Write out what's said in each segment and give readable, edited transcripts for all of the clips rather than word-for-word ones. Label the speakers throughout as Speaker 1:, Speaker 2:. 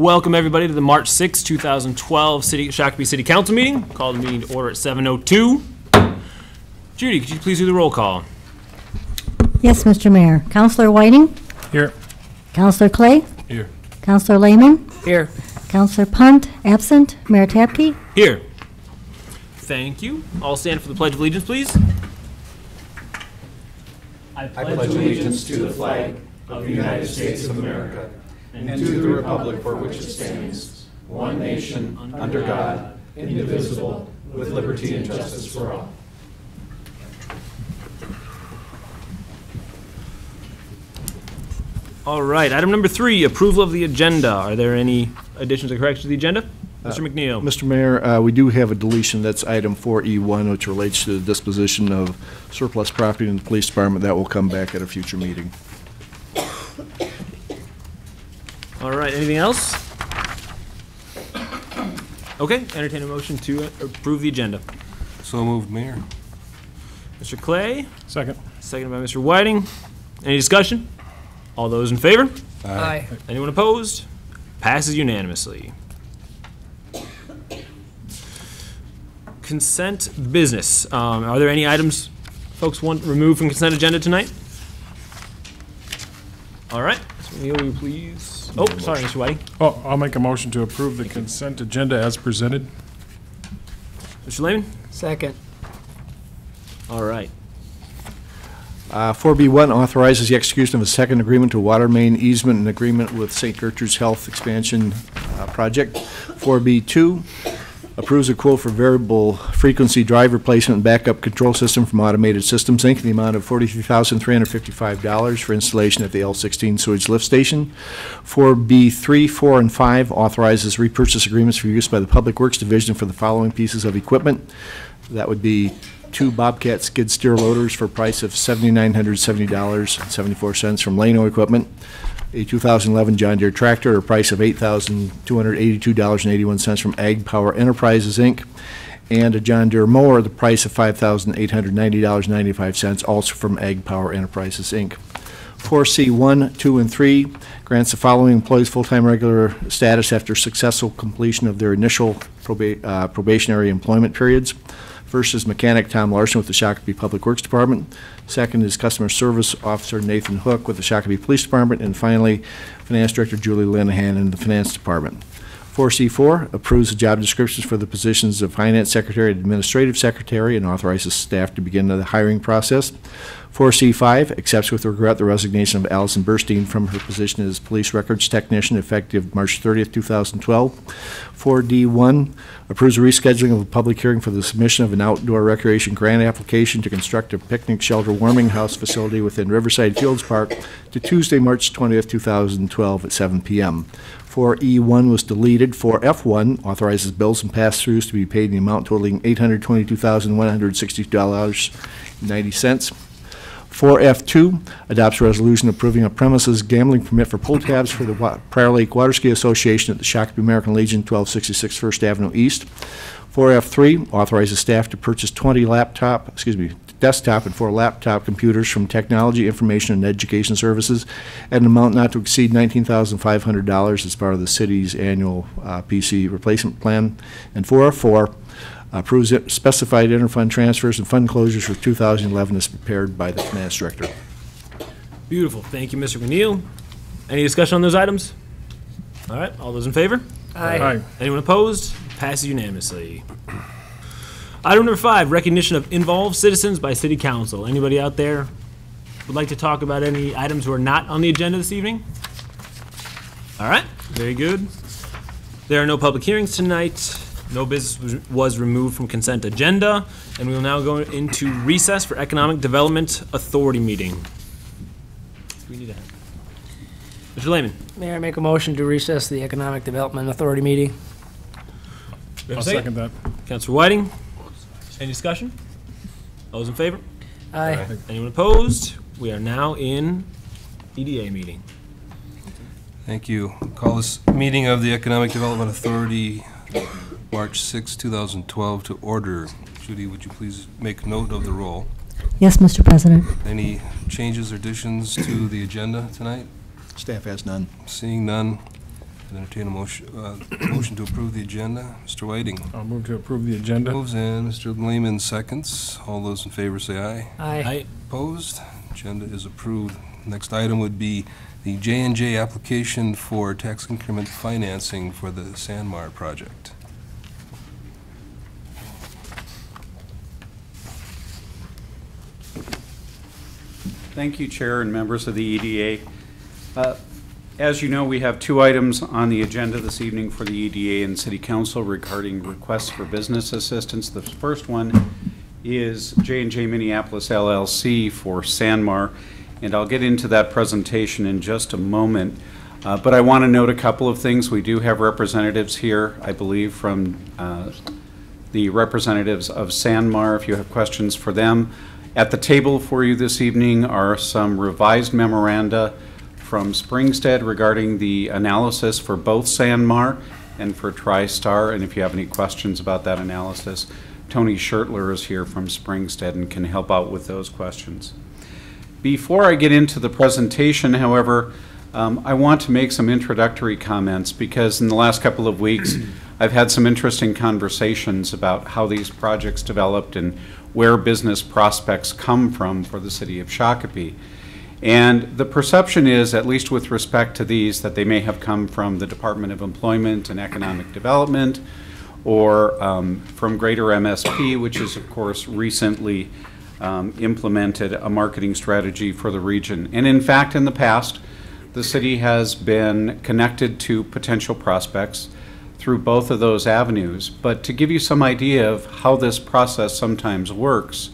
Speaker 1: Welcome everybody to the March 6, 2012 Shakopee City Council meeting. Call the meeting to order at 7:02. Judy, could you please do the roll call?
Speaker 2: Yes, Mr. Mayor. Councilor Whiting?
Speaker 3: Here.
Speaker 2: Councilor Clay?
Speaker 3: Here.
Speaker 2: Councilor Lehman?
Speaker 4: Here.
Speaker 2: Councilor Punt, absent. Mayor Tapke?
Speaker 1: Here. Thank you. All stand for the Pledge of Allegiance, please.
Speaker 5: I pledge allegiance to the flag of the United States of America and to the republic for which it stands, one nation, under God, indivisible, with liberty and justice for all.
Speaker 1: All right, item number 3, approval of the agenda. Are there any additions or corrections to the agenda? Mr. McNeil.
Speaker 6: Mr. Mayor, we do have a deletion. That's item 4E1, which relates to the disposition of surplus property in the police department. That will come back at a future meeting.
Speaker 1: All right, anything else? Okay, entertain a motion to approve the agenda.
Speaker 3: So moved, Mayor.
Speaker 1: Mr. Clay,
Speaker 3: Second.
Speaker 1: seconded by Mr. Whiting. Any discussion? All those in favor?
Speaker 4: Aye.
Speaker 1: Anyone opposed? Passes unanimously. Consent business. Are there any items folks want removed from consent agenda tonight? All right. Mr. McNeil, will you please? Oh, sorry, Mr. Whiting.
Speaker 3: Oh, I'll make a motion to approve the consent agenda as presented.
Speaker 1: Mr. Lehman?
Speaker 4: Second.
Speaker 1: All right.
Speaker 6: 4B1 authorizes the execution of a second agreement to water main easement and agreement with St. Gertrude's Health Expansion Project. 4B2 approves a quote for variable frequency drive replacement and backup control system from Automated Systems, Inc. in the amount of $43,355 for installation at the L16 sewage lift station. 4B3, 4, and 5 authorizes repurchase agreements for use by the Public Works Division for the following pieces of equipment. That would be 2 Bobcat skid steer loaders for a price of $7,970.74 from Lano Equipment, a 2011 John Deere tractor at a price of $8,282.81 from Ag Power Enterprises, Inc., and a John Deere mower at the price of $5,890.95, also from Ag Power Enterprises, Inc. 4C1, 2, and 3 grants the following employees full-time regular status after successful completion of their initial probationary employment periods. First is mechanic Tom Larson with the Shakopee Public Works Department. Second is customer service officer Nathan Hook with the Shakopee Police Department. And finally, finance director Julie Linehan in the finance department. 4C4 approves the job descriptions for the positions of finance secretary and administrative secretary and authorizes staff to begin the hiring process. 4C5 accepts with regret the resignation of Allison Burstein from her position as police records technician effective March 30th, 2012. 4D1 approves a rescheduling of a public hearing for the submission of an outdoor recreation grant application to construct a picnic shelter warming house facility within Riverside Fields Park to Tuesday, March 20th, 2012 at 7 p.m. 4E1 was deleted. 4F1 authorizes bills and pass-throughs to be paid in the amount totaling $822,160.90. 4F2 adopts a resolution approving a premises gambling permit for pull tabs for the Prior Lake Water Ski Association at the Shakopee American Legion, 1266 First Avenue East. 4F3 authorizes staff to purchase 20 desktop and 4 laptop computers from Technology, Information, and Education Services at an amount not to exceed $19,500 as part of the city's annual PC replacement plan. And 4F4 approves specified interfund transfers and fund closures for 2011 as prepared by the finance director.
Speaker 1: Beautiful. Thank you, Mr. McNeil. Any discussion on those items? All right. All those in favor?
Speaker 4: Aye.
Speaker 1: Anyone opposed? Passes unanimously. Item number 5, recognition of involved citizens by City Council. Anybody out there would like to talk about any items who are not on the agenda this evening? All right. Very good. There are no public hearings tonight. No business was removed from consent agenda, and we will now go into recess for Economic Development Authority meeting. We need to have Mr. Lehman.
Speaker 4: Mayor, I make a motion to recess the Economic Development Authority meeting.
Speaker 3: I'll second that.
Speaker 1: Councilor Whiting. Any discussion? All those in favor?
Speaker 4: Aye.
Speaker 1: Anyone opposed? We are now in EDA meeting.
Speaker 7: Thank you. Call this meeting of the Economic Development Authority March 6, 2012 to order. Judy, would you please make note of the roll?
Speaker 2: Yes, Mr. President.
Speaker 7: Any changes or additions to the agenda tonight?
Speaker 6: Staff has none.
Speaker 7: Seeing none, Entertain a motion to approve the agenda. Mr. Whiting
Speaker 3: I'll move to approve the agenda.
Speaker 7: moves and Mr. Lehman seconds. All those in favor say aye.
Speaker 4: Aye.
Speaker 7: Opposed? Agenda is approved. Next item would be the J&J application for tax increment financing for the Sandmar project.
Speaker 5: Thank you, Chair and members of the EDA. As you know, we have two items on the agenda this evening for the EDA and City Council regarding requests for business assistance. The first one is J&J Minneapolis LLC for Sandmar, and I'll get into that presentation in just a moment. But I want to note a couple of things. We do have representatives here, I believe, from the representatives of Sandmar, if you have questions for them. At the table for you this evening are some revised memoranda from Springstead regarding the analysis for both Sandmar and for TriStar. And if you have any questions about that analysis, Tony Schertler is here from Springstead and can help out with those questions. Before I get into the presentation, however, I want to make some introductory comments because in the last couple of weeks I've had some interesting conversations about how these projects developed and where business prospects come from for the city of Shakopee. And the perception is, at least with respect to these, that they may have come from the Department of Employment and Economic Development or from Greater MSP, which is, of course, recently implemented a marketing strategy for the region. And in fact, in the past, the city has been connected to potential prospects through both of those avenues. But to give you some idea of how this process sometimes works,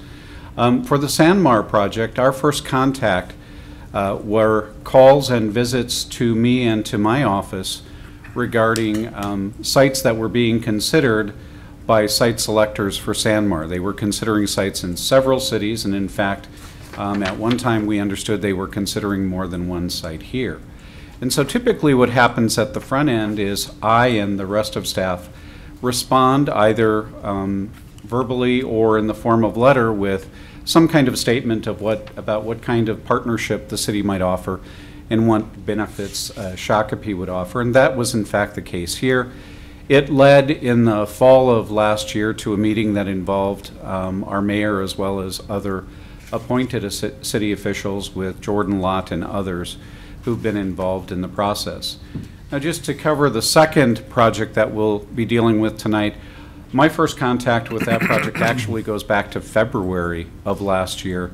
Speaker 5: for the Sandmar project, our first contact were calls and visits to me and to my office regarding sites that were being considered by site selectors for Sandmar. They were considering sites in several cities, and in fact, at one time we understood they were considering more than one site here. And so typically what happens at the front end is I and the rest of staff respond either verbally or in the form of letter with some kind of statement of about what kind of partnership the city might offer and what benefits Shakopee would offer. And that was in fact the case here. It led in the fall of last year to a meeting that involved our mayor as well as other appointed city officials with Jordan Lott and others who've been involved in the process. Now, just to cover the second project that we'll be dealing with tonight, my first contact with that project actually goes back to February of last year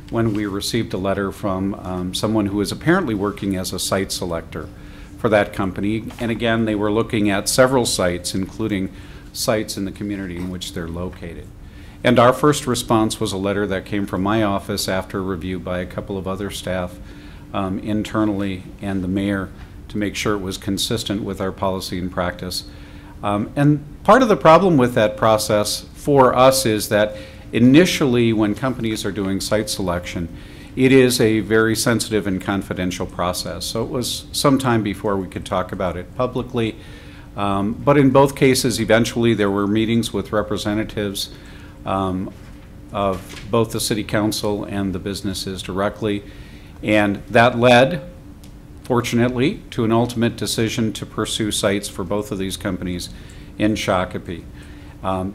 Speaker 5: when we received a letter from someone who is apparently working as a site selector for that company. And again, they were looking at several sites, including sites in the community in which they're located. And our first response was a letter that came from my office after review by a couple of other staff internally and the mayor to make sure it was consistent with our policy and practice. And part of the problem with that process for us is that initially when companies are doing site selection, it is a very sensitive and confidential process. So it was some time before we could talk about it publicly. But in both cases, eventually there were meetings with representatives of both the city council and the businesses directly. And that led, fortunately, to an ultimate decision to pursue sites for both of these companies in Shakopee.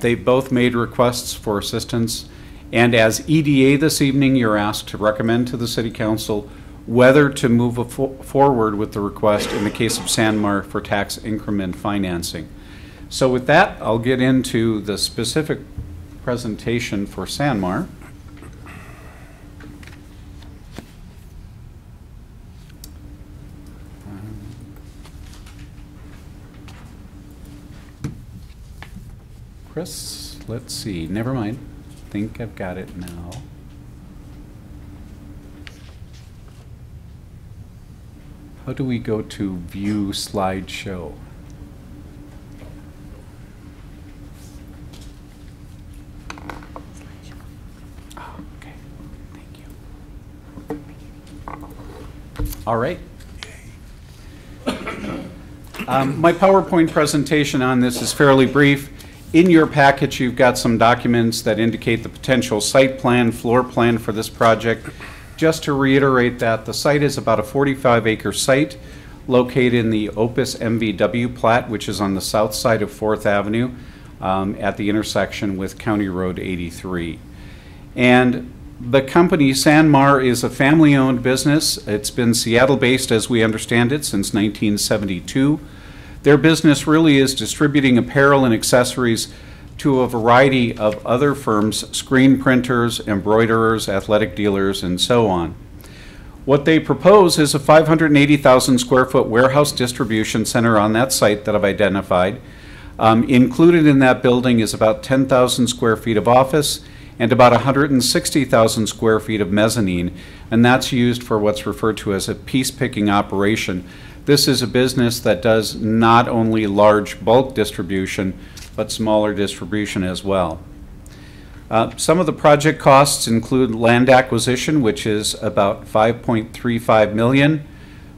Speaker 5: They both made requests for assistance, and as EDA this evening, you're asked to recommend to the City Council whether to move forward with the request in the case of Sandmar for tax increment financing. So with that, I'll get into the specific presentation for Sandmar. Chris, let's see, never mind. I think I've got it now. How do we go to view slideshow? Oh, okay, thank you. All right. My PowerPoint presentation on this is fairly brief. In your package, you've got some documents that indicate the potential site plan, floor plan for this project. Just to reiterate that, the site is about a 45-acre site located in the Opus MVW plat, which is on the south side of 4th Avenue at the intersection with County Road 83. And the company Sanmar is a family-owned business. It's been Seattle-based, as we understand it, since 1972. Their business really is distributing apparel and accessories to a variety of other firms, screen printers, embroiderers, athletic dealers, and so on. What they propose is a 580,000 square foot warehouse distribution center on that site that I've identified. Included in that building is about 10,000 square feet of office and about 160,000 square feet of mezzanine, and that's used for what's referred to as a piece-picking operation. This is a business that does not only large bulk distribution, but smaller distribution as well. Some of the project costs include land acquisition, which is about $5.35 million,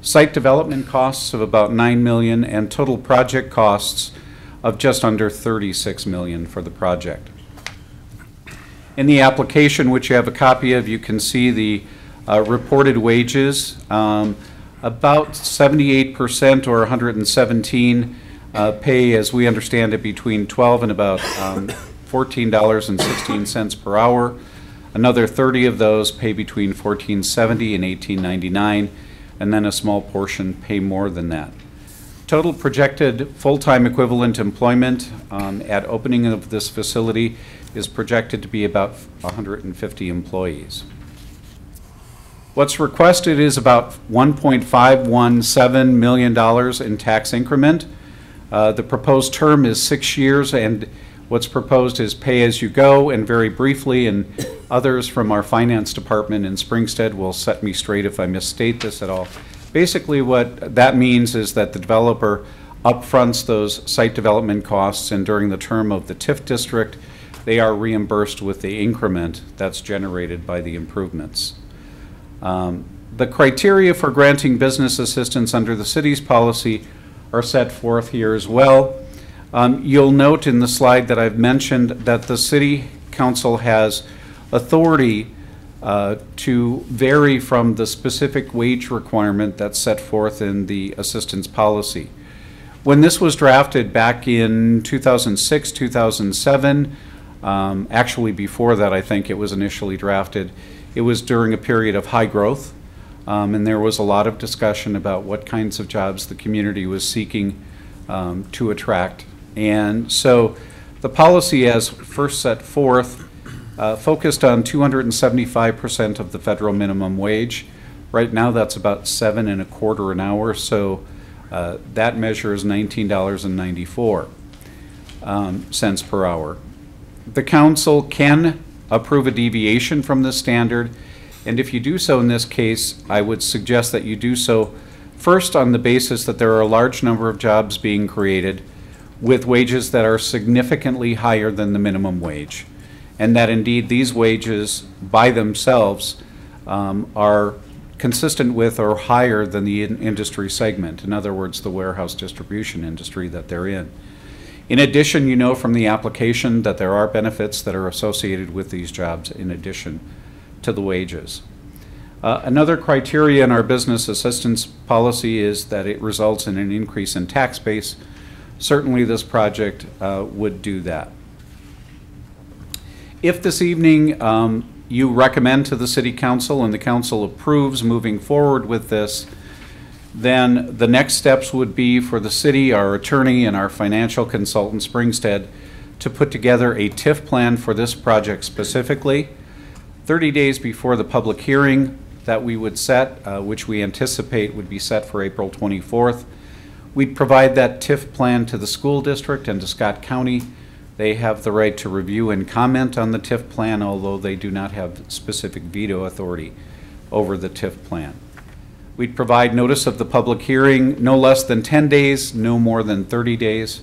Speaker 5: site development costs of about $9 million, and total project costs of just under $36 million for the project. In the application, which you have a copy of, you can see the reported wages. About 78% or 117 pay, as we understand it, between $12 and about $14.16 per hour. Another 30 of those pay between $14.70 and $18.99, and then a small portion pay more than that. Total projected full-time equivalent employment at opening of this facility is projected to be about 150 employees. What's requested is about $1.517 million in tax increment. The proposed term is 6 years, and what's proposed is pay as you go. And very briefly, and others from our finance department in Springstead will set me straight if I misstate this at all. Basically, what that means is that the developer upfronts those site development costs, and during the term of the TIF district, they are reimbursed with the increment that's generated by the improvements. The criteria for granting business assistance under the city's policy are set forth here as well. You'll note in the slide that I've mentioned that the City Council has authority to vary from the specific wage requirement that's set forth in the assistance policy. When this was drafted back in 2006, 2007, actually before that I think it was initially drafted, it was during a period of high growth, and there was a lot of discussion about what kinds of jobs the community was seeking to attract. And so the policy as first set forth focused on 275% of the federal minimum wage. Right now that's about $7.25 an hour, so that measure is $19.94 per hour. The council can approve a deviation from this standard, and if you do so in this case, I would suggest that you do so first on the basis that there are a large number of jobs being created with wages that are significantly higher than the minimum wage, and that indeed these wages by themselves are consistent with or higher than the industry segment, in other words, the warehouse distribution industry that they're in. In addition, you know from the application that there are benefits that are associated with these jobs in addition to the wages. Another criteria in our business assistance policy is that it results in an increase in tax base. Certainly this project would do that. If this evening you recommend to the City Council and the Council approves moving forward with this, then the next steps would be for the city, our attorney, and our financial consultant, Springstead, to put together a TIF plan for this project specifically. 30 days before the public hearing that we would set, which we anticipate would be set for April 24th, we'd provide that TIF plan to the school district and to Scott County. They have the right to review and comment on the TIF plan, although they do not have specific veto authority over the TIF plan. We'd provide notice of the public hearing no less than 10 days, no more than 30 days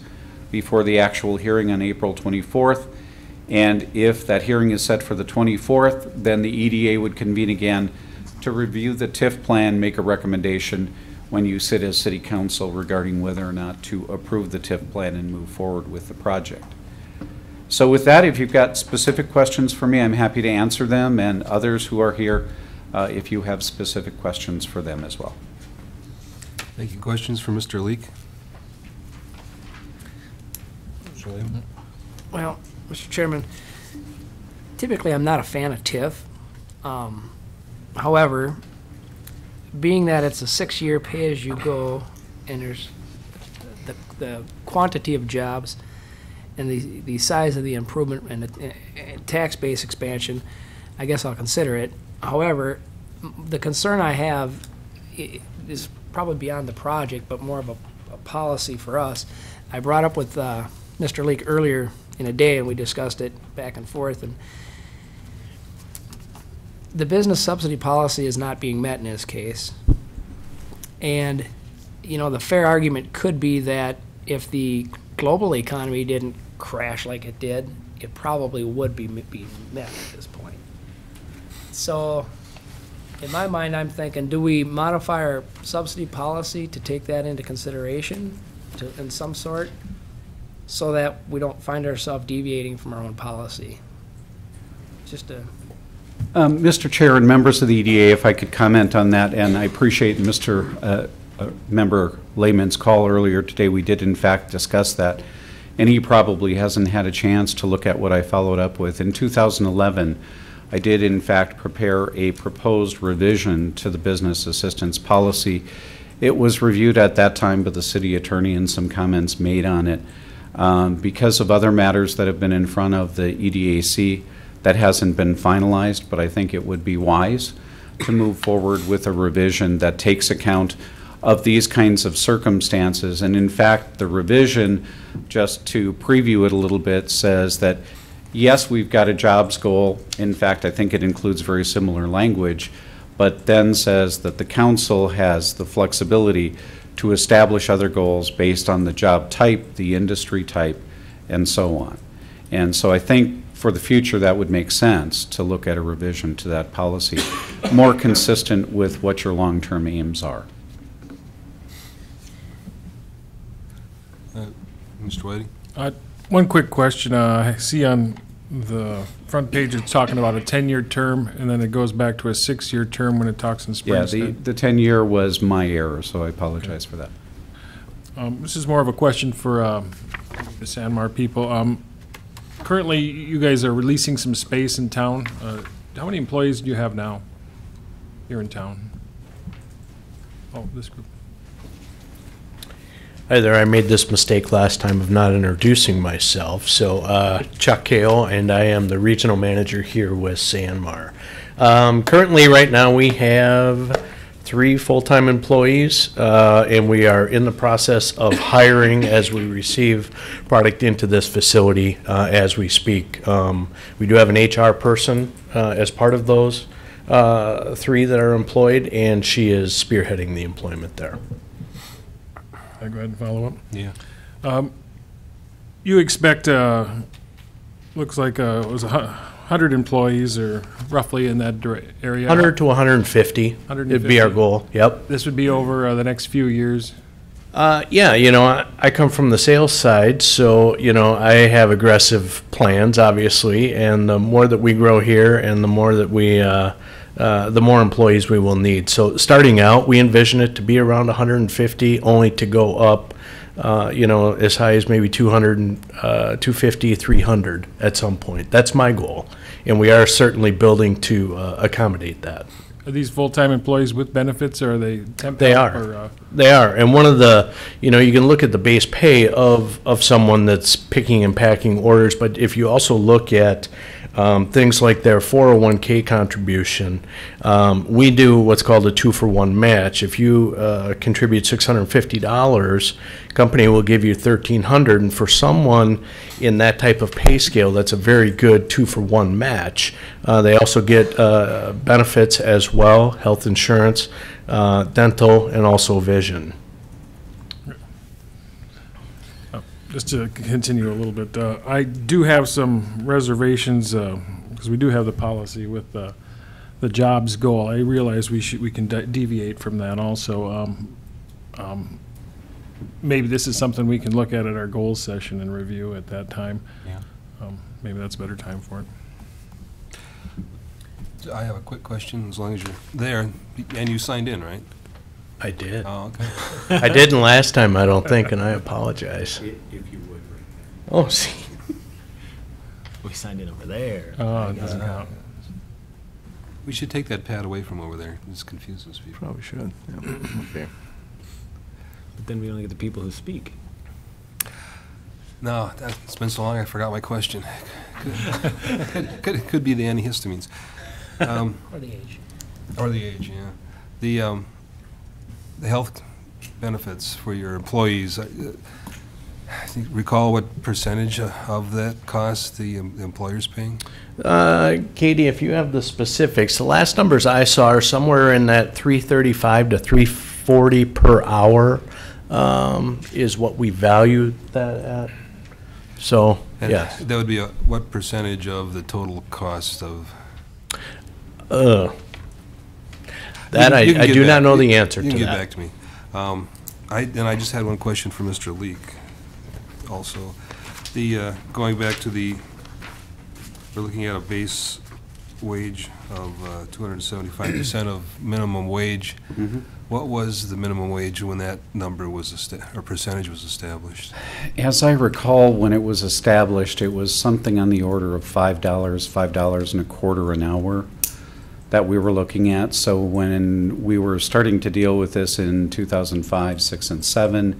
Speaker 5: before the actual hearing on April 24th. And if that hearing is set for the 24th, then the EDA would convene again to review the TIF plan, make a recommendation when you sit as City Council regarding whether or not to approve the TIF plan and move forward with the project. So with that, if you've got specific questions for me, I'm happy to answer them, and others who are here, if you have specific questions for them as well.
Speaker 7: Thank you. Questions for Mr. Leek? Mr. Lehman?
Speaker 4: Well, Mr. Chairman, typically I'm not a fan of TIF. However, being that it's a 6-year pay-as-you-go and there's the quantity of jobs and the size of the improvement and the tax base expansion, I guess I'll consider it. However, the concern I have is probably beyond the project, but more of a policy for us. I brought up with Mr. Leek earlier in a day, and we discussed it back and forth, and the business subsidy policy is not being met in this case. And, you know, the fair argument could be that if the global economy didn't crash like it did, it probably would be met at this point. So, in my mind, I'm thinking, do we modify our subsidy policy to take that into consideration in some sort, so that we don't find ourselves deviating from our own policy? Just a...
Speaker 8: Mr. Chair and members of the EDA, if I could comment on that, and I appreciate Mr. Member Lehman's call earlier today. We did, in fact, discuss that, and he probably hasn't had a chance to look at what I followed up with. In 2011, I did, in fact, prepare a proposed revision to the business assistance policy. It was reviewed at that time by the city attorney and some comments made on it. Because of other matters that have been in front of the EDAC, that hasn't been finalized, but I think it would be wise to move forward with a revision that takes account of these kinds of circumstances. And in fact, the revision, just to preview it a little bit, says that yes, we've got a jobs goal. In fact, I think it includes very similar language, but then says that the council has the flexibility to establish other goals based on the job type, the industry type, and so on. And so I think for the future that would make sense to look at a revision to that policy, more consistent with what your long-term aims are.
Speaker 7: Mr. Whiting?
Speaker 3: One quick question. I see on the front page it's talking about a 10-year term, and then it goes back to a 6-year term when it talks in
Speaker 8: Yeah,
Speaker 3: Springstead.
Speaker 8: the 10-year was my error, so I apologize for that.
Speaker 3: This is more of a question for the Sanmar people. Currently, you guys are releasing some space in town. How many employees do you have now here in town? Oh, this group.
Speaker 9: Hi there, I made this mistake last time of not introducing myself. So Chuck Kale, and I am the regional manager here with Sanmar. Currently, right now, we have 3 full-time employees, and we are in the process of hiring as we receive product into this facility as we speak. We do have an HR person as part of those 3 that are employed, and she is spearheading the employment there.
Speaker 3: Can I go ahead and follow up?
Speaker 7: Yeah.
Speaker 3: You expect, looks like it was 100 employees or roughly in that area?
Speaker 9: 100 to 150 would be our goal, yep.
Speaker 3: This would be over the next few years?
Speaker 9: Yeah, you know, I come from the sales side, so, you know, I have aggressive plans, obviously, and the more that we grow here and the more that we, the more employees we will need. So starting out, we envision it to be around 150, only to go up, you know, as high as maybe 200, 250, 300 at some point. That's my goal, and we are certainly building to accommodate that.
Speaker 3: Are these full-time employees with benefits, or are they temp?
Speaker 9: They
Speaker 3: help,
Speaker 9: are.
Speaker 3: or,
Speaker 9: They are. And one of the, you know, you can look at the base pay of someone that's picking and packing orders, but if you also look at things like their 401k contribution, we do what's called a 2-for-1 match. If you contribute $650, company will give you $1,300, and for someone in that type of pay scale, that's a very good 2-for-1 match. They also get benefits as well, health insurance, dental, and also vision.
Speaker 3: Just to continue a little bit, I do have some reservations, because we do have the policy with the jobs goal. I realize we can deviate from that also. Maybe this is something we can look at our goals session and review at that time.
Speaker 7: Yeah.
Speaker 3: Maybe that's a better time for it.
Speaker 7: I have a quick question, as long as you're there, and you signed in, right?
Speaker 9: I did.
Speaker 7: Oh, okay.
Speaker 9: I didn't last time, I don't think, and I apologize.
Speaker 8: If you would.
Speaker 9: Oh, see.
Speaker 1: We signed in over there.
Speaker 3: Oh, it doesn't count.
Speaker 7: We should take that pad away from over there. This confuses people.
Speaker 6: Probably should. Yeah. Okay.
Speaker 1: But then we only get the people who speak.
Speaker 7: No, it's been so long, I forgot my question. Could be the antihistamines.
Speaker 4: Or the age.
Speaker 7: Or the age, yeah. The health benefits for your employees, I think, recall what percentage of that cost the employer's paying?
Speaker 9: Katie, if you have the specifics, the last numbers I saw are somewhere in that $335 to $340 per hour is what we value that at. So,
Speaker 7: And
Speaker 9: yes.
Speaker 7: that would be what percentage of the total cost of?
Speaker 9: That
Speaker 7: You can
Speaker 9: I
Speaker 7: get
Speaker 9: do not
Speaker 7: back-
Speaker 9: know the answer
Speaker 7: You
Speaker 9: to
Speaker 7: can get
Speaker 9: that.
Speaker 7: back to me. I just had one question for Mr. Leek also. Going back to we're looking at a base wage of 275% of minimum wage. What was the minimum wage when that number was or percentage was established?
Speaker 8: As I recall, when it was established, it was something on the order of $5.25 an hour that we were looking at. So when we were starting to deal with this in 2005, 6, and 7,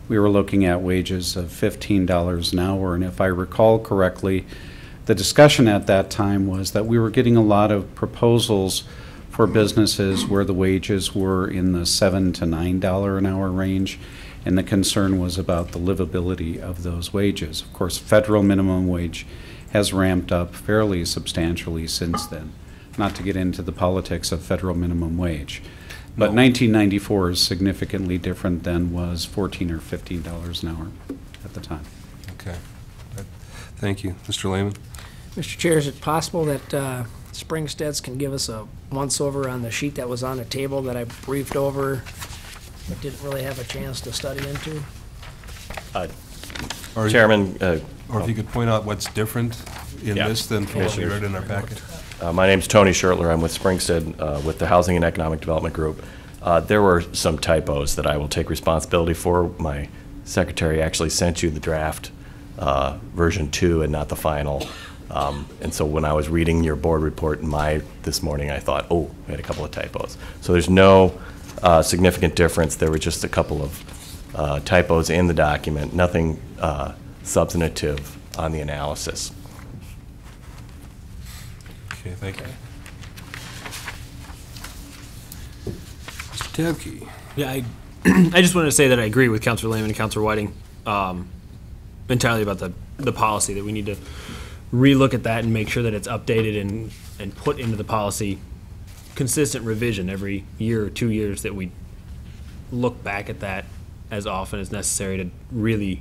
Speaker 8: we were looking at wages of $15 an hour. And if I recall correctly, the discussion at that time was that we were getting a lot of proposals for businesses where the wages were in the $7 to $9 an hour range, and the concern was about the livability of those wages. Of course, federal minimum wage has ramped up fairly substantially since then, not to get into the politics of federal minimum wage. But 1994 is significantly different than was $14 or $15 an hour at the time.
Speaker 7: Okay. Thank you. Mr. Lehman?
Speaker 4: Mr. Chair, is it possible that Springsteads can give us a once-over on the sheet that was on the table that I briefed over but didn't really have a chance to study into?
Speaker 7: Or
Speaker 10: Chairman,
Speaker 7: or if you could point out what's different in
Speaker 10: Yeah.
Speaker 7: this than from what we read in our packet?
Speaker 10: my name's Tony Schertler. I'm with Springstead, with the Housing and Economic Development Group. There were some typos that I will take responsibility for. My secretary actually sent you the draft version 2 and not the final. And so when I was reading your board report this morning, I thought, oh, we had a couple of typos. So there's no significant difference. There were just a couple of typos in the document, nothing substantive on the analysis.
Speaker 7: Okay, thank you. Mr. Tabke?
Speaker 1: Yeah, I just wanted to say that I agree with Councilor Lehman and Councilor Whiting entirely about the policy, that we need to relook at that and make sure that it's updated and put into the policy consistent revision every year or 2 years, that we look back at that as often as necessary to really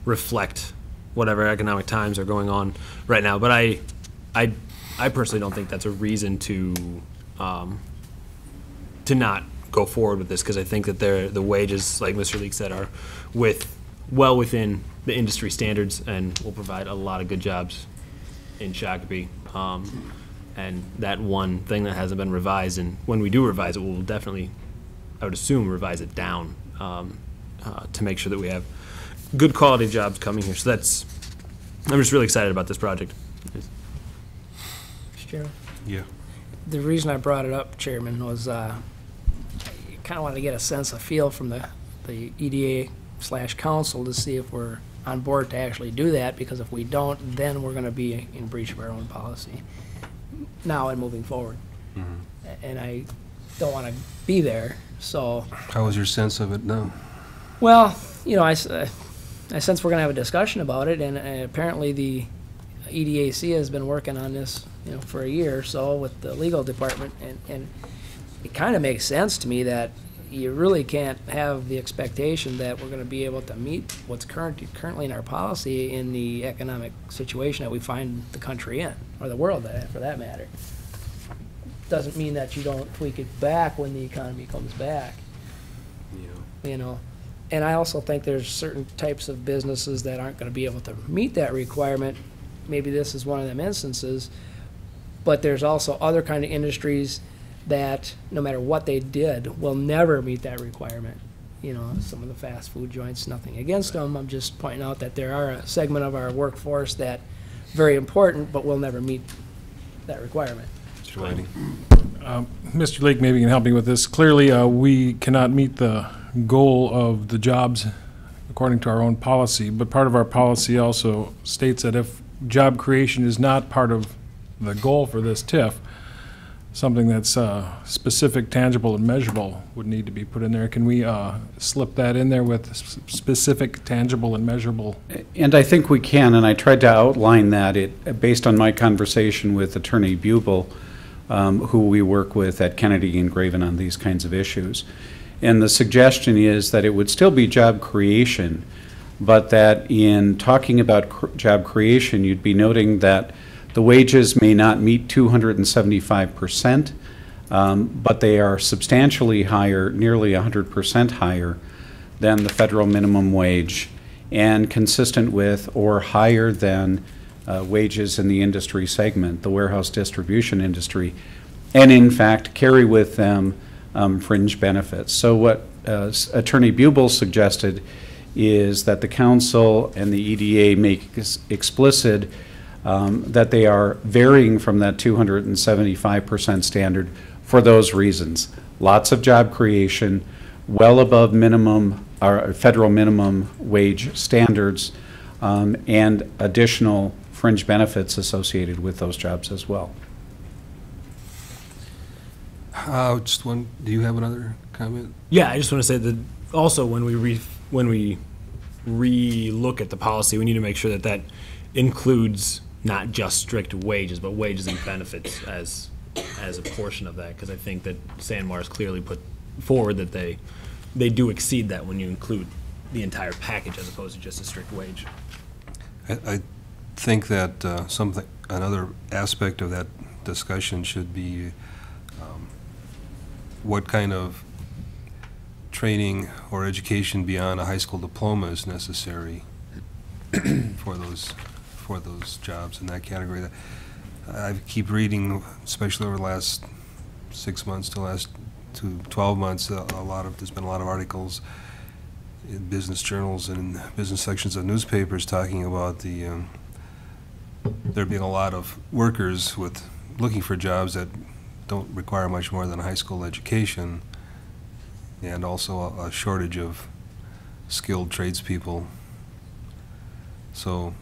Speaker 1: reflect whatever economic times are going on right now. But I personally don't think that's a reason to not go forward with this, because I think that the wages, like Mr. Leek said, are well within the industry standards and will provide a lot of good jobs in Shakopee. And that one thing that hasn't been revised, and when we do revise it, we'll definitely, I would assume, revise it down to make sure that we have good quality jobs coming here. So I'm just really excited about this project.
Speaker 4: Mr. Chairman?
Speaker 7: Yeah.
Speaker 4: The reason I brought it up, Chairman, was I kind of wanted to get a sense, a feel from the EDA/council to see if we're on board to actually do that, because if we don't, then we're going to be in breach of our own policy now and moving forward. And I don't want to be there, so.
Speaker 7: How was your sense of it now?
Speaker 4: Well, I sense we're going to have a discussion about it, and apparently the EDAC has been working on this, for a year or so with the legal department, and it kind of makes sense to me that you really can't have the expectation that we're going to be able to meet what's currently in our policy in the economic situation that we find the country in, or the world for that matter. Doesn't mean that you don't tweak it back when the economy comes back. And I also think there's certain types of businesses that aren't going to be able to meet that requirement. Maybe this is one of them instances, but there's also other kind of industries that no matter what they did, will never meet that requirement. You know, some of the fast food joints, nothing against them. I'm just pointing out that there are a segment of our workforce that very important, but will never meet that requirement.
Speaker 7: Mr. Whiting?
Speaker 3: Mr. Lake, maybe you can help me with this. Clearly, we cannot meet the goal of the jobs according to our own policy, but part of our policy also states that if job creation is not part of the goal for this TIF, something that's specific, tangible, and measurable would need to be put in there. Can we slip that in there with specific, tangible, and measurable?
Speaker 8: And I think we can, and I tried to outline that based on my conversation with Attorney Bubel, who we work with at Kennedy and Graven on these kinds of issues. And the suggestion is that it would still be job creation, but that in talking about job creation, you'd be noting that the wages may not meet 275%, but they are substantially higher, nearly 100% higher than the federal minimum wage, and consistent with or higher than wages in the industry segment, the warehouse distribution industry, and in fact carry with them fringe benefits. So what Attorney Bubel suggested is that the council and the EDA make explicit that they are varying from that 275% standard for those reasons. Lots of job creation, well above minimum or federal minimum wage standards, and additional fringe benefits associated with those jobs as well.
Speaker 7: Just one, do you have another comment?
Speaker 1: Yeah, I just want to say that also when we re-look at the policy, we need to make sure that that includes not just strict wages, but wages and benefits as a portion of that, because I think that Sanmar's clearly put forward that they do exceed that when you include the entire package as opposed to just a strict wage.
Speaker 7: I think that another aspect of that discussion should be what kind of training or education beyond a high school diploma is necessary for those jobs in that category. I keep reading, especially over the last 6 months to 12 months, there's been a lot of articles in business journals and business sections of newspapers talking about there being a lot of workers looking for jobs that don't require much more than a high school education, and also a shortage of skilled tradespeople. So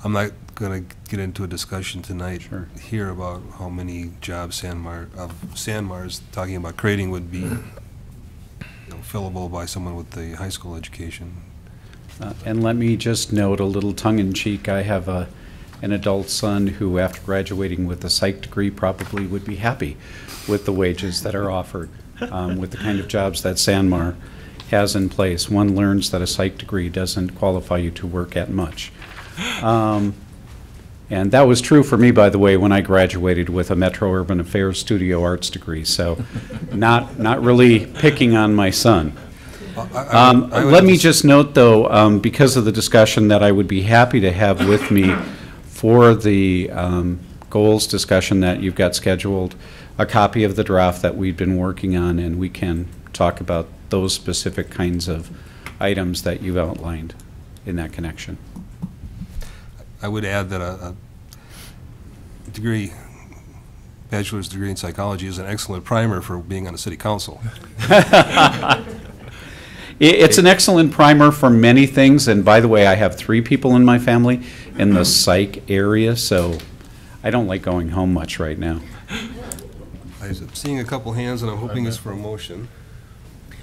Speaker 7: I'm not going to get into a discussion tonight here about how many jobs Sanmar is talking about creating would be fillable by someone with a high school education.
Speaker 8: And let me just note a little tongue-in-cheek, I have an adult son who, after graduating with a psych degree, probably would be happy with the wages that are offered, with the kind of jobs that Sanmar has in place. One learns that a psych degree doesn't qualify you to work at much. And that was true for me, by the way, when I graduated with a Metro Urban Affairs Studio Arts degree, so not really picking on my son. Let me just note, though, because of the discussion that I would be happy to have with me for the goals discussion that you've got scheduled, a copy of the draft that we've been working on, and we can talk about those specific kinds of items that you've outlined in that connection.
Speaker 7: I would add that a bachelor's degree in psychology is an excellent primer for being on a city council.
Speaker 8: It's an excellent primer for many things, and by the way, I have 3 people in my family in the psych area, so I don't like going home much right now.
Speaker 7: I'm seeing a couple hands, and I'm hoping it's for a motion.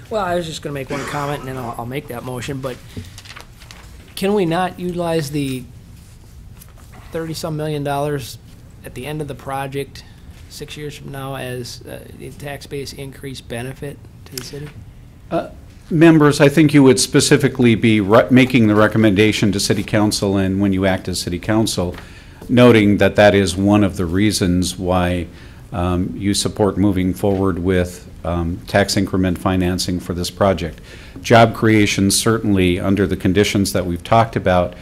Speaker 4: Well, I was just going to make one comment, and then I'll make that motion, but can we not utilize the $30-some million at the end of the project 6 years from now as a tax base increase benefit to the city?
Speaker 8: Members, I think you would specifically be making the recommendation to City Council, and when you act as City Council, noting that that is one of the reasons why you support moving forward with tax increment financing for this project. Job creation certainly under the conditions that we've talked about,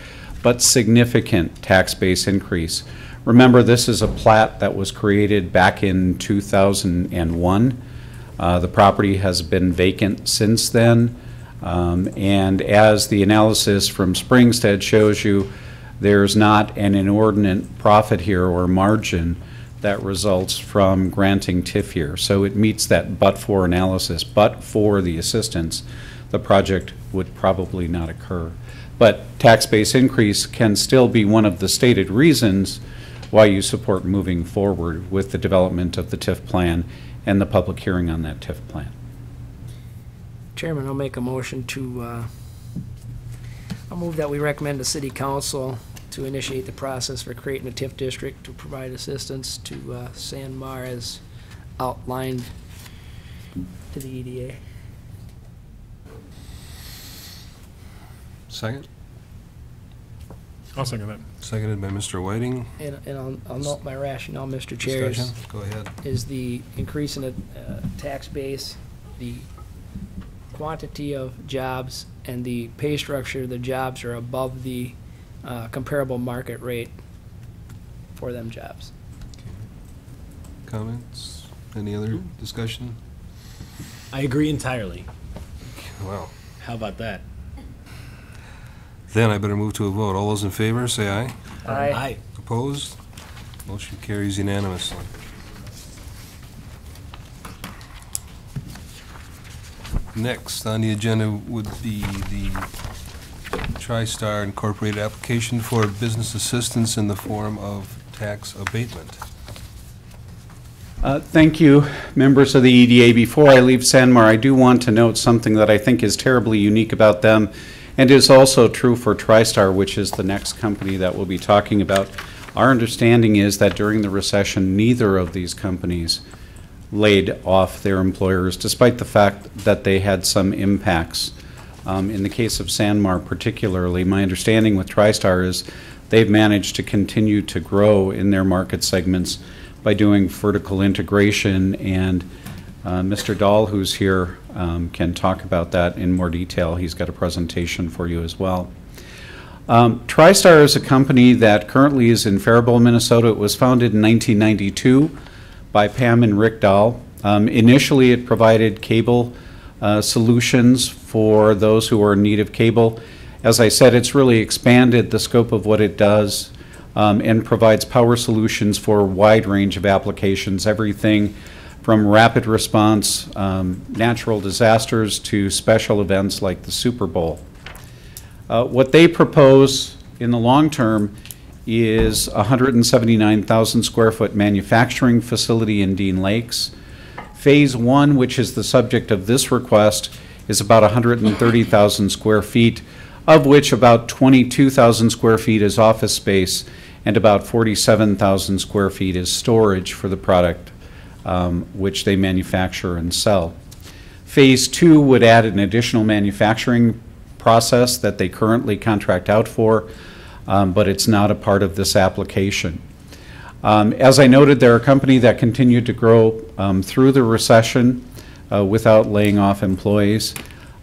Speaker 8: but significant tax base increase. Remember, this is a plat that was created back in 2001. The property has been vacant since then. And as the analysis from Springstead shows you, there's not an inordinate profit here or margin that results from granting TIF here. So it meets that but-for analysis. But for the assistance, the project would probably not occur. But tax base increase can still be one of the stated reasons why you support moving forward with the development of the TIF plan and the public hearing on that TIF plan.
Speaker 4: Chairman, I'll make a motion to, I'll move that we recommend the city council to initiate the process for creating a TIF district to provide assistance to Sanmar as outlined to the EDA.
Speaker 7: Second?
Speaker 3: I'll second that.
Speaker 7: Seconded by Mr. Whiting.
Speaker 4: And I'll note my rationale, Mr. Chair,
Speaker 7: Discussion? Go ahead.
Speaker 4: is the increase in the tax base, the quantity of jobs, and the pay structure of the jobs are above the comparable market rate for them jobs.
Speaker 7: Comments? Any other discussion?
Speaker 1: I agree entirely.
Speaker 7: Wow.
Speaker 1: How about that?
Speaker 7: Then I better move to a vote. All those in favor, say aye.
Speaker 1: Aye.
Speaker 7: Opposed? Motion carries unanimously. Next on the agenda would be the TriStar Incorporated application for business assistance in the form of tax abatement.
Speaker 8: Thank you, members of the EDA. Before I leave Sanmar, I do want to note something that I think is terribly unique about them and is also true for TriStar, which is the next company that we'll be talking about. Our understanding is that during the recession, neither of these companies laid off their employers, despite the fact that they had some impacts. In the case of Sanmar particularly, my understanding with TriStar is they've managed to continue to grow in their market segments by doing vertical integration, and Mr. Dahl, who's here, can talk about that in more detail. He's got a presentation for you as well. TriStar is a company that currently is in Faribault, Minnesota. It was founded in 1992 by Pam and Rick Dahl. Initially, it provided cable solutions for those who are in need of cable. As I said, it's really expanded the scope of what it does and provides power solutions for a wide range of applications, everything from rapid response, natural disasters, to special events like the Super Bowl. What they propose in the long term is a 179,000 square foot manufacturing facility in Dean Lakes. Phase 1, which is the subject of this request, is about 130,000 square feet, of which about 22,000 square feet is office space and about 47,000 square feet is storage for the product which they manufacture and sell. Phase 2 would add an additional manufacturing process that they currently contract out for, but it's not a part of this application. As I noted, they're a company that continued to grow through the recession without laying off employees.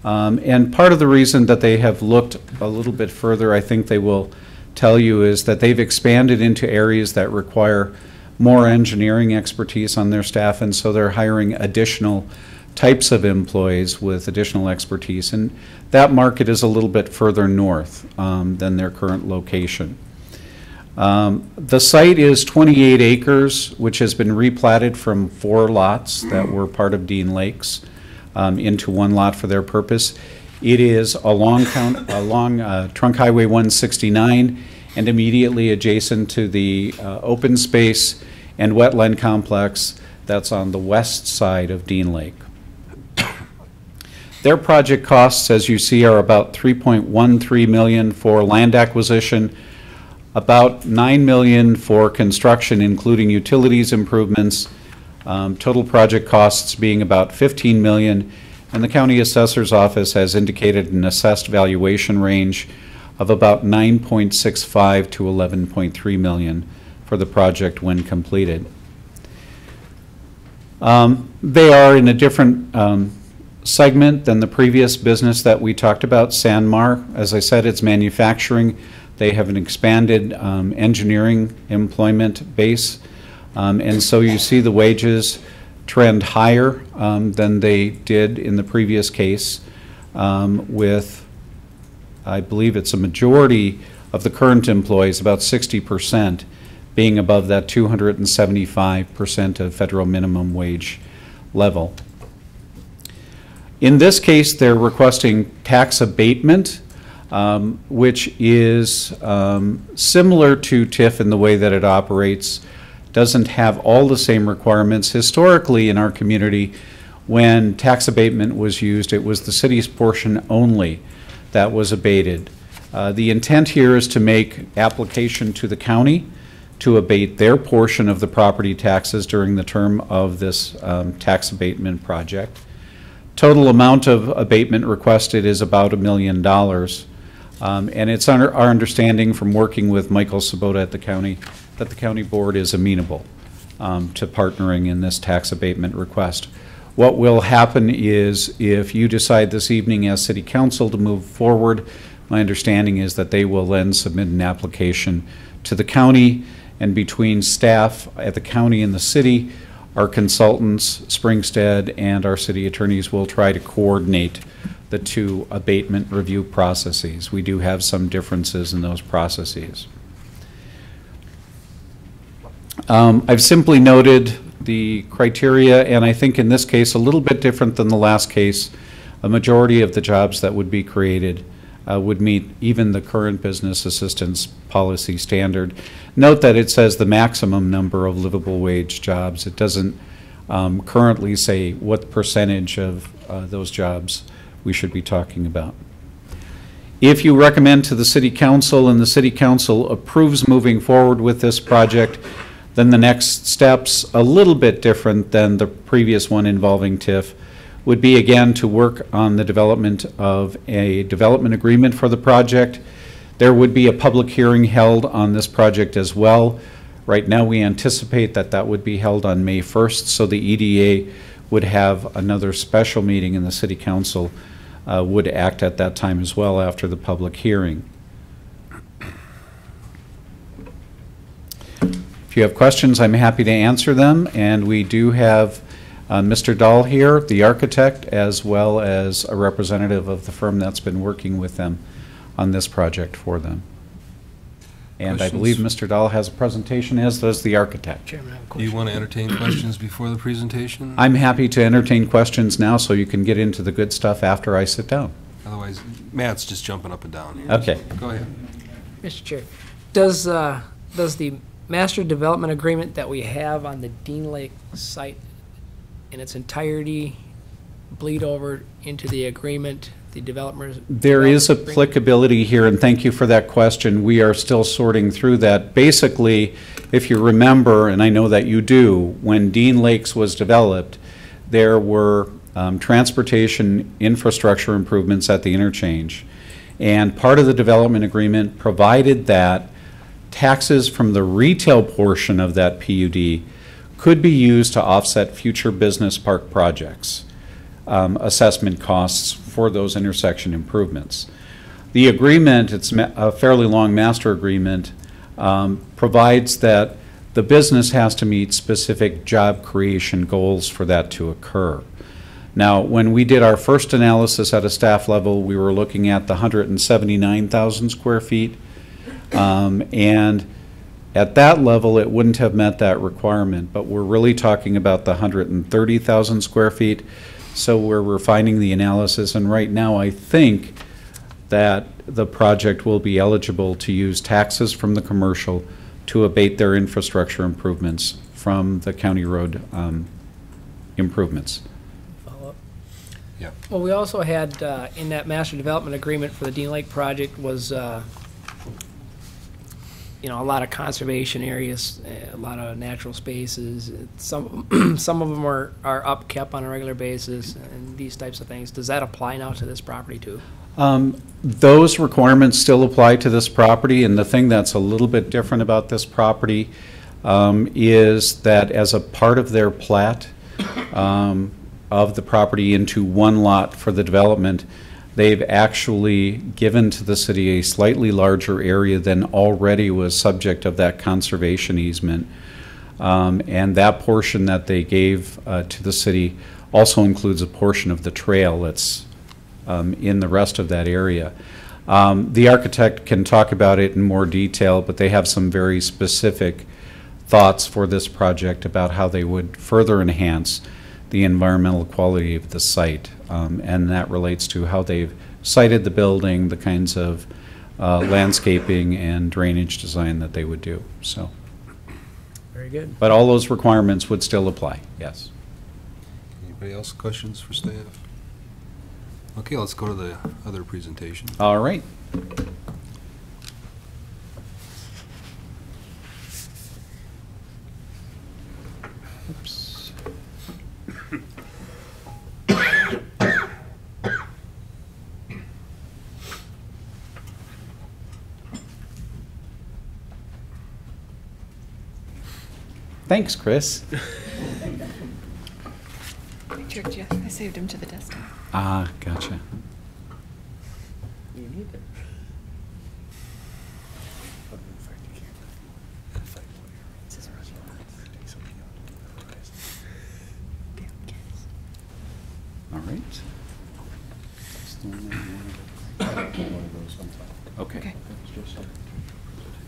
Speaker 8: And part of the reason that they have looked a little bit further, I think they will tell you, is that they've expanded into areas that require more engineering expertise on their staff, and so they're hiring additional types of employees with additional expertise. And that market is a little bit further north than their current location. The site is 28 acres, which has been replatted from 4 lots that were part of Dean Lakes into 1 lot for their purpose. It is along Trunk Highway 169 and immediately adjacent to the open space and wetland complex that's on the west side of Dean Lake. Their project costs, as you see, are about $3.13 million for land acquisition, about $9 million for construction, including utilities improvements, total project costs being about $15 million, and the county assessor's office has indicated an assessed valuation range of about $9.65 to $11.3 million for the project when completed. They are in a different segment than the previous business that we talked about, Sanmar. As I said, it's manufacturing. They have an expanded engineering employment base. And so you see the wages trend higher than they did in the previous case, with, I believe it's a majority of the current employees, about 60%, being above that 275% of federal minimum wage level. In this case, they're requesting tax abatement, which is similar to TIF in the way that it operates. Doesn't have all the same requirements. Historically in our community, when tax abatement was used, it was the city's portion only that was abated. The intent here is to make application to the county to abate their portion of the property taxes during the term of this tax abatement project. Total amount of abatement requested is about $1 million. And it's our understanding from working with Michael Sabota at the county that the county board is amenable to partnering in this tax abatement request. What will happen is if you decide this evening as city council to move forward, my understanding is that they will then submit an application to the county, and between staff at the county and the city, our consultants, Springstead, and our city attorneys will try to coordinate the two abatement review processes. We do have some differences in those processes. I've simply noted the criteria, and I think in this case, a little bit different than the last case, a majority of the jobs that would be created would meet even the current business assistance policy standard. Note that it says the maximum number of livable wage jobs. It doesn't currently say what percentage of those jobs we should be talking about. If you recommend to the City Council and the City Council approves moving forward with this project, then the next steps, a little bit different than the previous one involving TIF, would be again to work on the development of a development agreement for the project. There would be a public hearing held on this project as well. Right now we anticipate that that would be held on May 1st, so the EDA would have another special meeting and the City Council would act at that time as well after the public hearing. If you have questions, I'm happy to answer them, and we do have Mr. Dahl here, the architect, as well as a representative of the firm that's been working with them on this project for them. And I believe Mr. Dahl has a presentation, as does the architect.
Speaker 4: Chairman, I have a
Speaker 7: Do
Speaker 4: question.
Speaker 7: you want to entertain questions before the presentation?
Speaker 8: I'm happy to entertain questions now so you can get into the good stuff after I sit down.
Speaker 7: Otherwise, Matt's just jumping up and down here.
Speaker 8: Okay.
Speaker 7: Go ahead.
Speaker 4: Mr. Chair, does the master development agreement that we have on the Dean Lake site in its entirety bleed over into the agreement, the developers?
Speaker 8: There is applicability here, and thank you for that question. We are still sorting through that. Basically, if you remember, and I know that you do, when Dean Lakes was developed, there were transportation infrastructure improvements at the interchange. And part of the development agreement provided that taxes from the retail portion of that PUD could be used to offset future business park projects, assessment costs for those intersection improvements. The agreement, it's a fairly long master agreement, provides that the business has to meet specific job creation goals for that to occur. Now, when we did our first analysis at a staff level, we were looking at the 179,000 square feet. And at that level, it wouldn't have met that requirement, but we're really talking about the 130,000 square feet. So we're refining the analysis, and right now I think that the project will be eligible to use taxes from the commercial to abate their infrastructure improvements from the county road improvements.
Speaker 7: Yeah.
Speaker 4: Well, we also had, in that master development agreement for the Dean Lake project was, you know, a lot of conservation areas, a lot of natural spaces. Some of them are upkept on a regular basis and these types of things. Does that apply now to this property too?
Speaker 8: Those requirements still apply to this property, and the thing that's a little bit different about this property is that as a part of their plat of the property into one lot for the development, they've actually given to the city a slightly larger area than already was subject of that conservation easement. And that portion that they gave to the city also includes a portion of the trail that's in the rest of that area. The architect can talk about it in more detail, but they have some very specific thoughts for this project about how they would further enhance the environmental quality of the site. And that relates to how they've sited the building, the kinds of landscaping and drainage design that they would do. So,
Speaker 1: Very good.
Speaker 8: but all those requirements would still apply, yes.
Speaker 7: Anybody else questions for staff? Okay, let's go to the other presentation.
Speaker 8: All right. Oops. Thanks, Chris.
Speaker 11: I tricked you. I saved him to the desktop.
Speaker 8: Ah, gotcha. All right. Okay.
Speaker 11: Okay.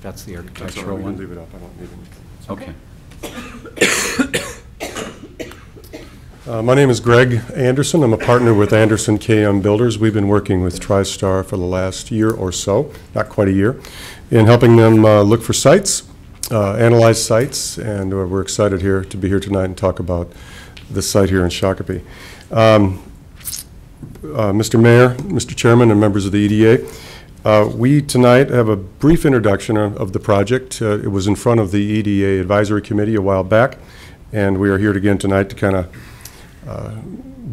Speaker 8: That's the architectural one?
Speaker 7: Leave it up, I don't need it.
Speaker 8: Okay.
Speaker 12: My name is Greg Anderson. I'm a partner with Anderson KM Builders. We've been working with TriStar for the last year or so, not quite a year, in helping them look for sites, analyze sites, and we're excited here to be here tonight and talk about the site here in Shakopee. Mr. Mayor, Mr. Chairman, and members of the EDA, we tonight have a brief introduction of the project. It was in front of the EDA Advisory Committee a while back, and we are here again tonight to kind of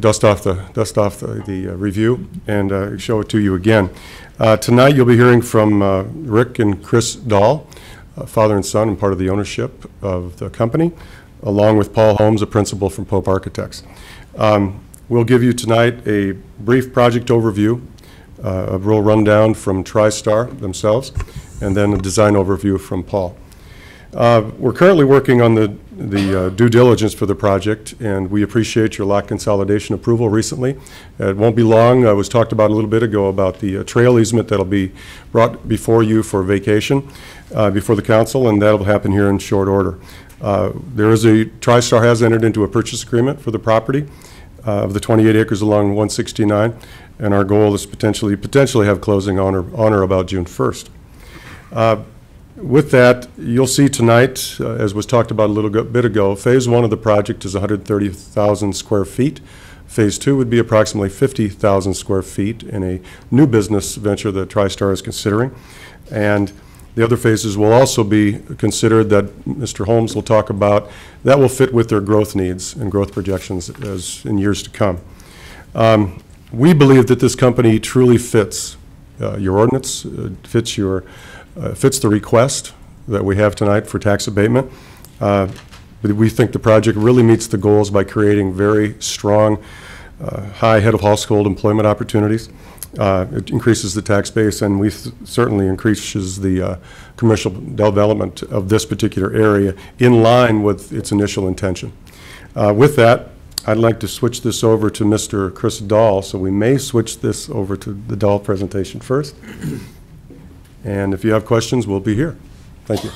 Speaker 12: dust off the review and show it to you again. Tonight you'll be hearing from Rick and Chris Dahl, father and son and part of the ownership of the company, along with Paul Holmes, a principal from Pope Architects. We'll give you tonight a brief project overview, a real rundown from TriStar themselves, and then a design overview from Paul. We're currently working on the due diligence for the project, and we appreciate your lot consolidation approval recently. It won't be long. It was talked about a little bit ago about the trail easement that'll be brought before you for vacation before the council, and that'll happen here in short order. TriStar has entered into a purchase agreement for the property of the 28 acres along 169, and our goal is potentially have closing on or about June 1st. With that, you'll see tonight, as was talked about a little bit ago, Phase 1 of the project is 130,000 square feet. Phase 2 would be approximately 50,000 square feet in a new business venture that TriStar is considering. And the other phases will also be considered that Mr. Holmes will talk about, that will fit with their growth needs and growth projections as in years to come. We believe that this company truly fits your ordinance, fits the request that we have tonight for tax abatement. But we think the project really meets the goals by creating very strong, high head of household employment opportunities. It increases the tax base, and we certainly increases the commercial development of this particular area in line with its initial intention. With that, I'd like to switch this over to Mr. Chris Dahl, so we may switch this over to the Dahl presentation first. And if you have questions, we'll be here. Thank you.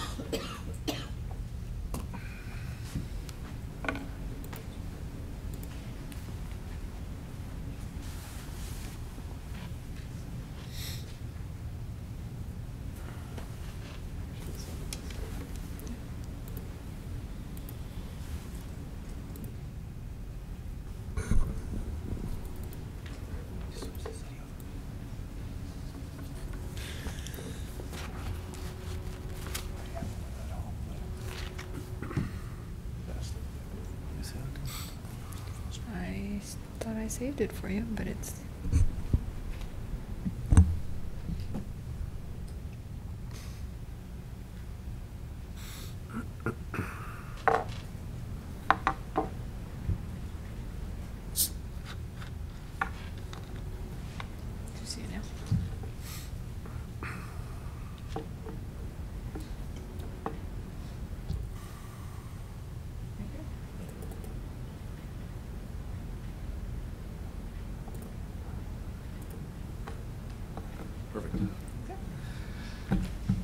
Speaker 11: I thought I saved it for you, but it's...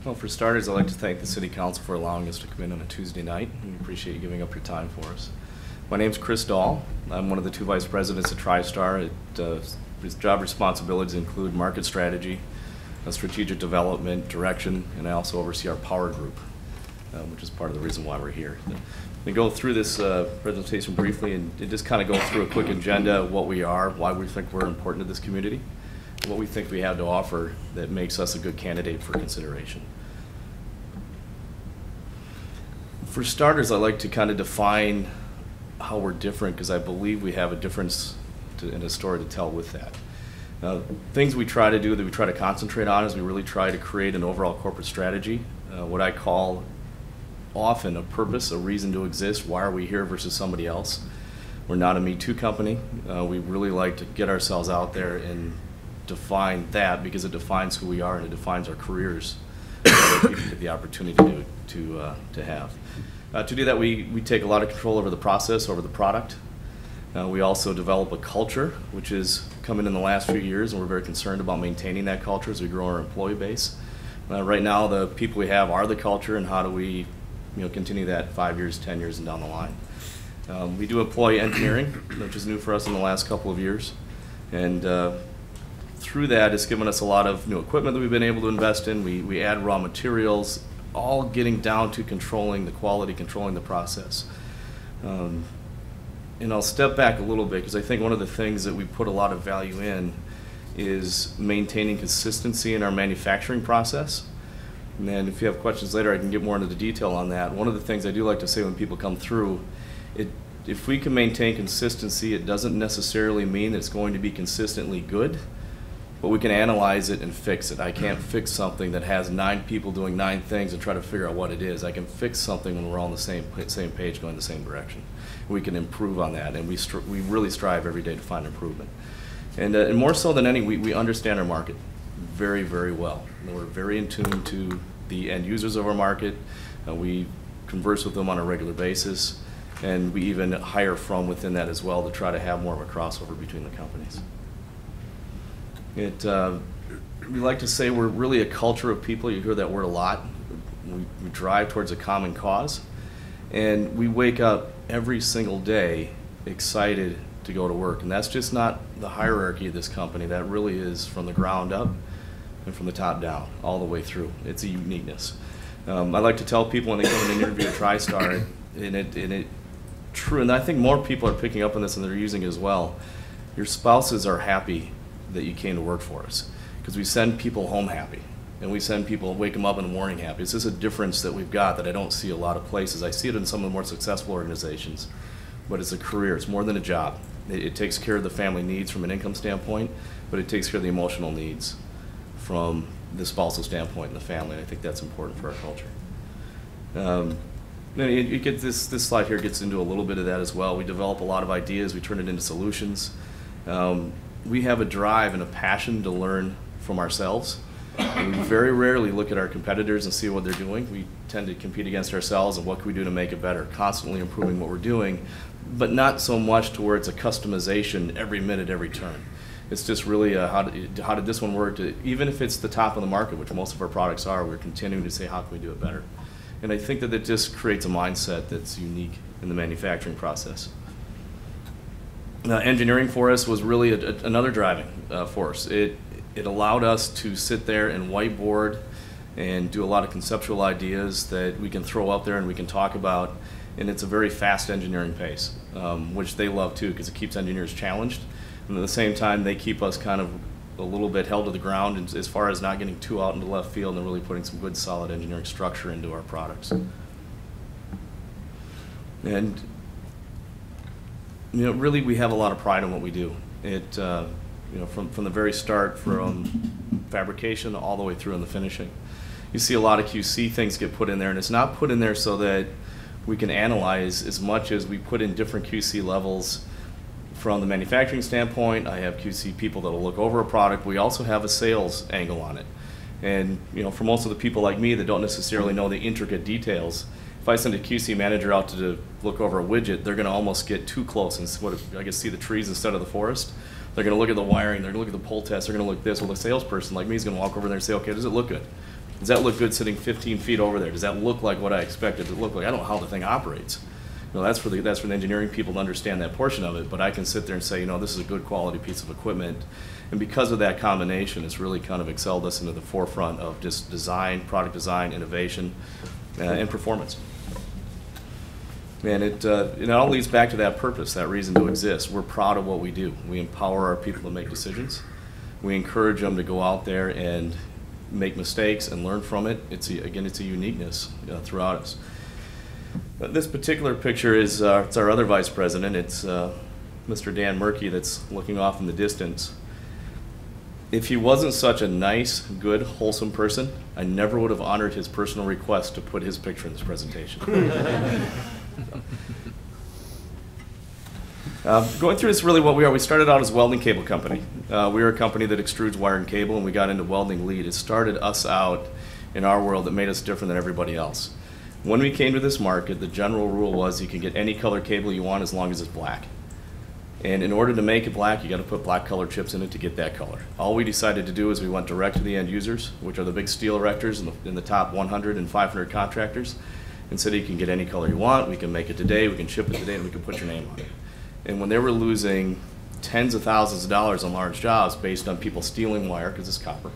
Speaker 13: Well, for starters, I'd like to thank the City Council for allowing us to come in on a Tuesday night. We appreciate you giving up your time for us. My name's Chris Dahl. I'm one of the 2 vice presidents at TriStar. His job responsibilities include market strategy, strategic development, direction, and I also oversee our power group, which is part of the reason why we're here. We go through this presentation briefly and just kind of go through a quick agenda of what we are, why we think we're important to this community, and what we think we have to offer that makes us a good candidate for consideration. For starters, I'd like to kind of define how we're different, because I believe we have a difference and a story to tell with that. Things we try to do that we try to concentrate on is we really try to create an overall corporate strategy, what I call often a purpose, a reason to exist. Why are we here versus somebody else? We're not a Me Too company. We really like to get ourselves out there and define that, because it defines who we are and it defines our careers that people get the opportunity to have. To do that, we take a lot of control over the process, over the product. We also develop a culture, which is coming in the last few years, and we're very concerned about maintaining that culture as we grow our employee base. Right now, the people we have are the culture, and how do we continue that 5 years, 10 years, and down the line. We do employee engineering, which is new for us in the last couple of years. And through that, it's given us a lot of new equipment that we've been able to invest in. We add raw materials, all getting down to controlling the quality, controlling the process. And I'll step back a little bit, because I think one of the things that we put a lot of value in is maintaining consistency in our manufacturing process. And then if you have questions later, I can get more into the detail on that. One of the things I do like to say when people come through, if we can maintain consistency, it doesn't necessarily mean that it's going to be consistently good, but we can analyze it and fix it. I can't fix something that has 9 people doing 9 things and try to figure out what it is. I can fix something when we're all on the same page, going the same direction. We can improve on that, and we really strive every day to find improvement. And more so than any, we understand our market very, very well. And we're very in tune to the end users of our market. We converse with them on a regular basis, and we even hire from within that as well to try to have more of a crossover between the companies. We like to say we're really a culture of people. You hear that word a lot. We drive towards a common cause, and we wake up every single day excited to go to work. And that's just not the hierarchy of this company. That really is from the ground up and from the top down, all the way through. It's a uniqueness. I like to tell people when they come in and interview at TriStar, and I think more people are picking up on this and they're using it as well. Your spouses are happy that you came to work for us, because we send people home happy, and we send people, wake them up in the morning happy. It's just a difference that we've got that I don't see a lot of places. I see it in some of the more successful organizations, but it's a career. It's more than a job. It takes care of the family needs from an income standpoint, but it takes care of the emotional needs from the spousal standpoint in the family, and I think that's important for our culture. You get this slide here gets into a little bit of that as well. We develop a lot of ideas. We turn it into solutions. We have a drive and a passion to learn from ourselves. And we very rarely look at our competitors and see what they're doing. We tend to compete against ourselves and what can we do to make it better, constantly improving what we're doing, but not so much towards a customization every minute, every turn. It's just really how did this one work? Even if it's the top of the market, which most of our products are, we're continuing to say, how can we do it better? And I think that it just creates a mindset that's unique in the manufacturing process. Engineering for us was really another driving force. It allowed us to sit there and whiteboard and do a lot of conceptual ideas that we can throw out there and we can talk about, and it's a very fast engineering pace, which they love too, because it keeps engineers challenged, and at the same time they keep us kind of a little bit held to the ground as far as not getting too out into left field and really putting some good solid engineering structure into our products. And really we have a lot of pride in what we do. From the very start, from fabrication all the way through in the finishing. You see a lot of QC things get put in there, and it's not put in there so that we can analyze as much as we put in different QC levels. From the manufacturing standpoint, I have QC people that will look over a product. We also have a sales angle on it. And for most of the people like me that don't necessarily know the intricate details, if I send a QC manager out to look over a widget, they're going to almost get too close and see the trees instead of the forest. They're going to look at the wiring, they're going to look at the pull test, they're going to look at this. Well, the salesperson like me is going to walk over there and say, okay, does it look good? Does that look good sitting 15 feet over there? Does that look like what I expected it to look like? I don't know how the thing operates. That's for the engineering people to understand that portion of it, but I can sit there and say, this is a good quality piece of equipment. And because of that combination, it's really kind of excelled us into the forefront of just design, product design, innovation, and performance. And it all leads back to that purpose, that reason to exist. We're proud of what we do. We empower our people to make decisions. We encourage them to go out there and make mistakes and learn from it. It's a uniqueness throughout us. This particular picture is it's our other vice president. It's Mr. Dan Murkey that's looking off in the distance. If he wasn't such a nice, good, wholesome person, I never would have honored his personal request to put his picture in this presentation. Going through this, really what we are. We started out as a welding cable company. We are a company that extrudes wire and cable, and we got into welding lead. It started us out in our world that made us different than everybody else. When we came to this market, the general rule was you can get any color cable you want as long as it's black. And in order to make it black, you got to put black color chips in it to get that color. All we decided to do is we went direct to the end users, which are the big steel erectors in the top 100 and 500 contractors, and said you can get any color you want, we can make it today, we can ship it today, and we can put your name on it. And when they were losing tens of thousands of dollars on large jobs based on people stealing wire, because it's copper,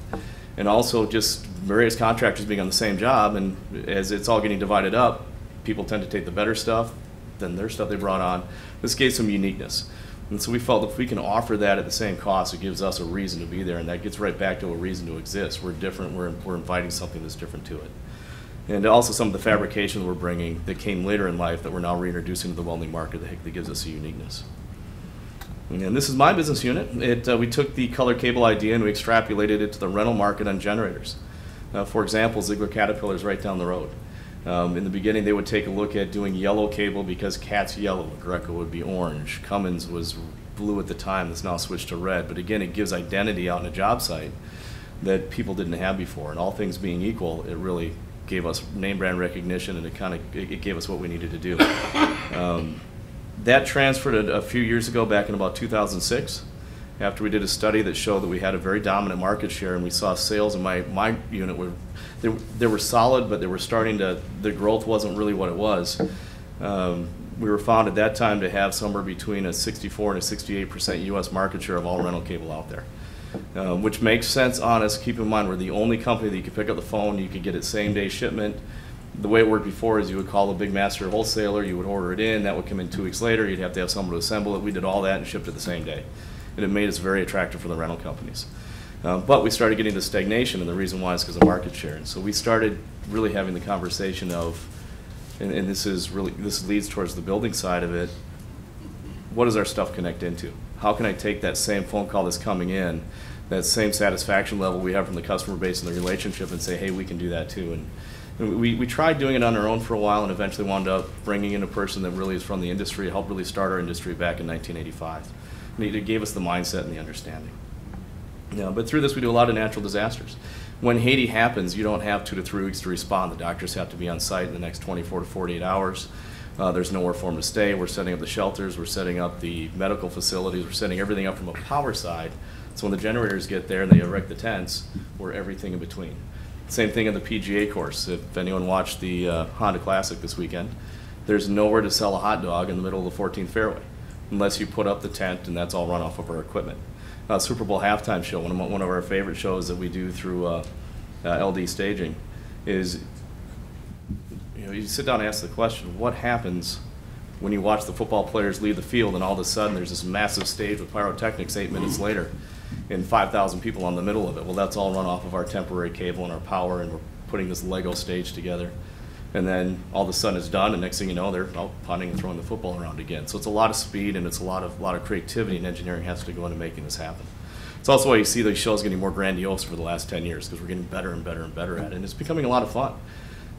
Speaker 13: and also just various contractors being on the same job, and as it's all getting divided up, people tend to take the better stuff than their stuff they brought on. This gave some uniqueness. And so we felt if we can offer that at the same cost, it gives us a reason to be there, and that gets right back to a reason to exist. We're different, we're inviting something that's different to it. And also some of the fabrication we're bringing that came later in life that we're now reintroducing to the welding market that gives us a uniqueness. And this is my business unit. We took the color cable idea and we extrapolated it to the rental market on generators. For example, Ziegler Caterpillar is right down the road. In the beginning, they would take a look at doing yellow cable because Cat's yellow, Greco would be orange. Cummins was blue at the time, that's now switched to red. But again, it gives identity out on a job site that people didn't have before. And all things being equal, it really gave us name brand recognition, and it gave us what we needed to do. That transferred a few years ago, back in about 2006, after we did a study that showed that we had a very dominant market share, and we saw sales in my unit they were solid, but they were the growth wasn't really what it was. We were found at that time to have somewhere between a 64 and a 68% U.S. market share of all rental cable out there, which makes sense on us. Keep in mind, we're the only company that you could pick up the phone, you could get it same day shipment. The way it worked before is you would call the big master wholesaler, you would order it in, that would come in 2 weeks later, you'd have to have someone to assemble it. We did all that and shipped it the same day. And it made us very attractive for the rental companies. But we started getting to stagnation, and the reason why is because of market share. And so we started really having the conversation of, and this leads towards the building side of it, what does our stuff connect into? How can I take that same phone call that's coming in, that same satisfaction level we have from the customer base and the relationship, and say, hey, we can do that too. And we tried doing it on our own for a while, and eventually wound up bringing in a person that really is from the industry, helped really start our industry back in 1985. And it gave us the mindset and the understanding. Yeah, but through this, we do a lot of natural disasters. When Haiti happens, you don't have 2 to 3 weeks to respond. The doctors have to be on site in the next 24 to 48 hours. There's nowhere for them to stay. We're setting up the shelters. We're setting up the medical facilities. We're setting everything up from a power side. So when the generators get there and they erect the tents, we're everything in between. Same thing in the PGA course. If anyone watched the Honda Classic this weekend, there's nowhere to sell a hot dog in the middle of the 14th fairway unless you put up the tent, and that's all run off of our equipment. Super Bowl halftime show, one of our favorite shows that we do through LD Staging, is you sit down and ask the question, what happens when you watch the football players leave the field and all of a sudden there's this massive stage with pyrotechnics 8 minutes later and 5,000 people on the middle of it? Well, that's all run off of our temporary cable and our power, and we're putting this Lego stage together. And then all of a sudden it's done, and next thing you know, they're out punting and throwing the football around again. So it's a lot of speed, and it's a lot of creativity and engineering has to go into making this happen. It's also why you see these shows getting more grandiose for the last 10 years, because we're getting better and better and better at it, and it's becoming a lot of fun.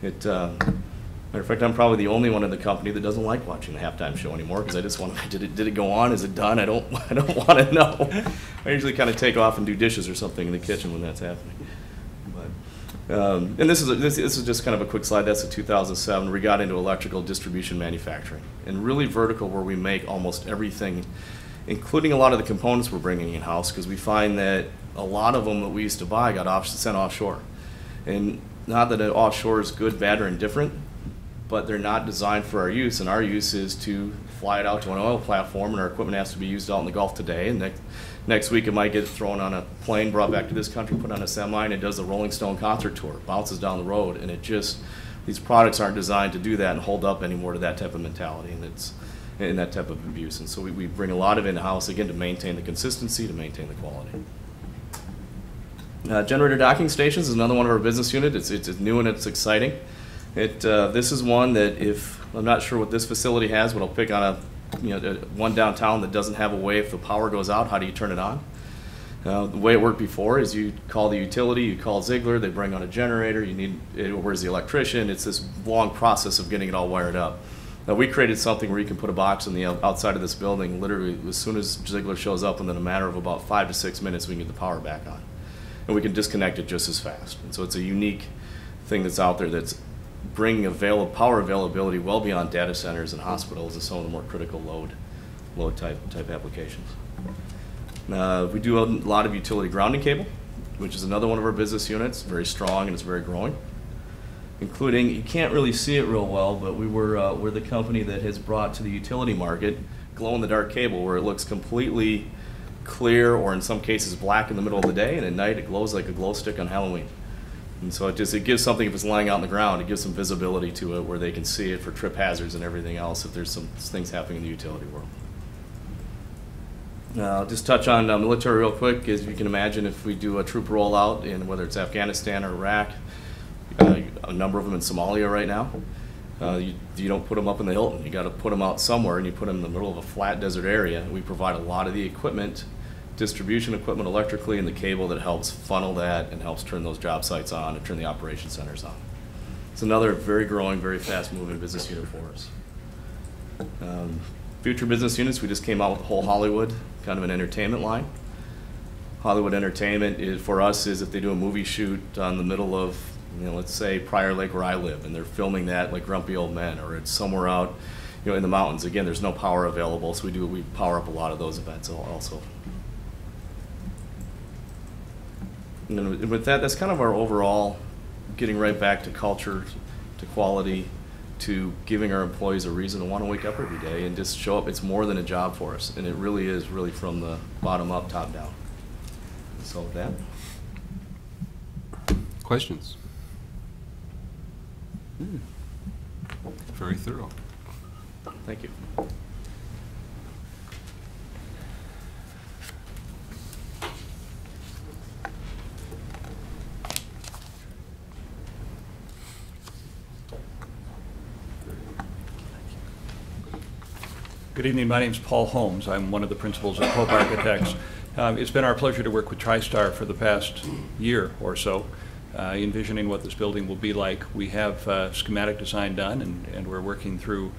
Speaker 13: Matter of fact, I'm probably the only one in the company that doesn't like watching the halftime show anymore, because I just want to, did it go on? Is it done? I don't want to know. I usually kind of take off and do dishes or something in the kitchen when that's happening. And this is just kind of a quick slide. That's the 2007. We got into electrical distribution manufacturing, and really vertical, where we make almost everything, including a lot of the components we're bringing in-house, because we find that a lot of them that we used to buy got sent offshore. And not that an offshore is good, bad, or indifferent, but they're not designed for our use, and our use is to fly it out to an oil platform, and our equipment has to be used out in the Gulf today, and next week it might get thrown on a plane, brought back to this country, put on a semi, and it does the Rolling Stone concert tour, bounces down the road, and it just, these products aren't designed to do that and hold up anymore to that type of mentality, and that type of abuse. And so we bring a lot of in-house, again, to maintain the consistency, to maintain the quality. Generator docking stations is another one of our business units. It's new and it's exciting. This is one that, if I'm not sure what this facility has, but I'll pick on one downtown that doesn't have a way, if the power goes out, how do you turn it on? The way it worked before is you call the utility, you call Ziegler, they bring on a generator, where's the electrician? It's this long process of getting it all wired up. Now, we created something where you can put a box on the outside of this building, literally as soon as Ziegler shows up, and in a matter of about 5 to 6 minutes, we can get the power back on. And we can disconnect it just as fast. And so it's a unique thing that's out there that's bringing power availability well beyond data centers and hospitals and some of the more critical load type applications. We do a lot of utility grounding cable, which is another one of our business units, very strong and it's very growing. Including, you can't really see it real well, but we're the company that has brought to the utility market glow-in-the-dark cable, where it looks completely clear, or in some cases black in the middle of the day, and at night it glows like a glow stick on Halloween. And so it gives something, if it's lying out on the ground, it gives some visibility to it where they can see it for trip hazards and everything else if there's some things happening in the utility world. I'll just touch on military real quick. As you can imagine, if we do a troop rollout in whether it's Afghanistan or Iraq, a number of them in Somalia right now, you don't put them up in the Hilton. You got to put them out somewhere, and you put them in the middle of a flat desert area. We provide a lot of the equipment, distribution equipment electrically, and the cable that helps funnel that and helps turn those job sites on and turn the operation centers on. It's another very growing, very fast-moving business unit for us. Future business units, we just came out with Whole Hollywood, kind of an entertainment line. Hollywood Entertainment for us is if they do a movie shoot on the middle of, let's say Prior Lake where I live, and they're filming that like Grumpy Old Men, or it's somewhere out, in the mountains. Again, there's no power available, so we power up a lot of those events also. And with that, that's kind of our overall, getting right back to culture, to quality, to giving our employees a reason to want to wake up every day and just show up. It's more than a job for us, and it really is from the bottom up, top down. So with that.
Speaker 7: Questions? Very thorough.
Speaker 13: Thank you.
Speaker 14: Good evening. My name is Paul Holmes. I'm one of the principals at Pope Architects. It's been our pleasure to work with TriStar for the past year or so, envisioning what this building will be like. We have schematic design done, and we're working through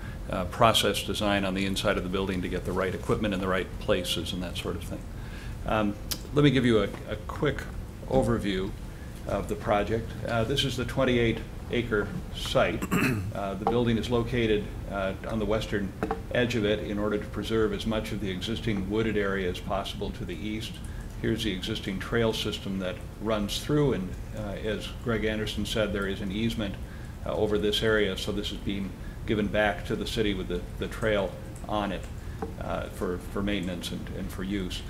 Speaker 14: process design on the inside of the building to get the right equipment in the right places and that sort of thing. Let me give you a quick overview of the project. This is the 28-acre site. The building is located on the western edge of it in order to preserve as much of the existing wooded area as possible to the east. Here's the existing trail system that runs through, and as Greg Anderson said, there is an easement over this area, so this is being given back to the city with the trail on it for maintenance and for use.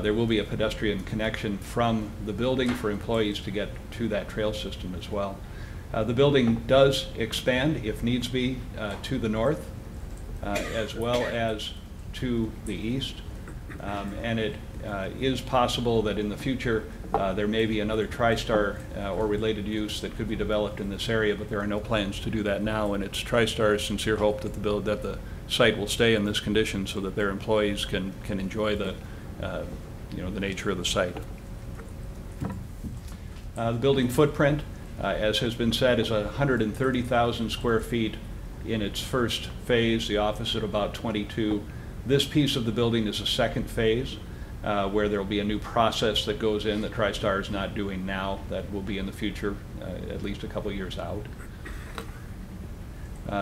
Speaker 14: There will be a pedestrian connection from the building for employees to get to that trail system as well. The building does expand, if needs be, to the north as well as to the east. And it is possible that in the future there may be another TriStar or related use that could be developed in this area, but there are no plans to do that now. And it's TriStar's sincere hope that the site will stay in this condition so that their employees can enjoy the nature of the site. The building footprint, as has been said, is 130,000 square feet in its first phase, the office at about 22. This piece of the building is a second phase where there will be a new process that goes in that TriStar is not doing now. That will be in the future, at least a couple years out.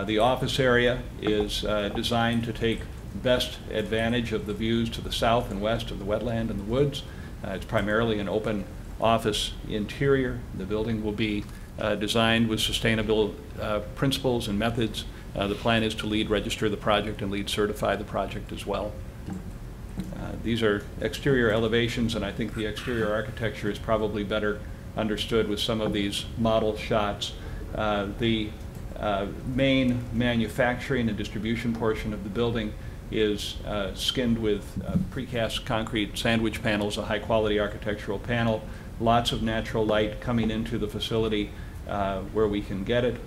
Speaker 14: The office area is designed to take best advantage of the views to the south and west of the wetland and the woods. It's primarily an open office interior. The building will be designed with sustainable principles and methods. The plan is to LEED register the project and LEED certify the project as well. These are exterior elevations, and I think the exterior architecture is probably better understood with some of these model shots. The main manufacturing and distribution portion of the building is skinned with precast concrete sandwich panels, a high-quality architectural panel, lots of natural light coming into the facility where we can get it.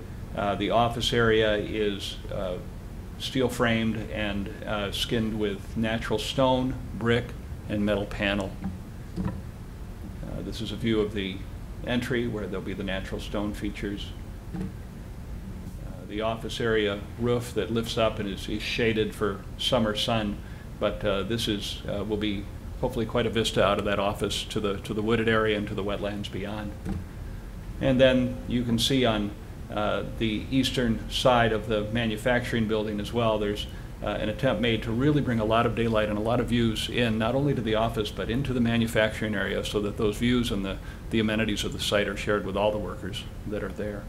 Speaker 14: The office area is steel framed and skinned with natural stone, brick, and metal panel. This is a view of the entry where there'll be the natural stone features. The office area roof that lifts up and is shaded for summer sun, but this is will be hopefully quite a vista out of that office to the wooded area and to the wetlands beyond. And then you can see on the eastern side of the manufacturing building as well, there's an attempt made to really bring a lot of daylight and a lot of views in, not only to the office, but into the manufacturing area, so that those views and the amenities of the site are shared with all the workers that are there.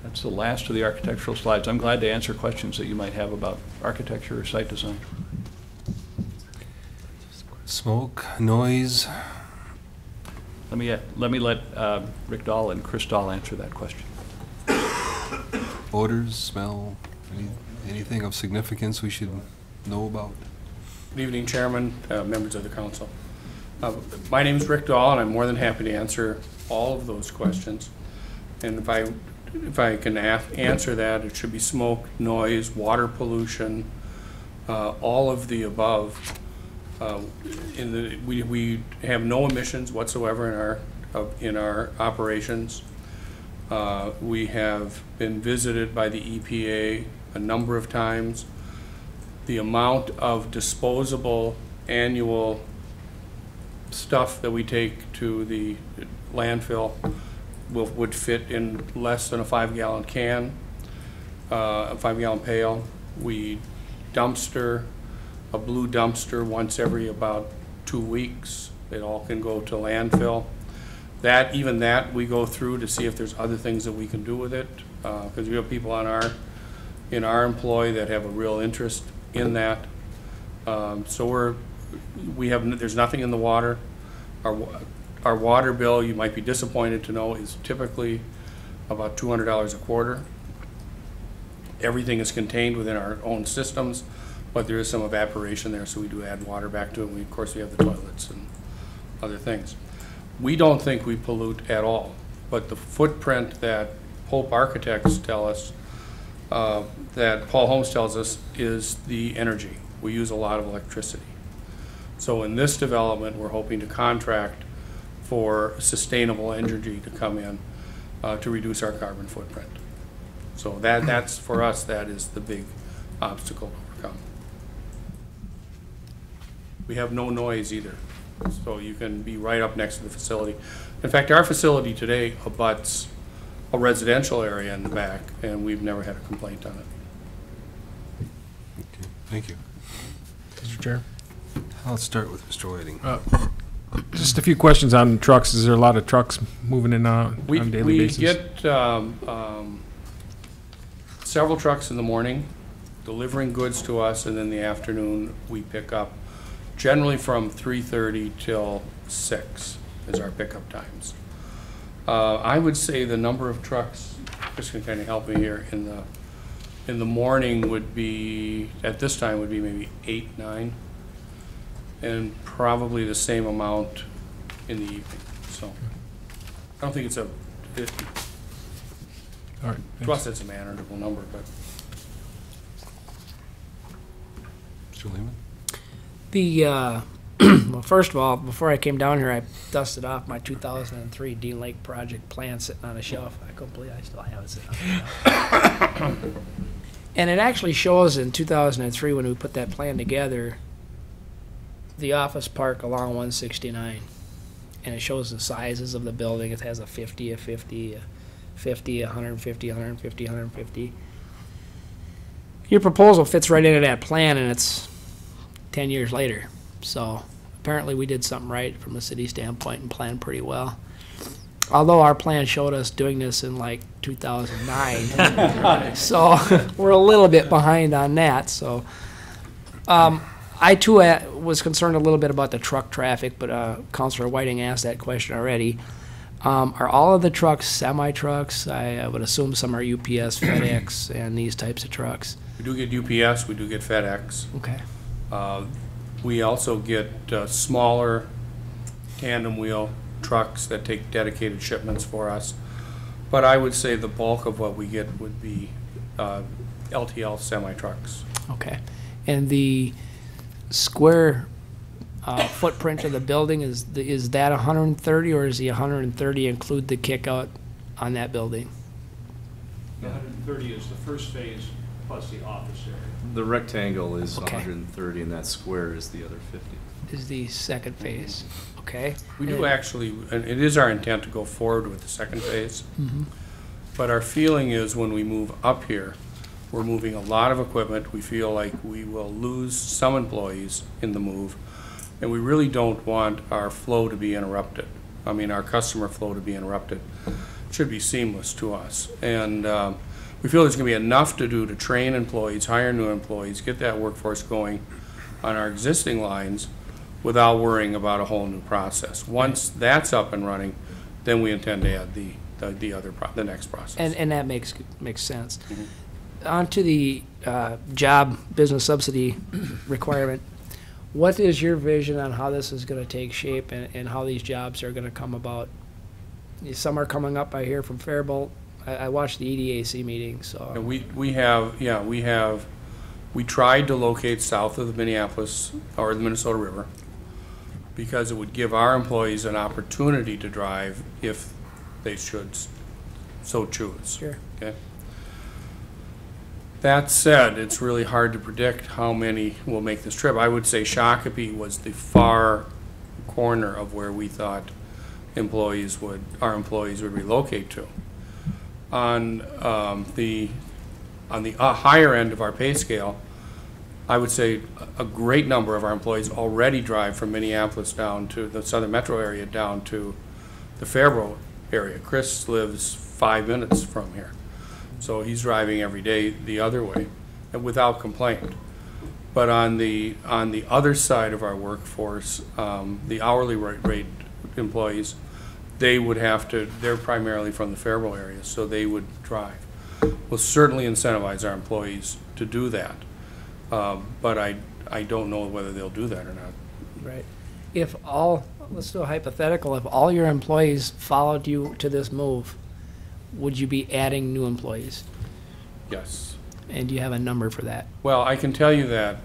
Speaker 14: That's the last of the architectural slides. I'm glad to answer questions that you might have about architecture or site design.
Speaker 7: Smoke, noise.
Speaker 14: Let me let Rick Dahl and Chris Dahl answer that question.
Speaker 7: Odors, smell, anything of significance we should know about?
Speaker 15: Good evening, Chairman, members of the council. My name is Rick Dahl, and I'm more than happy to answer all of those questions. And if I can answer that, it should be smoke, noise, water pollution, all of the above. We have no emissions whatsoever in our operations. We have been visited by the EPA a number of times. The amount of disposable annual stuff that we take to the landfill would fit in less than a 5-gallon can, a 5-gallon pail. We dumpster, a blue dumpster once every about 2 weeks. It all can go to landfill. Even that we go through to see if there's other things that we can do with it, because we have people in our employ that have a real interest in that. So there's nothing in the water. Our water bill, you might be disappointed to know, is typically about $200 a quarter. Everything is contained within our own systems, but there is some evaporation there, so we do add water back to it. Of course, we have the toilets and other things. We don't think we pollute at all, but the footprint that Hope Architects tell us, that Paul Holmes tells us, is the energy. We use a lot of electricity. So in this development, we're hoping to contract for sustainable energy to come in to reduce our carbon footprint. So that's for us, that is the big obstacle to overcome. We have no noise either, so you can be right up next to the facility. In fact, our facility today abuts a residential area in the back, and we've never had a complaint on it.
Speaker 7: Okay, thank you.
Speaker 3: Mr. Chair?
Speaker 7: I'll start with Mr. Whiting.
Speaker 3: Just a few questions on trucks. Is there a lot of trucks moving in on a daily basis?
Speaker 15: We get several trucks in the morning delivering goods to us, and then in the afternoon we pick up, generally from 3:30 till 6 is our pickup times. I would say the number of trucks, Chris can kind of help me here, in the morning would be, at this time, would be maybe 8, 9, and probably the same amount in the evening. So I don't think it's
Speaker 3: all right,
Speaker 15: to us it's a manageable number, but.
Speaker 7: Mr. Lehman?
Speaker 4: Well, first of all, before I came down here, I dusted off my 2003 Dean Lake project plan sitting on a shelf. I couldn't believe I still have it sitting on the shelf. And it actually shows in 2003 when we put that plan together, the office park along 169. And it shows the sizes of the building. It has a 50, a 50, a 50, 150, 150, 150. Your proposal fits right into that plan, and it's 10 years later. So apparently we did something right from a city standpoint and planned pretty well. although our plan showed us doing this in like 2009. So we're a little bit behind on that, so. I too was concerned a little bit about the truck traffic, but Councilor Whiting asked that question already. Are all of the trucks semi-trucks? I would assume some are UPS, FedEx, and these types of trucks.
Speaker 15: We do get UPS, we do get FedEx.
Speaker 4: Okay.
Speaker 15: We also get smaller tandem wheel trucks that take dedicated shipments for us. But I would say the bulk of what we get would be LTL semi-trucks.
Speaker 4: Okay. And the square footprint of the building, is that 130, or is the 130 include the kick out on that building?
Speaker 14: The 130 is the first phase plus the office area.
Speaker 13: The rectangle is
Speaker 4: Okay.
Speaker 13: 130 and that square is the other 50.
Speaker 4: Is the second phase, okay?
Speaker 15: We do actually, and it is our intent to go forward with the second phase.
Speaker 4: Mhm.
Speaker 15: But our feeling is when we move up here, we're moving a lot of equipment. We feel like we will lose some employees in the move, and we really don't want our flow to be interrupted. I mean, our customer flow to be interrupted. It should be seamless to us. And we feel there's going to be enough to do to train employees, hire new employees, get that workforce going on our existing lines without worrying about a whole new process. Once that's up and running, then we intend to add the next process.
Speaker 4: And that makes sense. On to the job business subsidy requirement. What is your vision on how this is going to take shape and how these jobs are going to come about? Some are coming up, I hear, from Faribault. I watched the EDAC meeting, so.
Speaker 15: And we tried to locate south of the Minneapolis or the Minnesota River because it would give our employees an opportunity to drive if they should so choose.
Speaker 4: Sure.
Speaker 15: Okay. That said, it's really hard to predict how many will make this trip. I would say Shakopee was the far corner of where we thought our employees would relocate to. On the higher end of our pay scale, I would say a great number of our employees already drive from Minneapolis down to the southern metro area down to the Faribault area. Chris lives 5 minutes from here. So he's driving every day the other way and without complaint. But on the other side of our workforce, the hourly rate employees, they're primarily from the Faribault area, so they would drive. We'll certainly incentivize our employees to do that. But I don't know whether they'll do that or not.
Speaker 4: Right. Let's do a hypothetical, if all your employees followed you to this move, would you be adding new employees?
Speaker 15: Yes.
Speaker 4: And do you have a number for that?
Speaker 15: Well, I can tell you that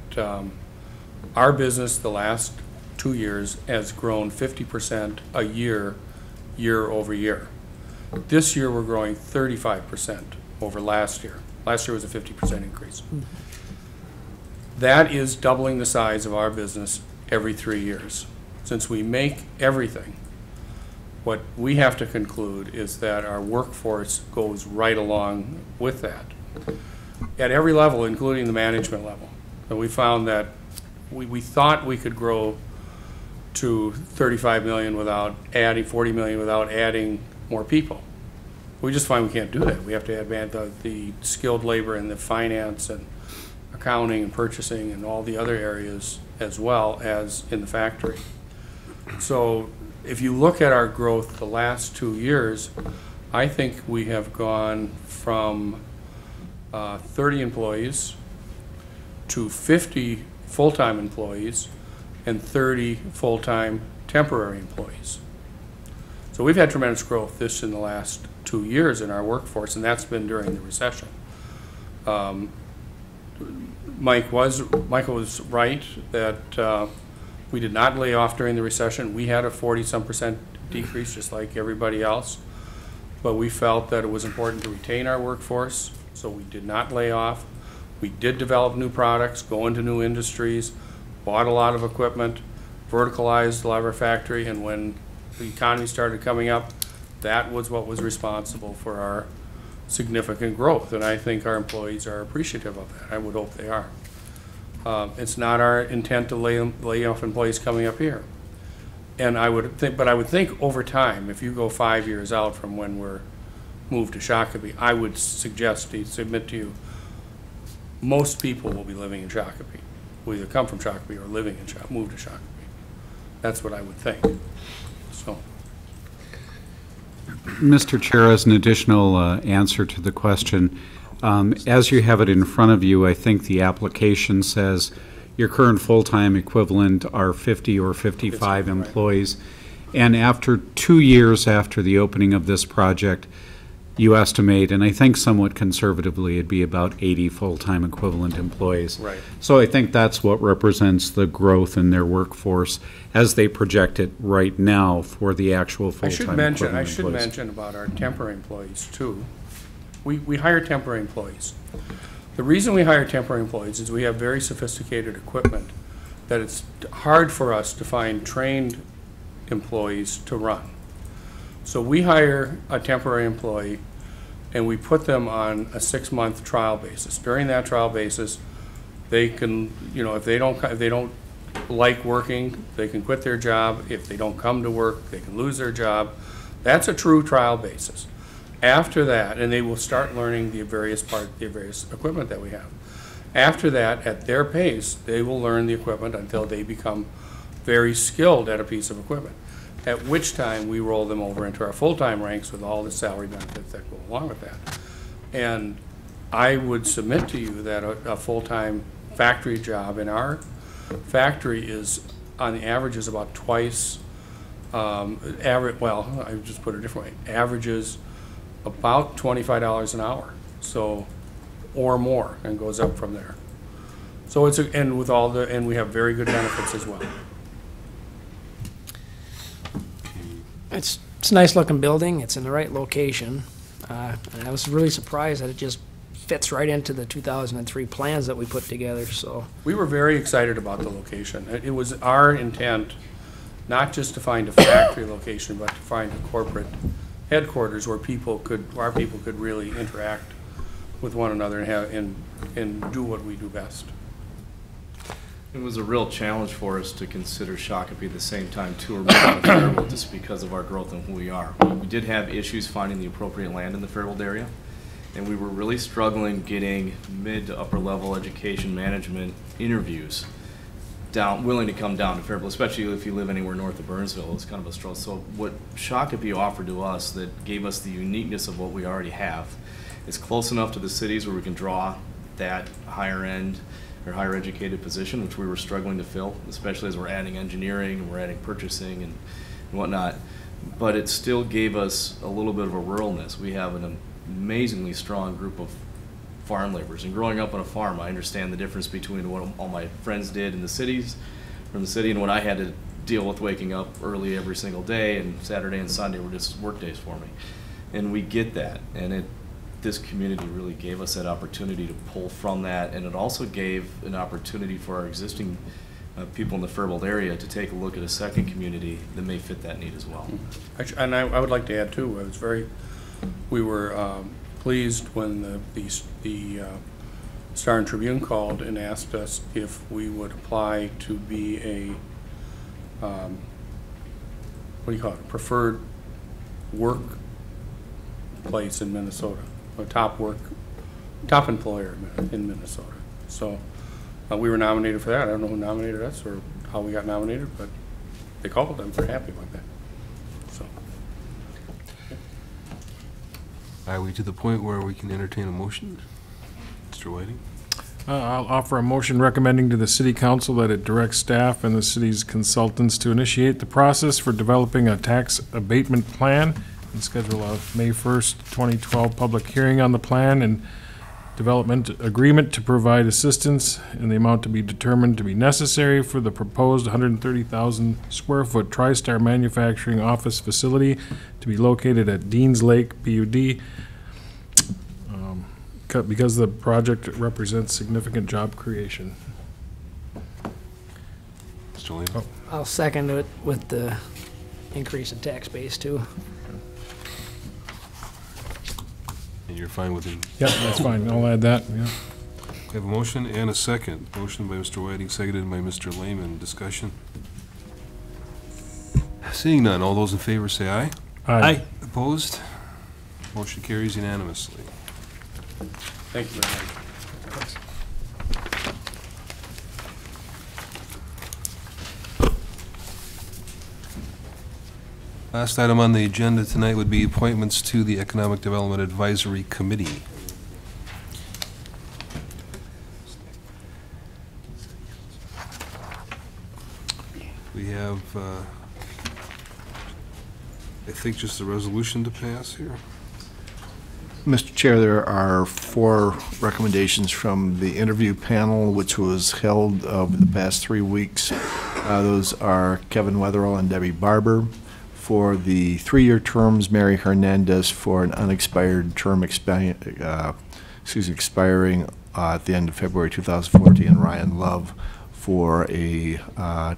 Speaker 15: our business the last 2 years has grown 50% a year over year. This year we're growing 35% over last year. Last year was a 50% increase. That is doubling the size of our business every 3 years. Since we make everything, what we have to conclude is that our workforce goes right along with that at every level, including the management level. And we found that we thought we could grow to 35 million without adding 40 million without adding more people. We just find we can't do that. We have to add the skilled labor and the finance and accounting and purchasing and all the other areas as well as in the factory. So if you look at our growth the last 2 years, I think we have gone from 30 employees to 50 full-time employees and 30 full-time temporary employees. So we've had tremendous growth in the last 2 years in our workforce, and that's been during the recession. Michael was right that we did not lay off during the recession. We had a 40-some% decrease, just like everybody else. But we felt that it was important to retain our workforce, so we did not lay off. We did develop new products, go into new industries, bought a lot of equipment, verticalized a lot of our factory, and when the economy started coming up, that was what was responsible for our significant growth. And I think our employees are appreciative of that. I would hope they are. It's not our intent to lay off employees coming up here. And I would think over time, if you go 5 years out from when we're moved to Shakopee, I would submit to you, most people will be living in Shakopee. Will either come from Shakopee or living in move to Shakopee. That's what I would think. So.
Speaker 8: Mr. Chair, as an additional answer to the question, as you have it in front of you, I think the application says your current full-time equivalent are 50 or 55 employees. And after 2 years after the opening of this project, you estimate, and I think somewhat conservatively, it'd be about 80 full-time equivalent employees.
Speaker 15: Right.
Speaker 8: So I think that's what represents the growth in their workforce as they project it right now for the actual full-time equivalent employees.
Speaker 15: I should mention about our temporary employees too. We hire temporary employees. The reason we hire temporary employees is we have very sophisticated equipment that it's hard for us to find trained employees to run. So we hire a temporary employee and we put them on a 6-month trial basis. During that trial basis, they can, if they don't like working, they can quit their job. If they don't come to work, they can lose their job. That's a true trial basis. After that, and they will start learning the various equipment that we have. After that, at their pace, they will learn the equipment until they become very skilled at a piece of equipment, at which time we roll them over into our full-time ranks with all the salary benefits that go along with that. And I would submit to you that a full-time factory job in our factory is, on the average, is about twice, I just put it a different way, averages about $25 an hour, so, or more, and goes up from there. So it's, and we have very good benefits as well.
Speaker 4: It's a nice looking building. It's in the right location. And I was really surprised that it just fits right into the 2003 plans that we put together. So
Speaker 15: we were very excited about the location. It was our intent not just to find a factory location, but to find a corporate headquarters where our people could really interact with one another and do what we do best.
Speaker 13: It was a real challenge for us to consider Shakopee at the same time too, or moving to Faribault, just because of our growth and who we are. We did have issues finding the appropriate land in the Faribault area, and we were really struggling getting mid to upper level education management interviews willing to come down to Faribault, especially if you live anywhere north of Burnsville. It's kind of a struggle. So what Shakopee offered to us that gave us the uniqueness of what we already have, it's close enough to the cities where we can draw that higher end or higher educated position, which we were struggling to fill, especially as we're adding engineering and we're adding purchasing and whatnot. But it still gave us a little bit of a ruralness. We have an amazingly strong group of farm laborers, and growing up on a farm, I understand the difference between what all my friends did in the cities, from the city, and what I had to deal with waking up early every single day, and Saturday and Sunday were just work days for me. And we get that, and this community really gave us that opportunity to pull from that, and it also gave an opportunity for our existing people in the Faribault area to take a look at a second community that may fit that need as well.
Speaker 15: And I would like to add too, we were pleased when the Star and Tribune called and asked us if we would apply to be a preferred work place in Minnesota, a top employer in Minnesota. So we were nominated for that. I don't know who nominated us or how we got nominated, but they called them. They're happy about that. So.
Speaker 7: Are we to the point where we can entertain a motion? Mr. Whiting?
Speaker 3: I'll offer a motion recommending to the City Council that it directs staff and the city's consultants to initiate the process for developing a tax abatement plan and schedule a May 1st, 2012 public hearing on the plan and development agreement to provide assistance in the amount to be determined to be necessary for the proposed 130,000 square foot TriStar manufacturing office facility to be located at Deans Lake PUD, because the project represents significant job creation.
Speaker 7: Mr. Lehman?
Speaker 4: I'll second it with the increase in tax base too.
Speaker 7: And you're fine with it?
Speaker 3: Yep, that's fine. I'll add that, yeah.
Speaker 7: We have a motion and a second. Motion by Mr. Whiting, seconded by Mr. Lehman. Discussion? Seeing none, all those in favor say aye.
Speaker 1: Aye.
Speaker 7: Opposed? Motion carries unanimously.
Speaker 15: Thank you very much.
Speaker 7: Last item on the agenda tonight would be appointments to the Economic Development Advisory Committee. We have, I think, just a resolution to pass here.
Speaker 6: Mr. Chair, there are 4 recommendations from the interview panel, which was held over the past 3 weeks. Those are Kevin Weatherall and Debbie Barber. For the 3-year terms, Mary Hernandez for an unexpired term expiring at the end of February 2014, and Ryan Love for a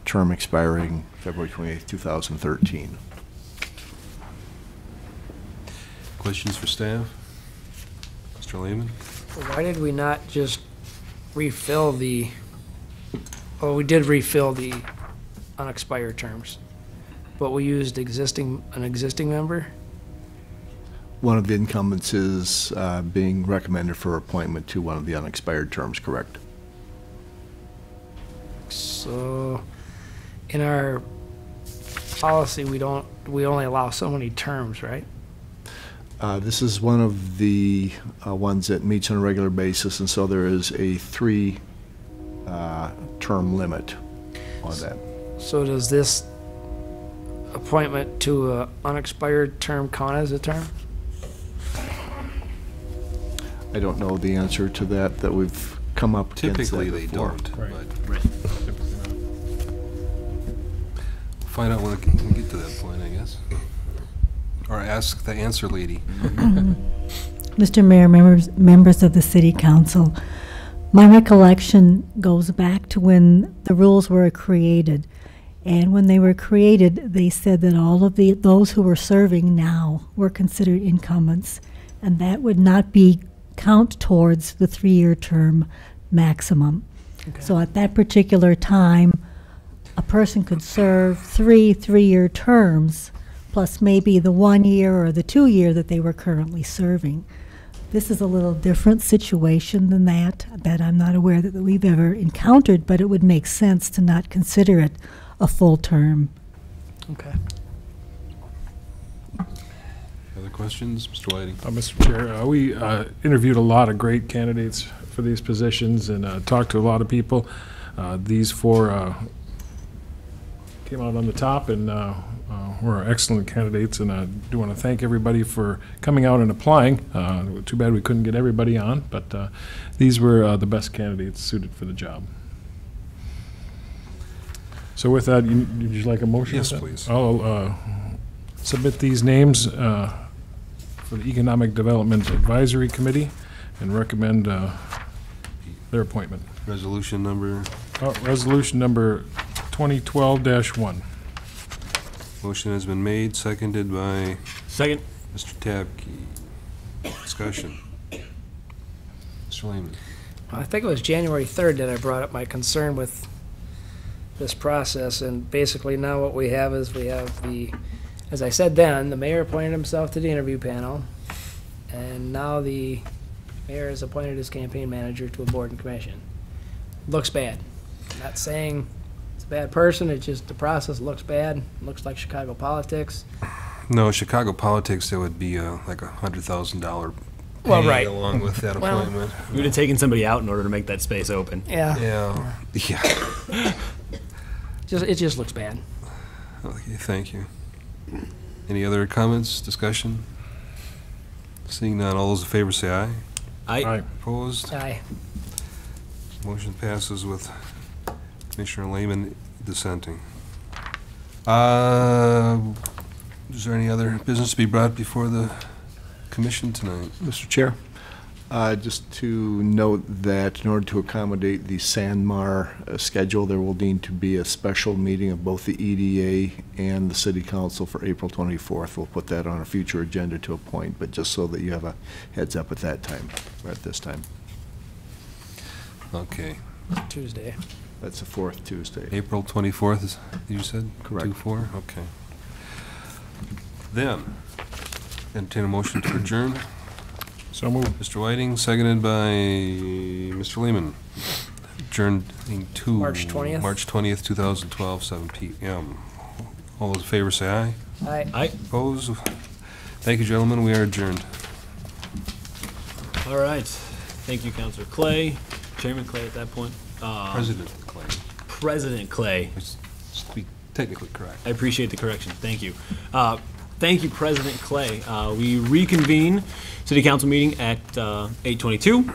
Speaker 6: term expiring February 28, 2013.
Speaker 7: Questions for staff? Mr. Lehman?
Speaker 4: Why did we not just refill the, well, we did refill the unexpired terms, but we used an existing member?
Speaker 6: One of the incumbents is being recommended for appointment to one of the unexpired terms, correct?
Speaker 4: So, in our policy, we only allow so many terms, right?
Speaker 6: This is one of the ones that meets on a regular basis, and so there is a 3 term limit on that.
Speaker 4: So does this appointment to an unexpired term count as a term?
Speaker 6: I don't know the answer to that we've come up against that
Speaker 7: Typically, they
Speaker 6: before.
Speaker 7: don't.
Speaker 3: Right.
Speaker 7: But find out when we get to that point, I guess. Or ask the answer lady.
Speaker 2: Mr. Mayor, members of the City Council, my recollection goes back to when the rules were created. And when they were created, they said that all of those who were serving now were considered incumbents, and that would not count towards the 3-year term maximum. Okay. So at that particular time, a person could serve 3 3-year terms, plus maybe the 1 year or the 2 year that they were currently serving. This is a little different situation than that I'm not aware that we've ever encountered, but it would make sense to not consider it a full term.
Speaker 4: Okay.
Speaker 7: Other questions? Mr. Whiting?
Speaker 3: Mr. Chair, we interviewed a lot of great candidates for these positions and talked to a lot of people. These 4 came out on the top and were excellent candidates, and I do want to thank everybody for coming out and applying. Too bad we couldn't get everybody on, but these were the best candidates suited for the job. So with that, would you like a motion?
Speaker 7: Yes, please.
Speaker 3: I'll submit these names for the Economic Development Advisory Committee and recommend their appointment.
Speaker 7: Resolution number?
Speaker 3: Resolution number 2012-1.
Speaker 7: Motion has been made, seconded by?
Speaker 1: Second.
Speaker 7: Mr. Tabke. Discussion. Mr. Lehman?
Speaker 4: I think it was January 3rd that I brought up my concern with this process, and basically now what we have is as I said then, the mayor appointed himself to the interview panel, and now the mayor has appointed his campaign manager to a board and commission. Looks bad. I'm not saying it's a bad person, it's just the process looks bad. It looks like Chicago politics.
Speaker 7: No, Chicago politics, there would be like $100,000
Speaker 4: well, right.
Speaker 7: along with that appointment.
Speaker 1: We would have taken somebody out in order to make that space open.
Speaker 4: Yeah.
Speaker 7: Yeah.
Speaker 4: It just looks bad.
Speaker 7: Okay, thank you. Any other comments, discussion? Seeing none, all those in favor say aye.
Speaker 1: Aye.
Speaker 7: Opposed?
Speaker 4: Aye.
Speaker 7: Motion passes with Commissioner Lehman dissenting. Is there any other business to be brought before the commission tonight?
Speaker 6: Mr. Chair, just to note that in order to accommodate the Sanmar schedule, there will need to be a special meeting of both the EDA and the City Council for April 24th. We'll put that on a future agenda to appoint, but just so that you have a heads up at that time, or at this time.
Speaker 7: Okay.
Speaker 4: Tuesday.
Speaker 6: That's the 4th Tuesday.
Speaker 7: April 24th, you said?
Speaker 6: Correct.
Speaker 7: 2/4? Okay. Then, entertain a motion to adjourn.
Speaker 3: So moved.
Speaker 7: Mr. Whiting, seconded by Mr. Lehman. Adjourned to
Speaker 4: March 20th.
Speaker 7: March 20th, 2012, 7 p.m. All those in favor say aye.
Speaker 4: Aye.
Speaker 1: Aye.
Speaker 7: Opposed? Thank you, gentlemen. We are adjourned.
Speaker 1: All right. Thank you, Councilor Clay. Chairman Clay at that point.
Speaker 7: President Clay.
Speaker 1: President Clay.
Speaker 7: Let's to be technically correct.
Speaker 1: I appreciate the correction. Thank you. Thank you, President Clay. We reconvene City Council meeting at 8:22.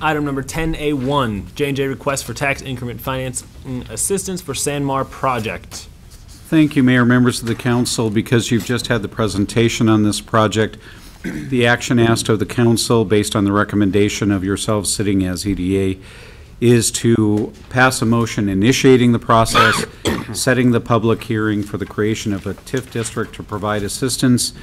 Speaker 1: Item number 10A1, J&J request for tax increment finance assistance for Sanmar project.
Speaker 8: Thank you, Mayor, members of the council. Because you've just had the presentation on this project, the action asked of the council, based on the recommendation of yourselves sitting as EDA, is to pass a motion initiating the process, setting the public hearing for the creation of a TIF district to provide assistance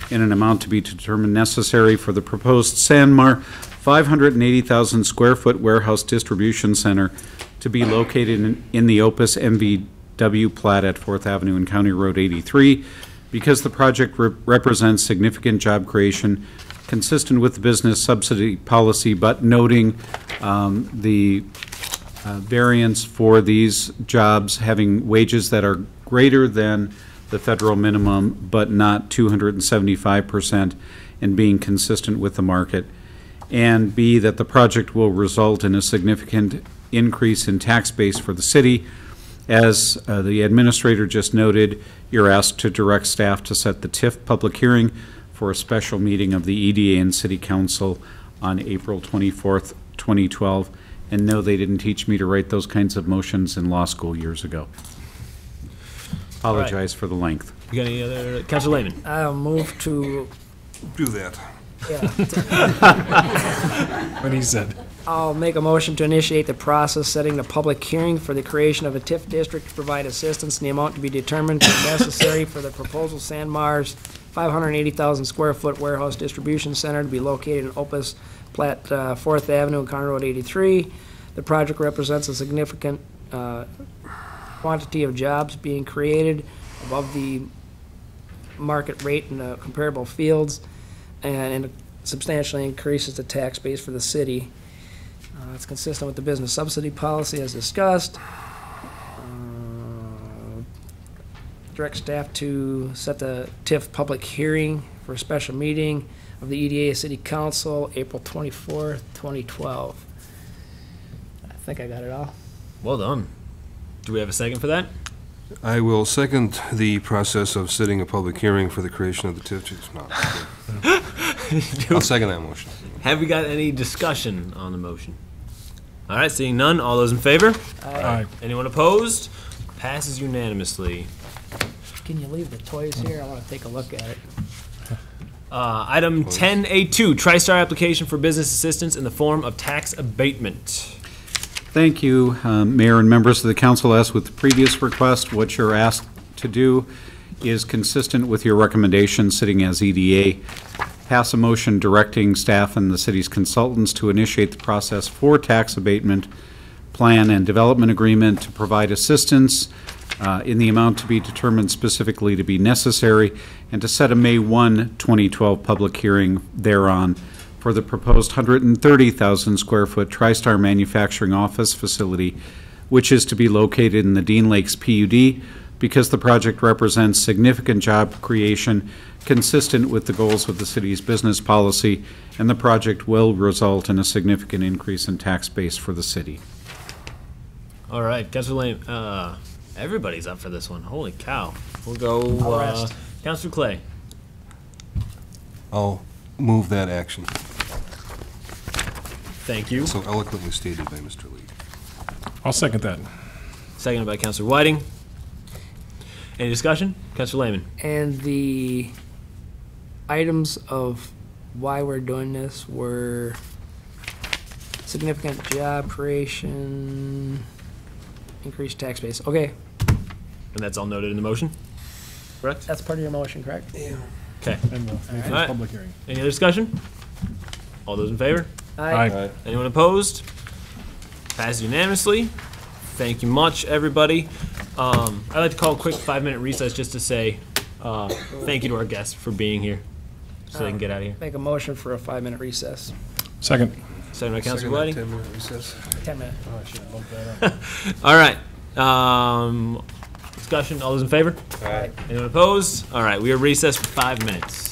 Speaker 8: in an amount to be determined necessary for the proposed Sanmar 580,000 square foot warehouse distribution center to be located in the Opus MVW plat at 4th Avenue and County Road 83, because the project represents significant job creation consistent with the business subsidy policy, but noting the variance for these jobs having wages that are greater than the federal minimum, but not 275%, and being consistent with the market. And B, that the project will result in a significant increase in tax base for the city. As the administrator just noted, you're asked to direct staff to set the TIF public hearing for a special meeting of the EDA and City Council on April 24th, 2012. And no, they didn't teach me to write those kinds of motions in law school years ago. Apologize for the length.
Speaker 1: You got any other? Councilor Lehman.
Speaker 4: I'll move to,
Speaker 7: Do that.
Speaker 4: yeah,
Speaker 3: What he said.
Speaker 4: I'll make a motion to initiate the process setting the public hearing for the creation of a TIF district to provide assistance in the amount to be determined necessary for the proposal Sanmar's 580,000 square foot warehouse distribution center to be located in Opus Plat 4th Avenue and County Road 83. The project represents a significant quantity of jobs being created above the market rate in the comparable fields, and it substantially increases the tax base for the city. It's consistent with the business subsidy policy as discussed. Direct staff to set the TIF public hearing for a special meeting of the EDA City Council, April 24th, 2012. I think I got it all.
Speaker 1: Well done. Do we have a second for that?
Speaker 7: I will second the process of setting a public hearing for the creation of the TIF. No, I'll second that motion.
Speaker 1: Have we got any discussion on the motion? All right, seeing none, all those in favor?
Speaker 3: Aye.
Speaker 1: Anyone opposed? Passes unanimously.
Speaker 4: Can you leave the toys here? I want to take a look at it.
Speaker 1: Item 10A2, TriStar application for business assistance in the form of tax abatement.
Speaker 8: Thank you, Mayor and members of the council. As with the previous request, what you're asked to do is consistent with your recommendation sitting as EDA. Pass a motion directing staff and the city's consultants to initiate the process for tax abatement plan and development agreement to provide assistance in the amount to be determined specifically to be necessary, and to set a May 1, 2012 public hearing thereon for the proposed 130,000 square foot TriStar manufacturing office facility, which is to be located in the Dean Lakes PUD, because the project represents significant job creation consistent with the goals of the city's business policy, and the project will result in a significant increase in tax base for the city.
Speaker 1: All right, Councilor Lane, everybody's up for this one. Holy cow. We'll go, Councilor Clay.
Speaker 7: I'll move that action.
Speaker 1: Thank you.
Speaker 7: So eloquently stated by Mr. Lee.
Speaker 3: I'll second that.
Speaker 1: Seconded by Councilor Whiting. Any discussion? Councilor Lehman.
Speaker 4: And the items of why we're doing this were significant job creation, increased tax base. Okay.
Speaker 1: And that's all noted in the motion? Correct?
Speaker 4: That's part of your motion, correct?
Speaker 1: Yeah. Okay.
Speaker 3: And the
Speaker 1: All right.
Speaker 3: public hearing.
Speaker 1: Any other discussion? All those in favor?
Speaker 3: Aye.
Speaker 1: Anyone opposed? Passes unanimously. Thank you much, everybody. I'd like to call a quick 5-minute recess just to say Thank you to our guests for being here, so they can get out of here.
Speaker 4: Make a motion for a 5-minute recess.
Speaker 3: Second.
Speaker 1: Second by Councilor
Speaker 7: Second that
Speaker 1: Whiting.
Speaker 7: 10-minute recess.
Speaker 4: 10 minute.
Speaker 7: Oh, I should have bumped that up.
Speaker 1: All right. Discussion. All those in favor?
Speaker 4: Aye.
Speaker 1: Anyone opposed? All right. We are recessed for 5 minutes.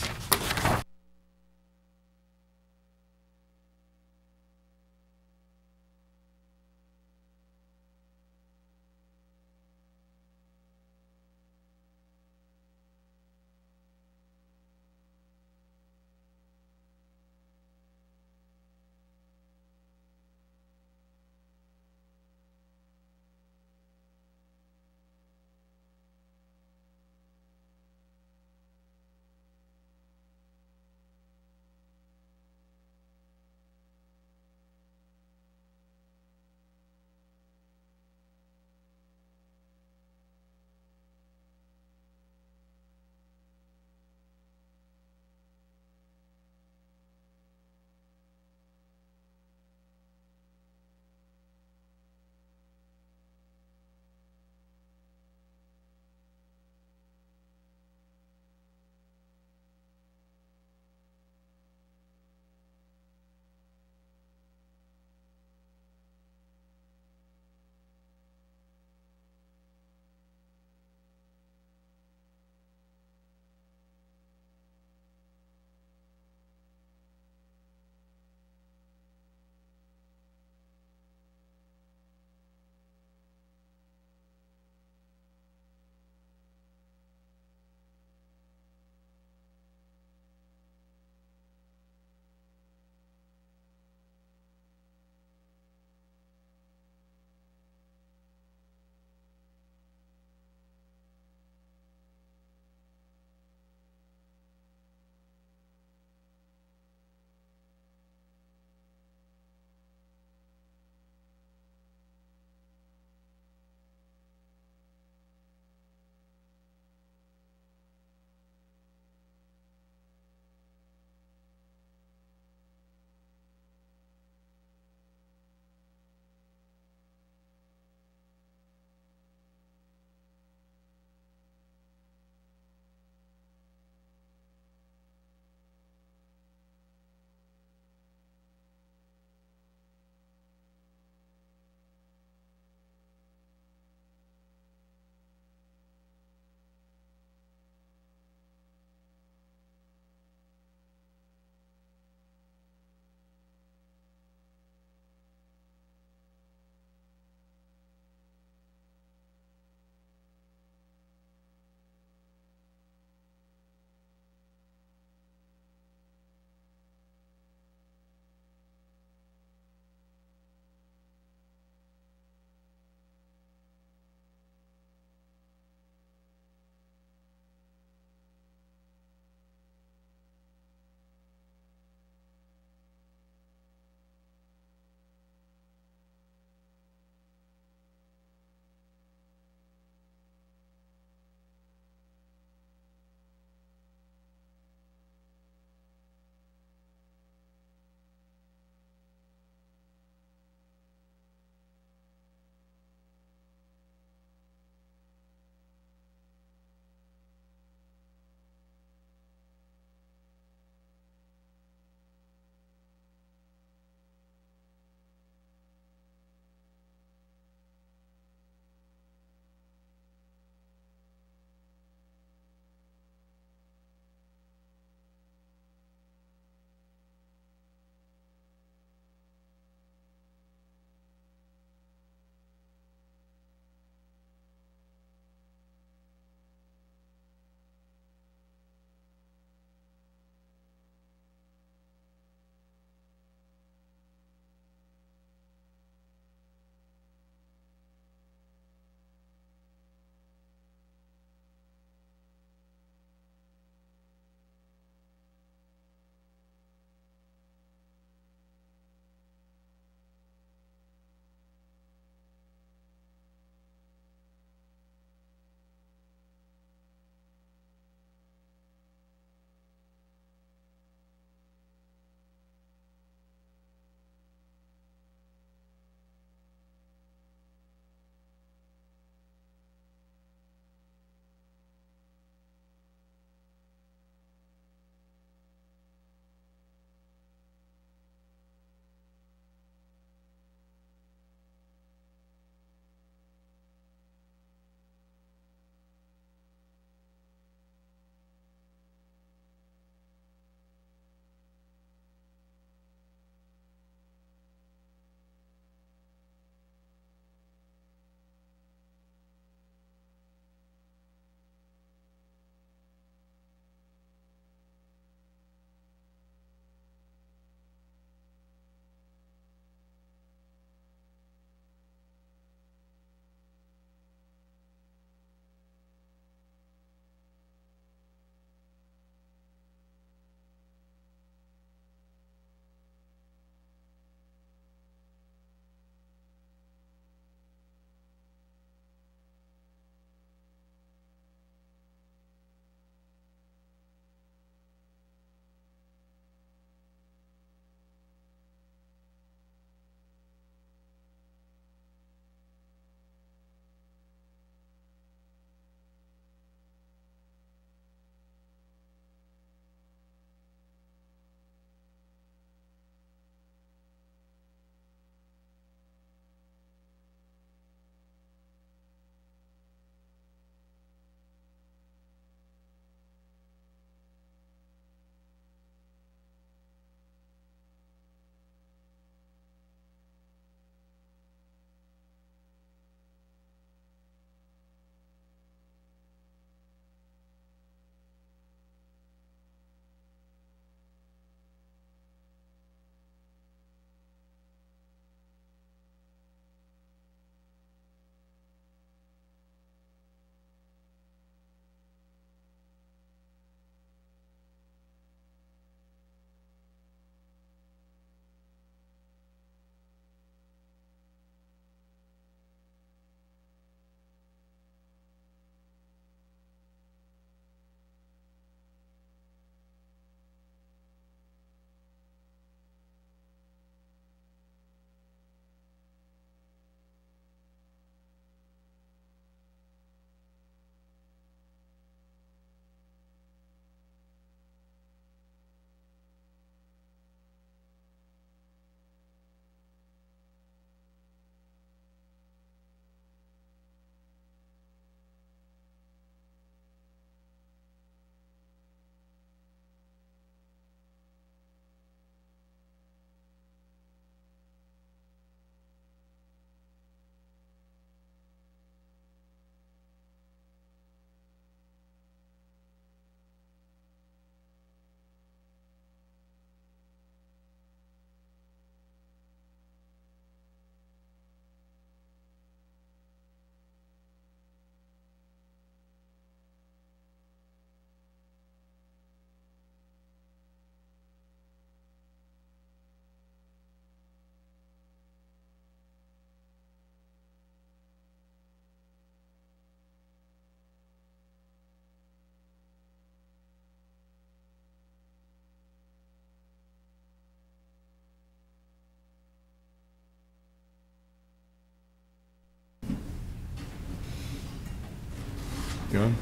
Speaker 6: John?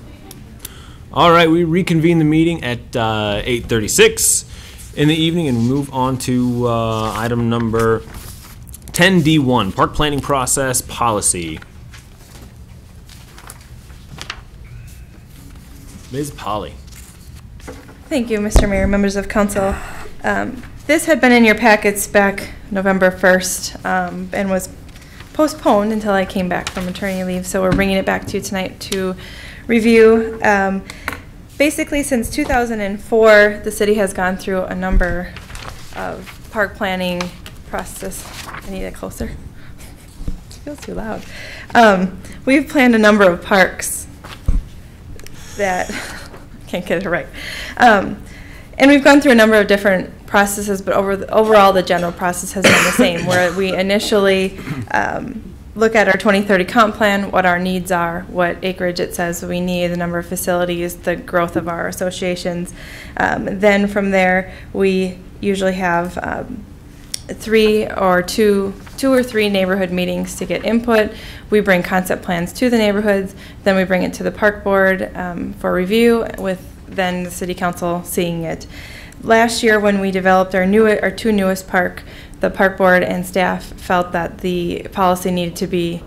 Speaker 1: All right, we reconvene the meeting at 8:36 in the evening and move on to item number 10D1, Park Planning Process Policy. Ms. Polly.
Speaker 16: Thank you, Mr. Mayor, members of council. This had been in your packets back November 1st and was postponed until I came back from maternity leave, so we're bringing it back to you tonight to review. Basically, since 2004, the city has gone through a number of park planning process. I need it closer. It feels too loud. We've planned a number of parks that can't get it right. And we've gone through a number of different processes, but overall the general process has been the same, where we initially look at our 2030 comp plan, what our needs are, what acreage it says we need, the number of facilities, the growth of our associations. Then from there, we usually have two or three neighborhood meetings to get input. We bring concept plans to the neighborhoods, then we bring it to the park board for review, with then the city council seeing it. Last year, when we developed our two newest park, the park board and staff felt that the policy needed to be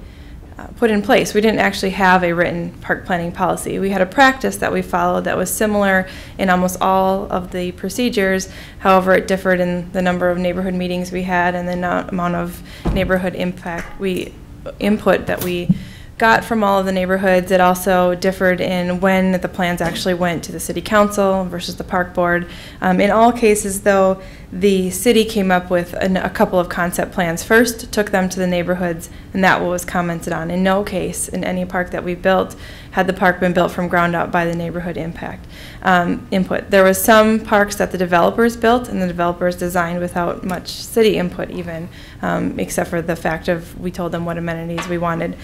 Speaker 16: put in place. We didn't actually have a written park planning policy. We had a practice that we followed that was similar in almost all of the procedures. However, it differed in the number of neighborhood meetings we had and the amount of neighborhood input that we got from all of the neighborhoods. It also differed in when the plans actually went to the city council versus the park board. In all cases, though, the city came up with a couple of concept plans first, took them to the neighborhoods, and that was commented on. In no case, in any park that we built, had the park been built from ground up by the neighborhood input. There was some parks that the developers built, and the developers designed without much city input even, except for the fact of we told them what amenities we wanted.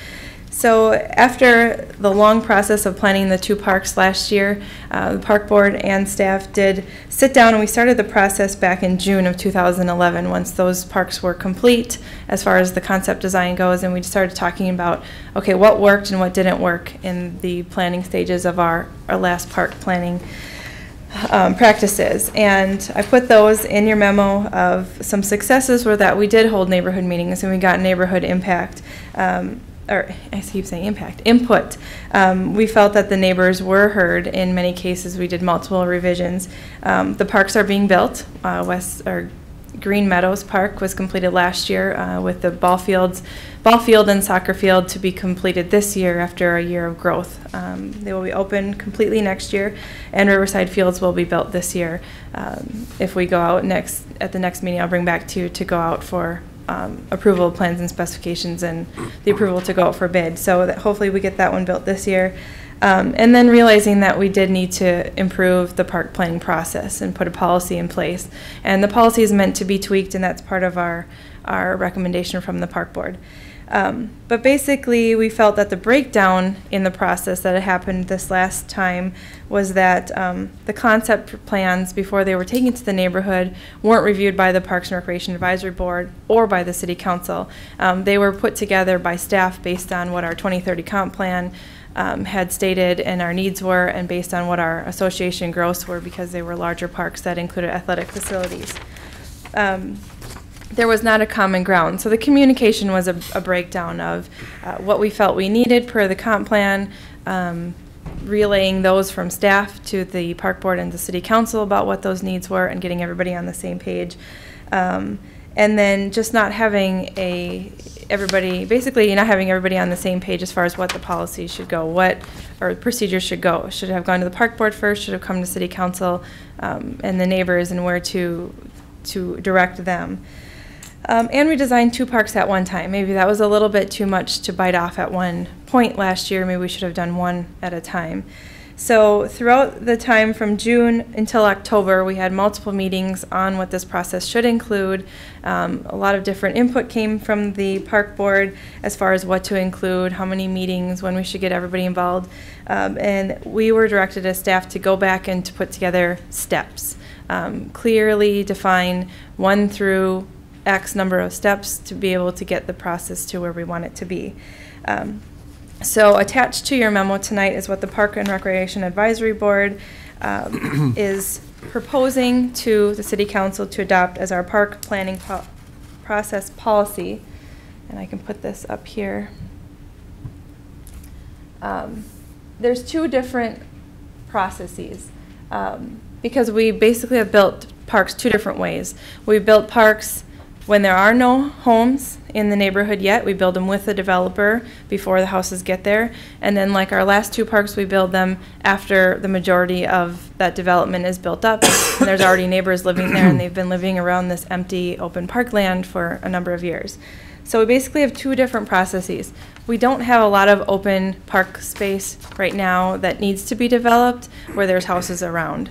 Speaker 16: So after the long process of planning the two parks last year, the park board and staff did sit down, and we started the process back in June of 2011 once those parks were complete as far as the concept design goes, and we started talking about, okay, what worked and what didn't work in the planning stages of our last park planning practices. And I put those in your memo. Of some successes were that we did hold neighborhood meetings and we got neighborhood impact. Or I keep saying input. We felt that the neighbors were heard in many cases. We did multiple revisions. The parks are being built. Green Meadows Park was completed last year with the ball field and soccer field to be completed this year after a year of growth. They will be open completely next year, and Riverside Fields will be built this year. If we go out at the next meeting, I'll bring back to go out for approval of plans and specifications and the approval to go out for bid. So that hopefully we get that one built this year. And then realizing that we did need to improve the park planning process and put a policy in place. And the policy is meant to be tweaked, and that's part of our recommendation from the park board. But basically, we felt that the breakdown in the process that had happened this last time was that the concept plans, before they were taken to the neighborhood, weren't reviewed by the Parks and Recreation Advisory Board or by the City Council. They were put together by staff based on what our 2030 comp plan had stated and our needs were, and based on what our association growths were, because they were larger parks that included athletic facilities. There was not a common ground. So the communication was a breakdown of what we felt we needed per the comp plan, relaying those from staff to the park board and the city council about what those needs were, and getting everybody on the same page. And then just not having basically not having everybody on the same page as far as what the policy should go, or procedures should go. Should have gone to the park board first, should have come to city council and the neighbors, and where to direct them. And we designed two parks at one time. Maybe that was a little bit too much to bite off at one point last year. Maybe we should have done one at a time. So throughout the time from June until October, we had multiple meetings on what this process should include. A lot of different input came from the park board as far as what to include, how many meetings, when we should get everybody involved. And we were directed as staff to go back and to put together steps. Clearly define 1 through X number of steps to be able to get the process to where we want it to be. So attached to your memo tonight is what the Park and Recreation Advisory Board is proposing to the City Council to adopt as our park planning process policy. And I can put this up here. There's two different processes because we basically have built parks two different ways. We built parks when there are no homes in the neighborhood yet. We build them with the developer before the houses get there. And then like our last two parks, we build them after the majority of that development is built up. And there's already neighbors living there, and they've been living around this empty open parkland for a number of years. So we basically have two different processes. We don't have a lot of open park space right now that needs to be developed where there's houses around.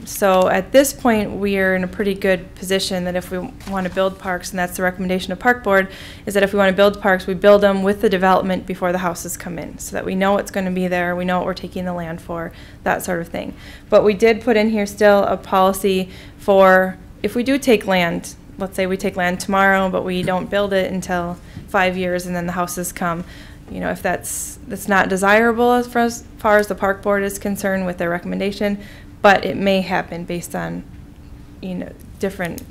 Speaker 16: So at this point, we are in a pretty good position that if we want to build parks, and that's the recommendation of Park Board, is that if we want to build parks, we build them with the development before the houses come in, so that we know what's going to be there, we know what we're taking the land for, that sort of thing. But we did put in here still a policy for if we do take land, let's say we take land tomorrow, but we don't build it until 5 years and then the houses come. You know, if that's not desirable as far as the Park Board is concerned with their recommendation, but it may happen based on, you know, different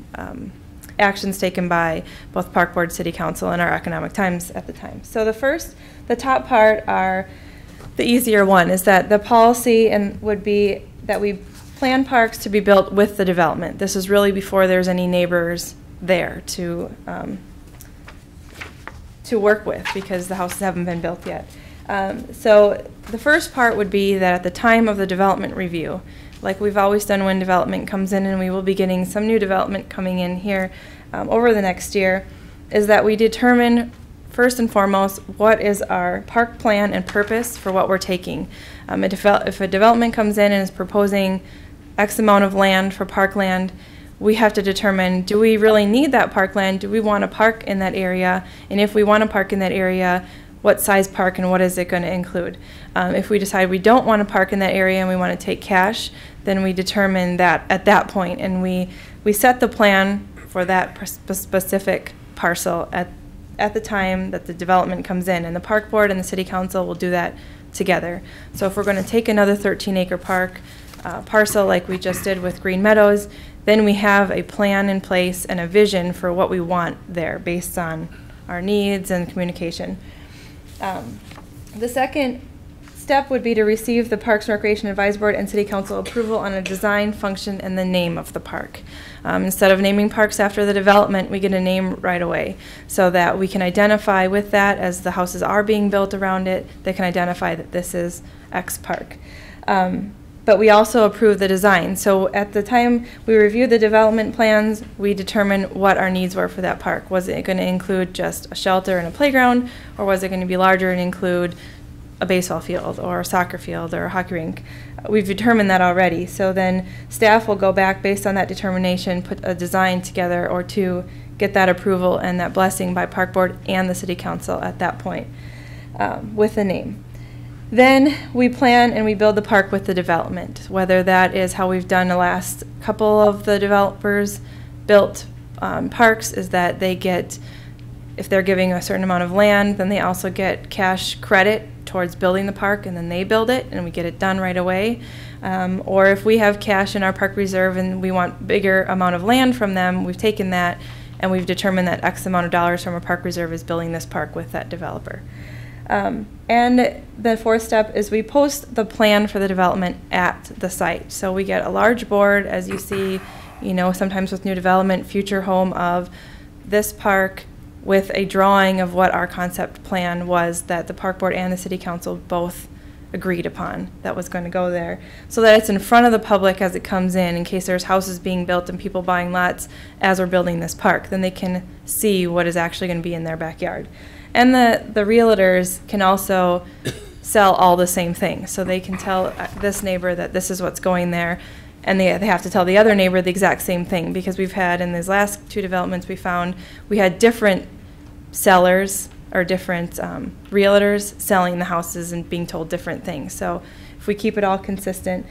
Speaker 16: actions taken by both Park Board, City Council, and our Economic Times at the time. So the top part are the easier one, is that the policy and would be that we plan parks to be built with the development. This is really before there's any neighbors there to work with, because the houses haven't been built yet. So the first part would be that at the time of the development review, like we've always done when development comes in, and we will be getting some new development coming in here over the next year, is that we determine first and foremost what is our park plan and purpose for what we're taking. If a development comes in and is proposing X amount of land for parkland, we have to determine, do we really need that parkland? Do we want to park in that area? And if we want to park in that area, what size park and what is it going to include? If we decide we don't want to park in that area and we want to take cash, then we determine that at that point, and we set the plan for that specific parcel at the time that the development comes in, and the Park Board and the City Council will do that together. So if we're going to take another 13-acre park parcel like we just did with Green Meadows, then we have a plan in place and a vision for what we want there based on our needs and communication. The second step would be to receive the Parks and Recreation Advisory Board and City Council approval on a design, function, and the name of the park. Instead of naming parks after the development, we get a name right away so that we can identify with that as the houses are being built around it. They can identify that this is X park. But we also approve the design. So at the time we reviewed the development plans, we determined what our needs were for that park. Was it going to include just a shelter and a playground, or was it going to be larger and include a baseball field or a soccer field or a hockey rink? We've determined that already. So then staff will go back based on that determination, put a design together or two, get that approval and that blessing by Park Board and the City Council at that point with the name. Then we plan and we build the park with the development, whether that is how we've done the last couple of the developers built parks, is that they get, if they're giving a certain amount of land, then they also get cash credit towards building the park, and then they build it and we get it done right away. Or if we have cash in our park reserve and we want bigger amount of land from them, we've taken that and we've determined that X amount of dollars from our park reserve is building this park with that developer. And the fourth step is we post the plan for the development at the site. So we get a large board, as you see, you know, sometimes with new development, future home of this park, with a drawing of what our concept plan was that the Park Board and the City Council both agreed upon that was going to go there, so that it's in front of the public as it comes in case there's houses being built and people buying lots as we're building this park, then they can see what is actually going to be in their backyard. And the realtors can also sell all the same things, so they can tell this neighbor that this is what's going there, and they have to tell the other neighbor the exact same thing, because we've had in these last two developments we found we had different sellers or different realtors selling the houses and being told different things. So if we keep it all consistent.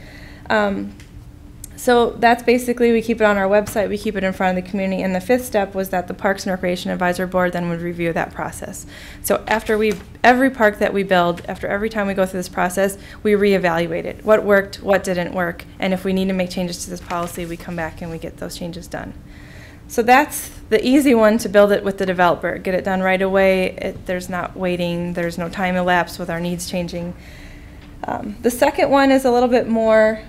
Speaker 16: So that's basically, we keep it on our website, we keep it in front of the community, and the fifth step was that the Parks and Recreation Advisory Board then would review that process. So after every park that we build, after every time we go through this process, we reevaluate it. What worked, what didn't work, and if we need to make changes to this policy, we come back and we get those changes done. So that's the easy one, to build it with the developer, get it done right away. There's not waiting, there's no time elapsed with our needs changing. The second one is a little bit more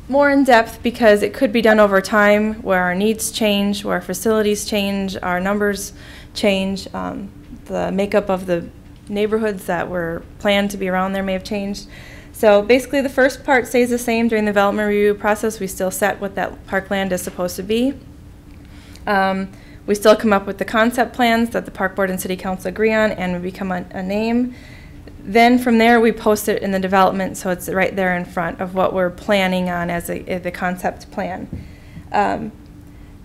Speaker 16: more in depth, because it could be done over time, where our needs change, where our facilities change, our numbers change, the makeup of the neighborhoods that were planned to be around there may have changed. So basically the first part stays the same. During the development review process, we still set what that parkland is supposed to be. We still come up with the concept plans that the park board and city council agree on, and we become a name. Then from there, we post it in the development, so it's right there in front of what we're planning on as the concept plan.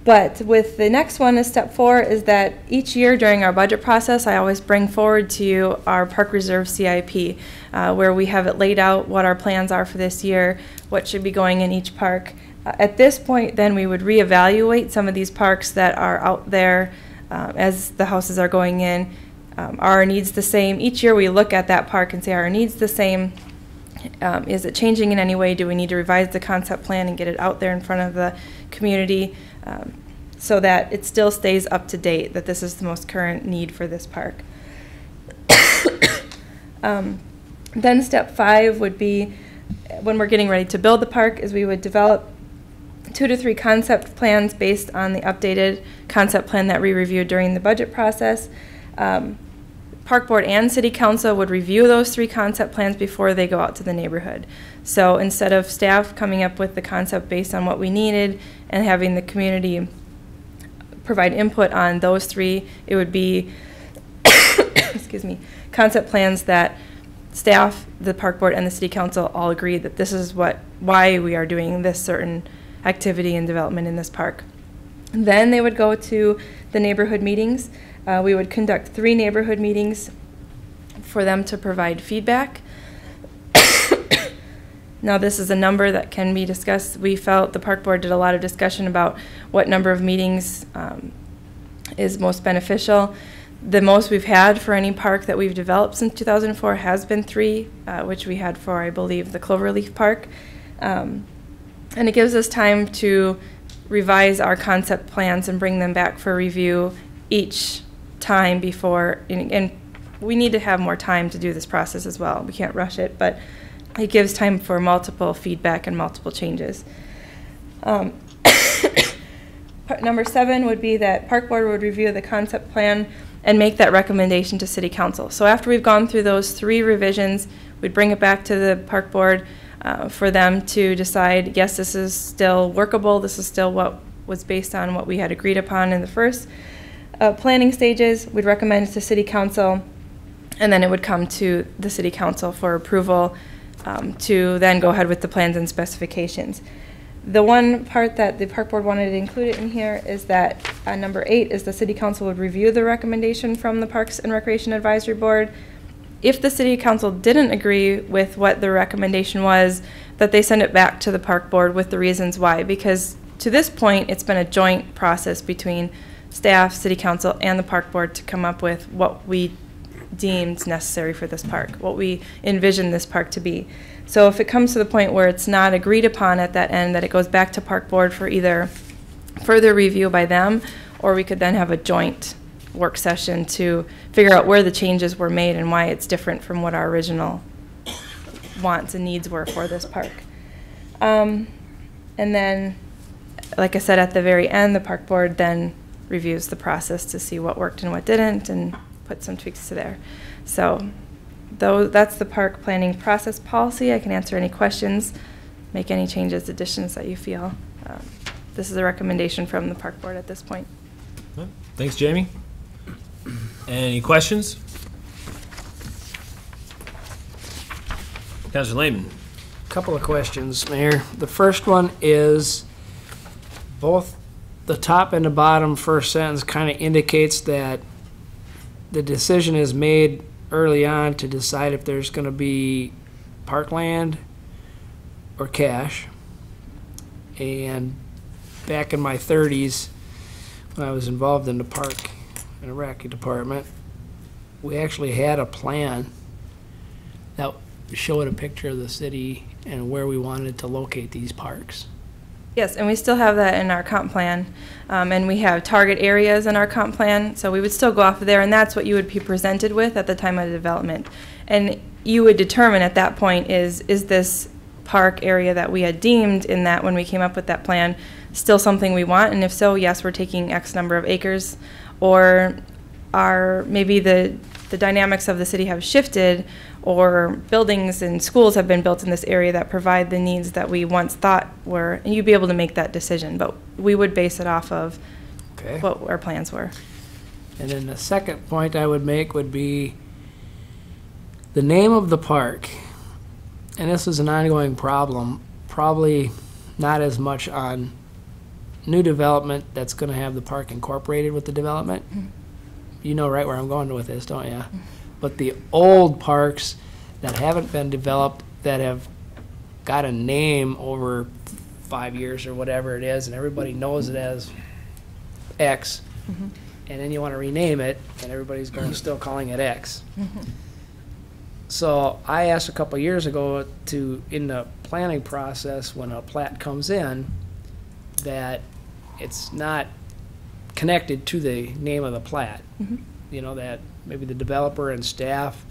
Speaker 16: But with the next one, is step 4, is that each year during our budget process, I always bring forward to you our Park Reserve CIP, where we have it laid out what our plans are for this year, what should be going in each park. At this point, then we would reevaluate some of these parks that are out there as the houses are going in. Are our needs the same? Each year we look at that park and say, are our needs the same? Is it changing in any way? Do we need to revise the concept plan and get it out there in front of the community so that it still stays up to date, that this is the most current need for this park? Then step 5 would be, when we're getting ready to build the park, is we would develop 2 to 3 concept plans based on the updated concept plan that we reviewed during the budget process. Park board and city council would review those 3 concept plans before they go out to the neighborhood. So instead of staff coming up with the concept based on what we needed and having the community provide input on those 3, it would be excuse me, concept plans that staff, the park board, and the city council all agree that this is why we are doing this certain activity and development in this park. And then they would go to the neighborhood meetings. We would conduct 3 neighborhood meetings for them to provide feedback. Now, this is a number that can be discussed. We felt the park board did a lot of discussion about what number of meetings is most beneficial. The most we've had for any park that we've developed since 2004 has been 3, which we had for, I believe, the Cloverleaf Park. And it gives us time to revise our concept plans and bring them back for review each time before, and we need to have more time to do this process as well. We can't rush it, but it gives time for multiple feedback and multiple changes. Number 7 would be that park board would review the concept plan and make that recommendation to city council. So after we've gone through those 3 revisions, we'd bring it back to the park board for them to decide, yes, this is still workable, this is still what was based on what we had agreed upon in the first planning stages. We'd recommend it to city council, and then it would come to the city council for approval to then go ahead with the plans and specifications. The one part that the park board wanted to include in here is that number 8 is the city council would review the recommendation from the Parks and Recreation Advisory Board. If the city council didn't agree with what the recommendation was, that they send it back to the park board with the reasons why, because to this point it's been a joint process between staff, city council, and the park board to come up with what we deemed necessary for this park, what we envision this park to be. So if it comes to the point where it's not agreed upon at that end, that it goes back to park board for either further review by them, or we could then have a joint work session to figure out where the changes were made and why it's different from what our original wants and needs were for this park. And then, like I said, at the very end, the park board then reviews the process to see what worked and what didn't and put some tweaks to there. So that's the park planning process policy. I can answer any questions, make any changes, additions that you feel. This is a recommendation from the park board at this point.
Speaker 1: Thanks, Jamie. Any questions? Councilor Lehman.
Speaker 4: Couple of questions, Mayor. The first one is both the top and the bottom first sentence kind of indicates that the decision is made early on to decide if there's going to be parkland or cash. And back in my 30s, when I was involved in the park and rec department, we actually had a plan that showed a picture of the city and where we wanted to locate these parks.
Speaker 16: Yes, and we still have that in our comp plan, and we have target areas in our comp plan, so we would still go off of there, and that's what you would be presented with at the time of development. And you would determine at that point, is this park area that we had deemed in that when we came up with that plan still something we want? And if so, yes, we're taking X number of acres, or are maybe the dynamics of the city have shifted, or buildings and schools have been built in this area that provide the needs that we once thought were, and you'd be able to make that decision. But we would base it off of what our plans were.
Speaker 4: And then the second point I would make would be the name of the park. And this is an ongoing problem, probably not as much on new development that's going to have the park incorporated with the development. You know right where I'm going with this, don't you? But the old parks that haven't been developed, that have got a name over 5 years or whatever it is, and everybody knows it as X, and then you want to rename it, and everybody's going still calling it X. So I asked a couple of years ago in the planning process, when a plat comes in, that it's not connected to the name of the plat. You know, that maybe the developer and staff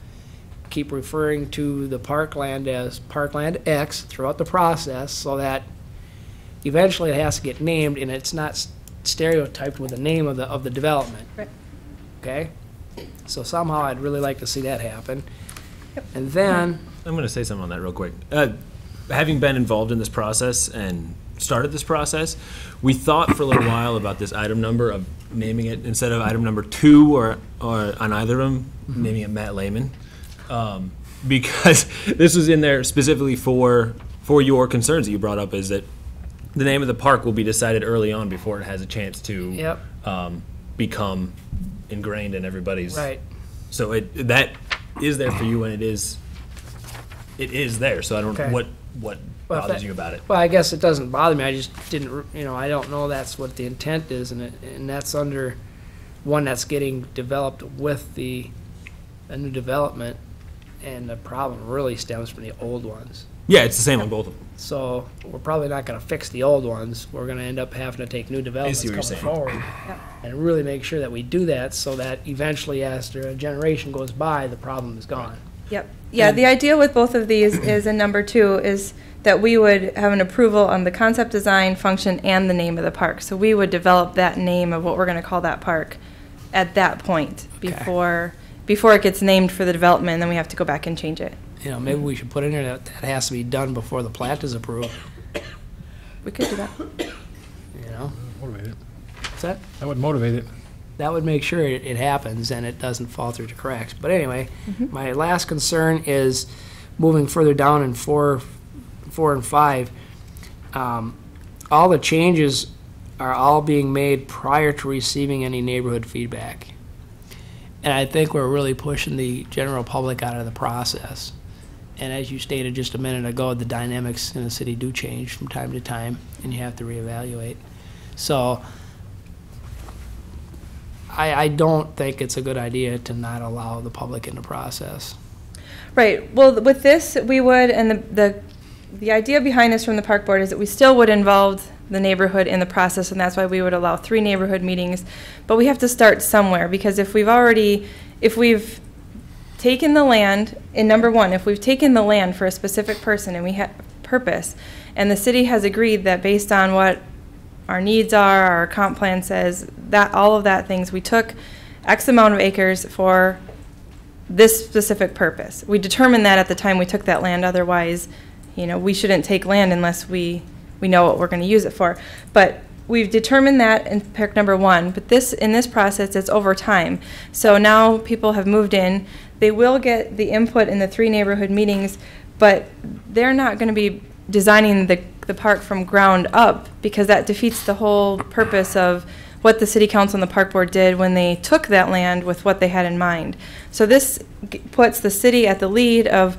Speaker 4: keep referring to the parkland as Parkland X throughout the process, so that eventually it has to get named and it's not stereotyped with the name of the development.
Speaker 16: Right.
Speaker 4: Okay? So somehow I'd really like to see that happen. And then
Speaker 1: I'm going to say something on that real quick. Having been involved in this process and started this process, we thought for a little while about this item number of naming it, instead of item number 2 or on either of them, naming it Matt Lehman, because this was in there specifically for your concerns that you brought up, is that the name of the park will be decided early on before it has a chance to become ingrained in everybody's.
Speaker 4: Right.
Speaker 1: So that is there for you, and it is there. So I don't know what bothers you about it.
Speaker 4: Well, I guess it doesn't bother me. I just didn't, I don't know that's what the intent is, and that's under one that's getting developed with a new development, and the problem really stems from the old ones.
Speaker 1: Yeah, it's the same on both of them.
Speaker 4: So we're probably not going to fix the old ones. We're going to end up having to take new developments coming forward and really make sure that we do that, so that eventually, after a generation goes by, the problem is gone.
Speaker 16: Yep. Yeah, the idea with both of these is, in number 2, is that we would have an approval on the concept design, function, and the name of the park. So we would develop that name of what we're going to call that park at that point before it gets named for the development, and then we have to go back and change it.
Speaker 4: Maybe we should put in there that has to be done before the plat is approved.
Speaker 16: We could do that.
Speaker 3: Motivate it.
Speaker 4: What's that?
Speaker 3: That would motivate it.
Speaker 4: That would make sure it happens and it doesn't fall through the cracks. But anyway, my last concern is moving further down in 4 and 5. All the changes are all being made prior to receiving any neighborhood feedback. And I think we're really pushing the general public out of the process. And as you stated just a minute ago, the dynamics in the city do change from time to time, and you have to reevaluate. So I don't think it's a good idea to not allow the public in the process.
Speaker 16: Right. Well, with this, we would, and the idea behind this from the park board is that we still would involve the neighborhood in the process, and that's why we would allow 3 neighborhood meetings. But we have to start somewhere, because if we've taken the land, in number 1, if we've taken the land for a specific person and we have purpose, and the city has agreed that based on what our needs are, our comp plan says, that all of that things, we took X amount of acres for this specific purpose. We determined that at the time we took that land. Otherwise, we shouldn't take land unless we know what we're going to use it for. But we've determined that in park number 1. But in this process, it's over time. So now people have moved in. They will get the input in the 3 neighborhood meetings, but they're not going to be designing the park from ground up, because that defeats the whole purpose of what the city council and the park board did when they took that land with what they had in mind. So this puts the city at the lead of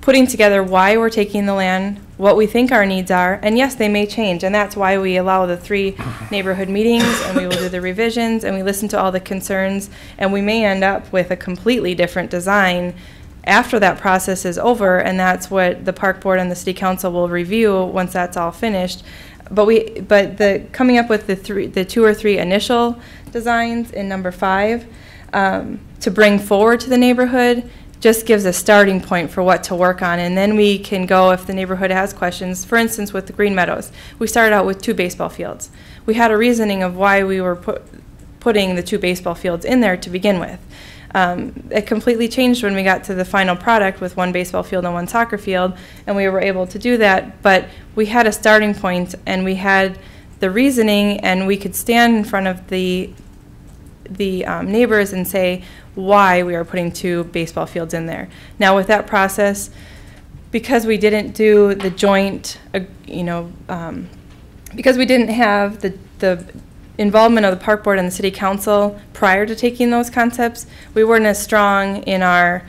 Speaker 16: putting together why we're taking the land, what we think our needs are, and yes, they may change, and that's why we allow the 3 neighborhood meetings, and we will do the revisions, and we listen to all the concerns, and we may end up with a completely different design after that process is over, and that's what the park board and the city council will review once that's all finished. But the coming up with the 2 or 3 initial designs in number 5 to bring forward to the neighborhood just gives a starting point for what to work on, and then we can go if the neighborhood has questions. For instance, with the Green Meadows, we started out with 2 baseball fields. We had a reasoning of why we were putting the 2 baseball fields in there to begin with. It completely changed when we got to the final product with 1 baseball field and 1 soccer field, and we were able to do that, but we had a starting point, and we had the reasoning, and we could stand in front of the neighbors and say why we are putting 2 baseball fields in there. Now with that process, because we didn't do the joint, because we didn't have the involvement of the park board and the city council prior to taking those concepts, we weren't as strong in our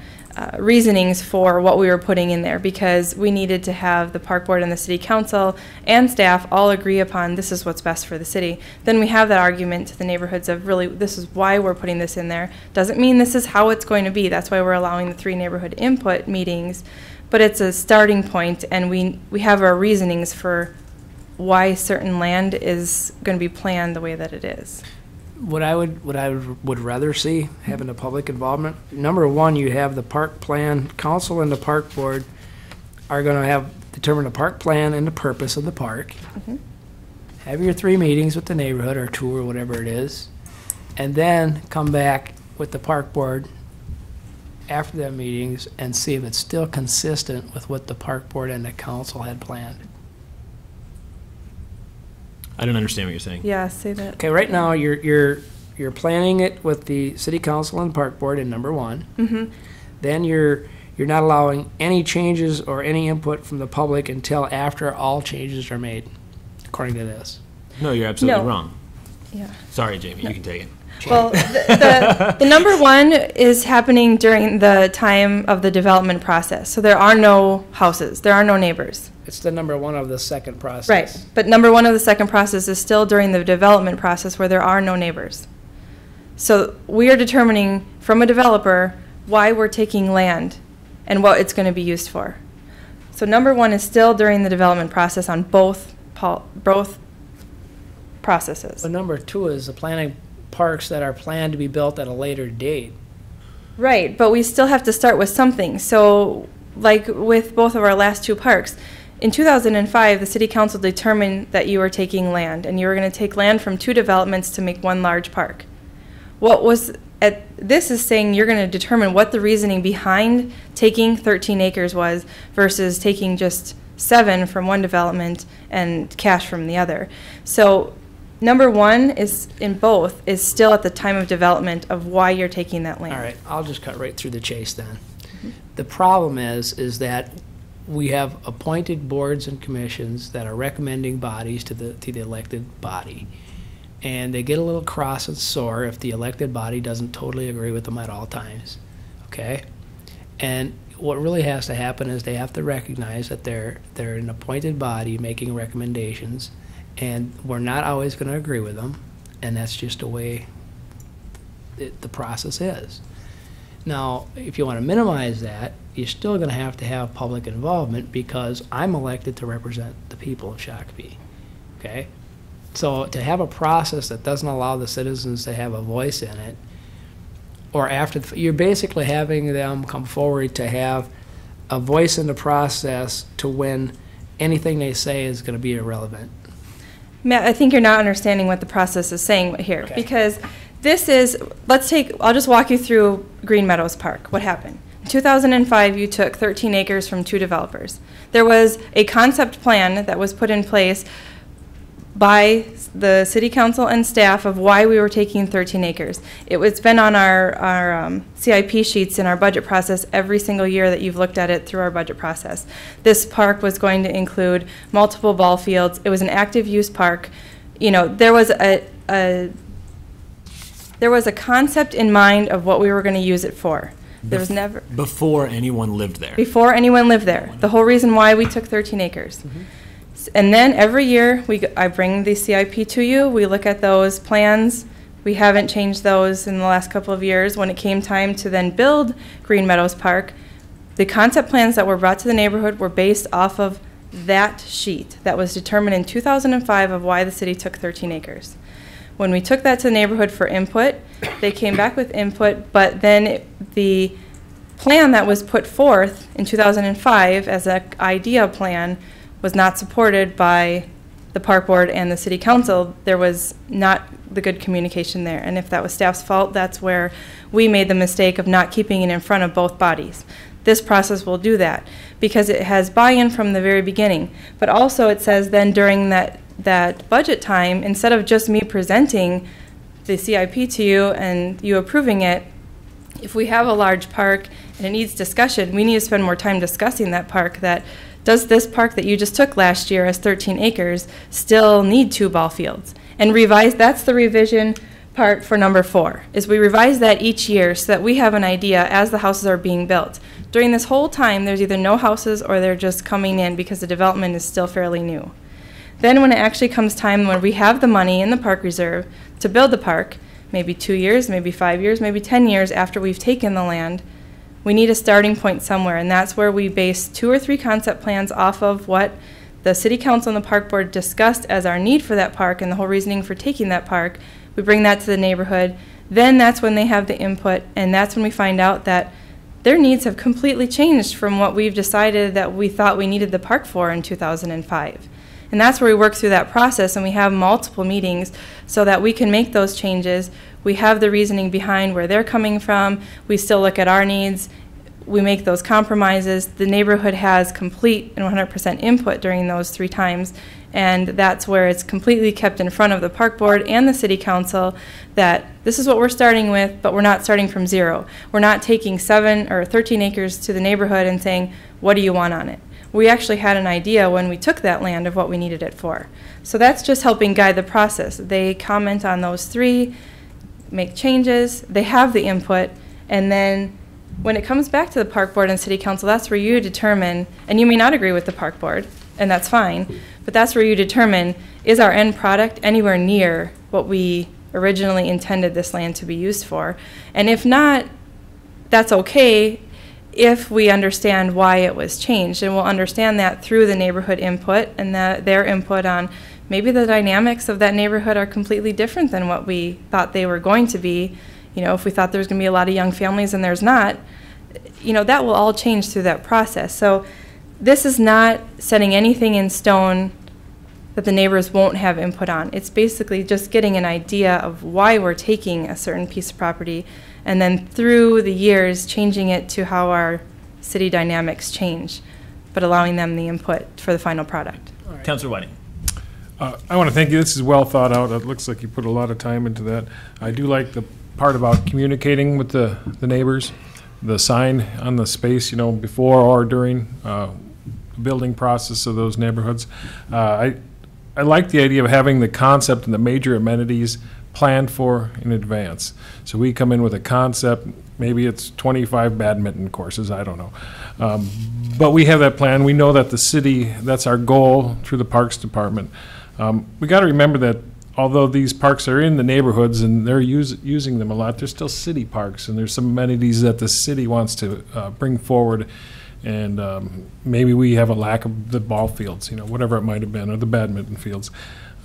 Speaker 16: reasonings for what we were putting in there, because we needed to have the park board and the city council and staff all agree upon this is what's best for the city. Then we have that argument to the neighborhoods of really this is why we're putting this in there. Doesn't mean this is how it's going to be. That's why we're allowing the 3 neighborhood input meetings, but it's a starting point, and we have our reasonings for why certain land is going to be planned the way that it is.
Speaker 4: What I would rather see, having the public involvement, number 1, you have the park plan council and the park board are going to determine the park plan and the purpose of the park. Have your 3 meetings with the neighborhood, or 2 or whatever it is, and then come back with the park board after the meetings and see if it's still consistent with what the park board and the council had planned.
Speaker 1: I don't understand what you're saying.
Speaker 16: Yeah, say that.
Speaker 4: Okay, right now you're planning it with the city council and park board in number 1. Then you're not allowing any changes or any input from the public until after all changes are made, according to this.
Speaker 1: No, you're absolutely
Speaker 16: No.
Speaker 1: wrong.
Speaker 16: Yeah.
Speaker 1: Sorry, Jamie, you can take it.
Speaker 16: Well, the number 1 is happening during the time of the development process. So there are no houses, there are no neighbors.
Speaker 4: It's the number 1 of the second process.
Speaker 16: Right, but number 1 of the second process is still during the development process where there are no neighbors. So we are determining from a developer why we're taking land and what it's going to be used for. So number 1 is still during the development process on both processes.
Speaker 4: But number 2 is the planning parks that are planned to be built at a later date.
Speaker 16: Right, but we still have to start with something. So like with both of our last 2 parks, in 2005, the city council determined that you were taking land, and you were going to take land from 2 developments to make 1 large park. This is saying you're going to determine what the reasoning behind taking 13 acres was versus taking just 7 from one development and cash from the other. So number 1 is in both is still at the time of development of why you're taking that land.
Speaker 4: All right, I'll just cut right through the chase then. The problem is that we have appointed boards and commissions that are recommending bodies to the elected body. And they get a little cross and sore if the elected body doesn't totally agree with them at all times, okay? And what really has to happen is they have to recognize that they're an appointed body making recommendations, and we're not always going to agree with them, and that's just the way the process is. Now, if you want to minimize that, you're still going to have public involvement, because I'm elected to represent the people of Shakopee, okay? So to have a process that doesn't allow the citizens to have a voice in it, or you're basically having them come forward to have a voice in the process to when anything they say is going to be irrelevant.
Speaker 16: Matt, I think you're not understanding what the process is saying here,
Speaker 4: Okay.
Speaker 16: because this is, I'll just walk you through Green Meadows Park. What happened? In 2005, you took 13 acres from 2 developers. There was a concept plan that was put in place by the city council and staff of why we were taking 13 acres. It's been on our CIP sheets in our budget process every single year that you've looked at it through our budget process. This park was going to include multiple ball fields. It was an active use park. You know, there was a concept in mind of what we were going to use it for. There was never,
Speaker 1: Before anyone lived there.
Speaker 16: before anyone lived there. The whole reason why we took 13 acres. And then every year, I bring the CIP to you, we look at those plans. We haven't changed those in the last couple of years. When it came time to then build Green Meadows Park, the concept plans that were brought to the neighborhood were based off of that sheet that was determined in 2005 of why the city took 13 acres. When we took that to the neighborhood for input, they came back with input, but then the plan that was put forth in 2005 as an idea plan was not supported by the park board and the city council. There was not the good communication there, and if that was staff's fault, that's where we made the mistake of not keeping it in front of both bodies. This process will do that because it has buy-in from the very beginning, but also it says then during that budget time, instead of just me presenting the CIP to you and you approving it, if we have a large park and it needs discussion, we need to spend more time discussing that park. That does this park that you just took last year as 13 acres still need 2 ball fields? And revise, that's the revision part for number 4, is we revise that each year so that we have an idea as the houses are being built. During this whole time, there's either no houses or they're just coming in because the development is still fairly new. Then when it actually comes time when we have the money in the park reserve to build the park, maybe 2 years, maybe 5 years, maybe 10 years after we've taken the land, we need a starting point somewhere, and that's where we base 2 or 3 concept plans off of what the city council and the park board discussed as our need for that park and the whole reasoning for taking that park. We bring that to the neighborhood. Then that's when they have the input, and that's when we find out that their needs have completely changed from what we've decided that we thought we needed the park for in 2005. And that's where we work through that process, and we have multiple meetings so that we can make those changes. We have the reasoning behind where they're coming from. We still look at our needs. We make those compromises. The neighborhood has complete and 100% input during those 3 times, and that's where it's completely kept in front of the park board and the city council that this is what we're starting with, but we're not starting from 0. We're not taking 7 or 13 acres to the neighborhood and saying, what do you want on it? We actually had an idea when we took that land of what we needed it for. So that's just helping guide the process. They comment on those 3, make changes, they have the input, and then when it comes back to the park board and city council, that's where you determine, and you may not agree with the park board, and that's fine, but that's where you determine, is our end product anywhere near what we originally intended this land to be used for? And if not, that's okay if we understand why it was changed, and we'll understand that through the neighborhood input and their input on maybe the dynamics of that neighborhood are completely different than what we thought they were going to be. You know, if we thought there was going to be a lot of young families and there's not, you know, that will all change through that process. So this is not setting anything in stone that the neighbors won't have input on. It's basically just getting an idea of why we're taking a certain piece of property, and then through the years changing it to how our city dynamics change, but allowing them the input for the final product.
Speaker 1: Councilor Whiting.
Speaker 3: I want to thank you. This is well thought out. It looks like you put a lot of time into that. I do like the part about communicating with the neighbors, the sign on the space, you know, before or during the building process of those neighborhoods. I like the idea of having the concept and the major amenities planned for in advance. So we come in with a concept, maybe it's 25 badminton courses, I don't know. But we have that plan. We know that the city, that's our goal through the Parks Department. We got to remember that although these parks are in the neighborhoods and they're using them a lot, they're still city parks, and there's some amenities that the city wants to bring forward. And maybe we have a lack of the ball fields, you know, whatever it might have been, or the badminton fields.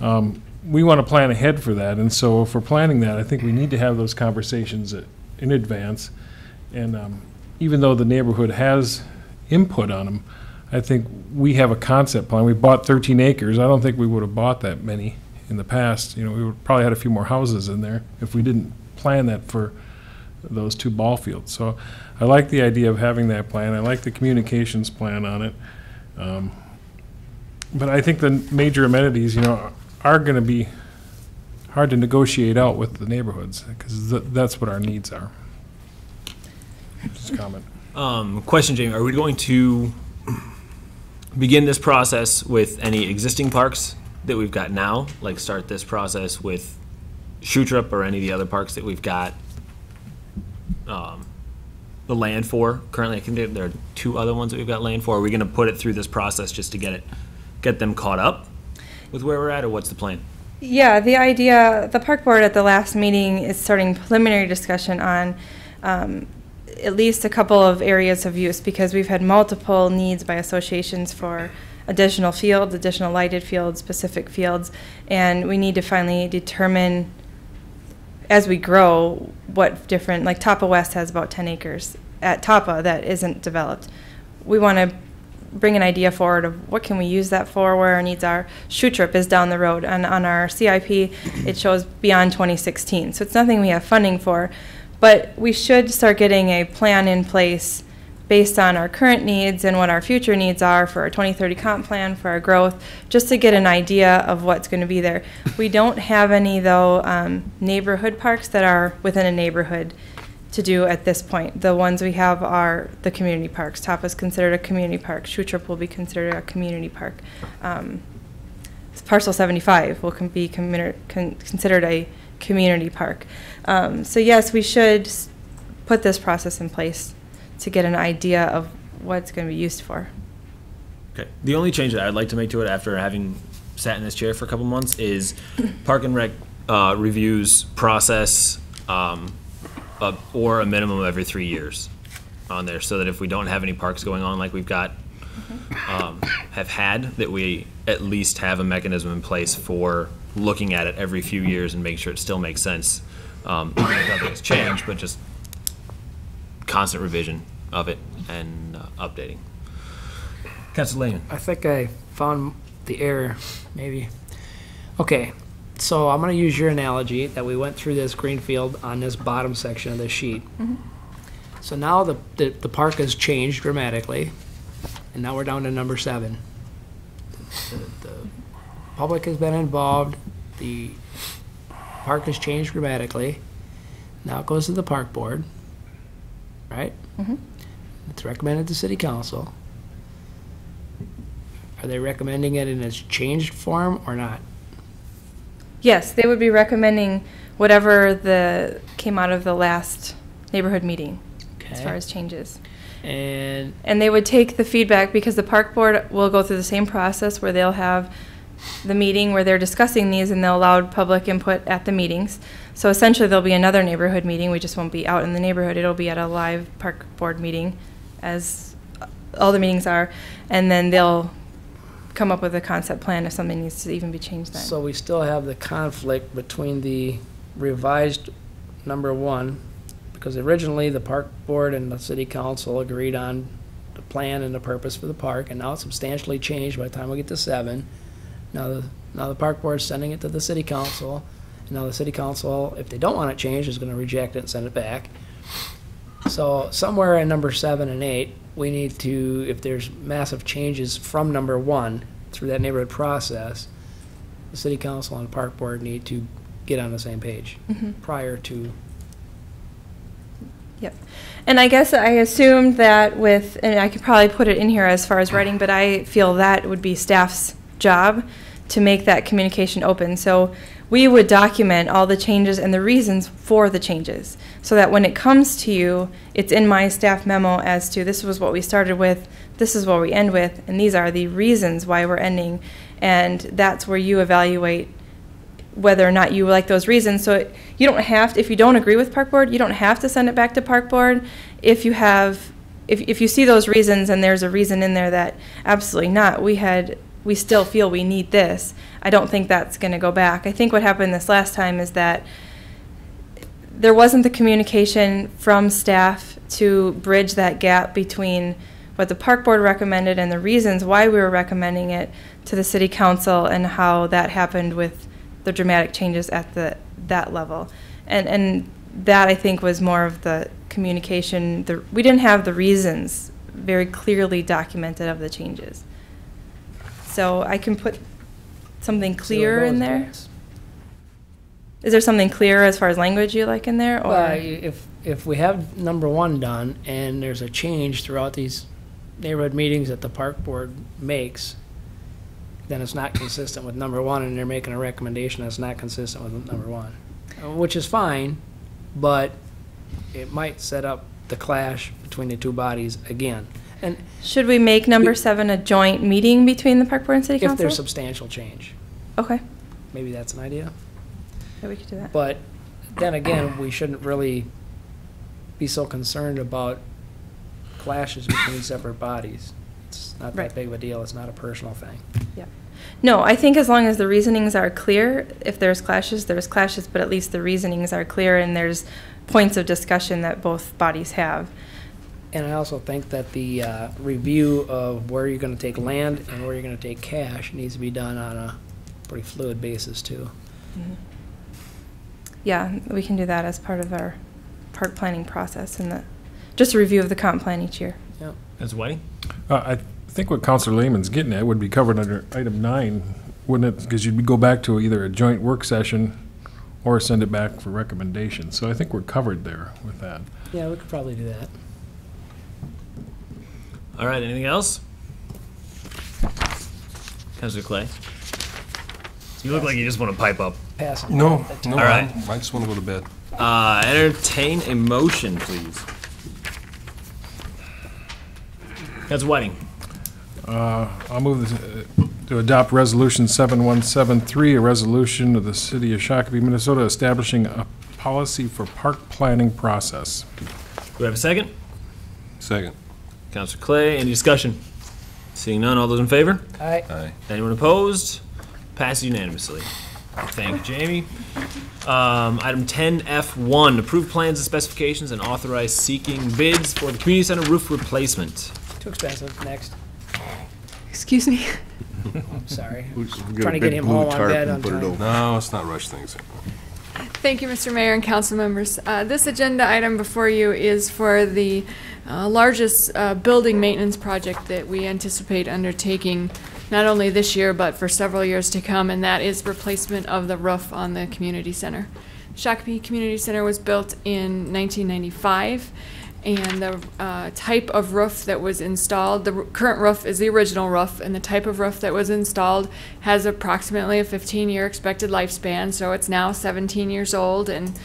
Speaker 3: We want to plan ahead for that, and so if we're planning that, I think we need to have those conversations in advance. And even though the neighborhood has input on them, I think we have a concept plan. We bought 13 acres. I don't think we would have bought that many in the past. You know, we would probably had a few more houses in there if we didn't plan that for those 2 ball fields. So I like the idea of having that plan. I like the communications plan on it. But I think the major amenities, you know, are going to be hard to negotiate out with the neighborhoods, because that's what our needs are. Just a comment.
Speaker 1: Question, Jamie, are we going to begin this process with any existing parks that we've got now? Like start this process with Schuttrup or any of the other parks that we've got the land for currently. I think there are 2 other ones that we've got land for. Are we going to put it through this process just to get them caught up with where we're at, or what's the plan?
Speaker 16: Yeah, the idea, the park board at the last meeting is starting preliminary discussion on at least a couple of areas of use, because we've had multiple needs by associations for additional fields, additional lighted fields, specific fields, and we need to finally determine as we grow what different, like Tapa West has about 10 acres at Tapa that isn't developed. We want to bring an idea forward of what can we use that for, where our needs are. Schutrip is down the road, and on our CIP it shows beyond 2016, so it's nothing we have funding for, but we should start getting a plan in place based on our current needs and what our future needs are for our 2030 comp plan, for our growth, just to get an idea of what's going to be there. We don't have any, though, neighborhood parks that are within a neighborhood to do at this point. The ones we have are the community parks. Tapa is considered a community park. Schutrip will be considered a community park. Parcel 75 will be considered a community park. So yes, we should put this process in place to get an idea of what it's going to be used for.
Speaker 1: Okay. The only change that I'd like to make to it after having sat in this chair for a couple months is Park and Rec reviews process or a minimum of every 3 years on there, so that if we don't have any parks going on like we've got have had, that we at least have a mechanism in place for looking at it every few years and make sure it still makes sense. Nothing has changed, but just constant revision of it and updating. Councilor Lehman.
Speaker 4: I think I found the error, maybe. Okay, so I'm going to use your analogy that we went through this green field on this bottom section of this sheet. So now the park has changed dramatically, and now we're down to number 7. The public has been involved. The park has changed dramatically. Now it goes to the park board, right? It's recommended to city council. Are they recommending it in its changed form or not?
Speaker 16: Yes, they would be recommending whatever came out of the last neighborhood meeting as far as changes.
Speaker 4: And
Speaker 16: they would take the feedback, because the park board will go through the same process where they'll have the meeting where they're discussing these, and they'll allow public input at the meetings. So essentially there'll be another neighborhood meeting. We just won't be out in the neighborhood. It'll be at a live park board meeting, as all the meetings are, and then they'll come up with a concept plan if something needs to even be changed then.
Speaker 4: so we still have the conflict between the revised number 1, because originally the park board and the city council agreed on the plan and the purpose for the park, and now it's substantially changed by the time we get to 7. Now the park board's sending it to the city council, and now the city council, if they don't want it changed, is going to reject it and send it back. So somewhere in number 7 and 8, we need to, if there's massive changes from number 1 through that neighborhood process, the city council and the park board need to get on the same page prior to.
Speaker 16: Yep. And I guess I assumed that and I could probably put it in here as far as writing, but I feel that would be staff's job to make that communication open. So we would document all the changes and the reasons for the changes, so that when it comes to you, it's in my staff memo as to this was what we started with, this is what we end with, and these are the reasons why we're ending. And that's where you evaluate whether or not you like those reasons. So you don't have to, if you don't agree with park board, you don't have to send it back to park board. If you have, if you see those reasons and there's a reason in there that absolutely not, we still feel we need this, I don't think that's going to go back. I think what happened this last time is that there wasn't the communication from staff to bridge that gap between what the park board recommended and the reasons why we were recommending it to the city council, and how that happened with the dramatic changes at that level. And that, I think, was more of the communication. We didn't have the reasons very clearly documented of the changes. So I can put something clear in there. Is there something clear as far as language you like in there? Or
Speaker 4: If we have number 1 done and there's a change throughout these neighborhood meetings that the park board makes, then it's not consistent with number 1, and they're making a recommendation that's not consistent with number 1, which is fine, but it might set up the clash between the two bodies again. And
Speaker 16: Should we make number 7 a joint meeting between the park board and city council?
Speaker 4: if there's substantial change,
Speaker 16: Okay,
Speaker 4: maybe that's an idea.
Speaker 16: yeah, we could do that.
Speaker 4: But then again, we shouldn't really be so concerned about clashes between separate bodies. It's not that
Speaker 16: Right.
Speaker 4: big of a deal. It's not a personal thing.
Speaker 16: Yeah. No, I think as long as the reasonings are clear, if there's clashes, but at least the reasonings are clear and there's points of discussion that both bodies have.
Speaker 4: And I also think that the review of where you're going to take land and where you're going to take cash needs to be done on a pretty fluid basis, too.
Speaker 16: Yeah, we can do that as part of our park planning process and just a review of the comp plan each year.
Speaker 4: Yep.
Speaker 1: Ms. Whiting?
Speaker 3: I think what Counselor Lehman's getting at would be covered under item 9, wouldn't it? Because you'd go back to either a joint work session or send it back for recommendation. So I think we're covered there with that.
Speaker 4: Yeah, we could probably do that.
Speaker 1: All right, anything else? Councilor Clay? You look like you just want to pipe up.
Speaker 4: Pass.
Speaker 7: No, no,
Speaker 1: All right.
Speaker 7: I just want to go to bed.
Speaker 1: Entertain a motion, please. Councilor Whiting?
Speaker 3: I'll move to adopt Resolution 7173, a resolution of the City of Shakopee, Minnesota, establishing a policy for park planning process.
Speaker 1: Do we have a second?
Speaker 7: Second.
Speaker 1: Councilor Clay, any discussion? Seeing none, all those in favor?
Speaker 4: Aye.
Speaker 7: Aye.
Speaker 1: Anyone opposed? Passes unanimously. Thank you, Jamie. Item 10F1, approve plans and specifications and authorize seeking bids for the community center roof replacement.
Speaker 4: Too expensive. Next.
Speaker 11: Excuse me.
Speaker 4: Sorry. Trying to get him home on bed on time.
Speaker 7: No, let's not rush things.
Speaker 11: Thank you, Mr. Mayor and council members. This agenda item before you is for the largest building maintenance project that we anticipate undertaking not only this year but for several years to come, and that is replacement of the roof on the community center. Shakopee Community Center was built in 1995, and the type of roof that was installed, the current roof is the original roof, and the type of roof that was installed has approximately a 15-year expected lifespan, so it's now 17 years old, and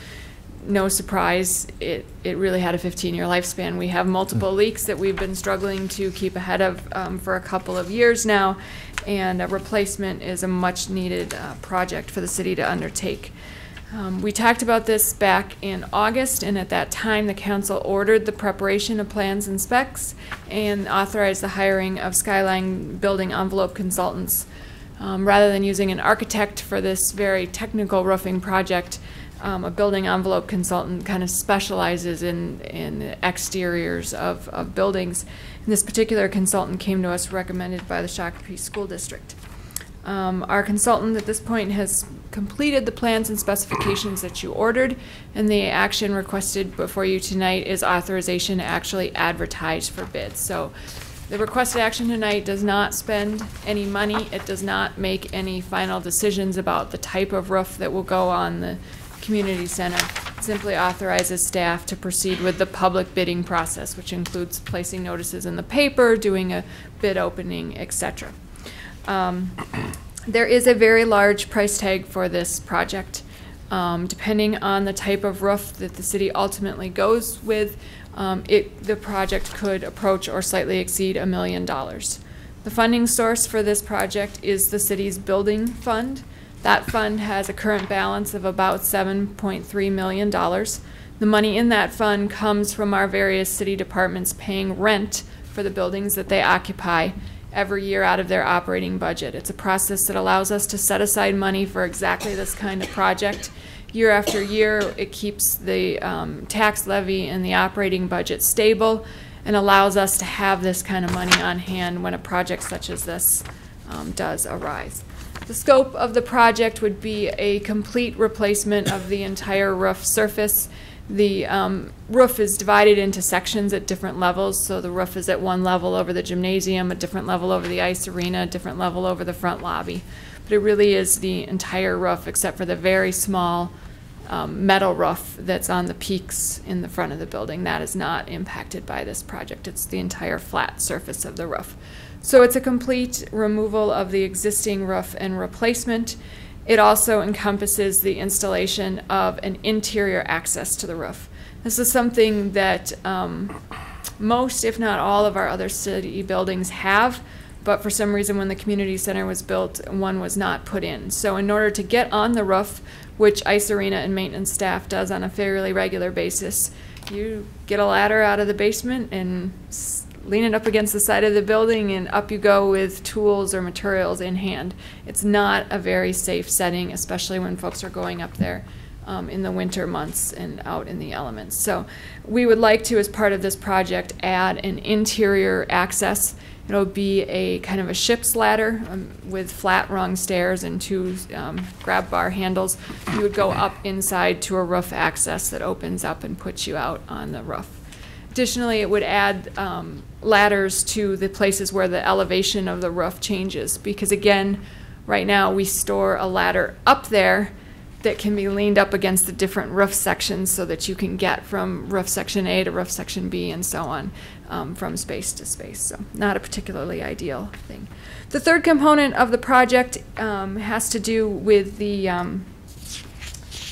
Speaker 11: no surprise, it really had a 15-year lifespan. We have multiple leaks that we've been struggling to keep ahead of for a couple of years now, and a replacement is a much-needed project for the city to undertake. We talked about this back in August, and at that time the council ordered the preparation of plans and specs and authorized the hiring of Skyline building envelope consultants. Rather than using an architect for this very technical roofing project, a building envelope consultant kind of specializes in the exteriors of buildings. And this particular consultant came to us recommended by the Shakopee School District. Our consultant at this point has completed the plans and specifications that you ordered, and the action requested before you tonight is authorization to actually advertise for bids. So the requested action tonight does not spend any money. It does not make any final decisions about the type of roof that will go on the community center. It simply authorizes staff to proceed with the public bidding process, which includes placing notices in the paper, doing a bid opening, etc. There is a very large price tag for this project. Depending on the type of roof that the city ultimately goes with, the project could approach or slightly exceed $1 million. The funding source for this project is the city's building fund. That fund has a current balance of about $7.3 million. The money in that fund comes from our various city departments paying rent for the buildings that they occupy every year out of their operating budget. It's a process that allows us to set aside money for exactly this kind of project. Year after year, it keeps the tax levy and the operating budget stable and allows us to have this kind of money on hand when a project such as this does arise. The scope of the project would be a complete replacement of the entire roof surface. The roof is divided into sections at different levels, so the roof is at one level over the gymnasium, a different level over the ice arena, a different level over the front lobby. But it really is the entire roof except for the very small metal roof that's on the peaks in the front of the building. That is not impacted by this project. It's the entire flat surface of the roof. So it's a complete removal of the existing roof and replacement. It also encompasses the installation of an interior access to the roof. This is something that most, if not all, of our other city buildings have, but for some reason when the community center was built, one was not put in. So in order to get on the roof, which Ice Arena and maintenance staff does on a fairly regular basis, you get a ladder out of the basement and lean it up against the side of the building, and up you go with tools or materials in hand. It's not a very safe setting, especially when folks are going up there in the winter months and out in the elements. So we would like to, as part of this project, add an interior access. It'll be a kind of a ship's ladder with flat rung stairs and two grab bar handles. You would go up inside to a roof access that opens up and puts you out on the roof. Additionally, it would add ladders to the places where the elevation of the roof changes, because again, right now we store a ladder up there that can be leaned up against the different roof sections so that you can get from roof section A to roof section B and so on, from space to space. So not a particularly ideal thing. The third component of the project has to do with the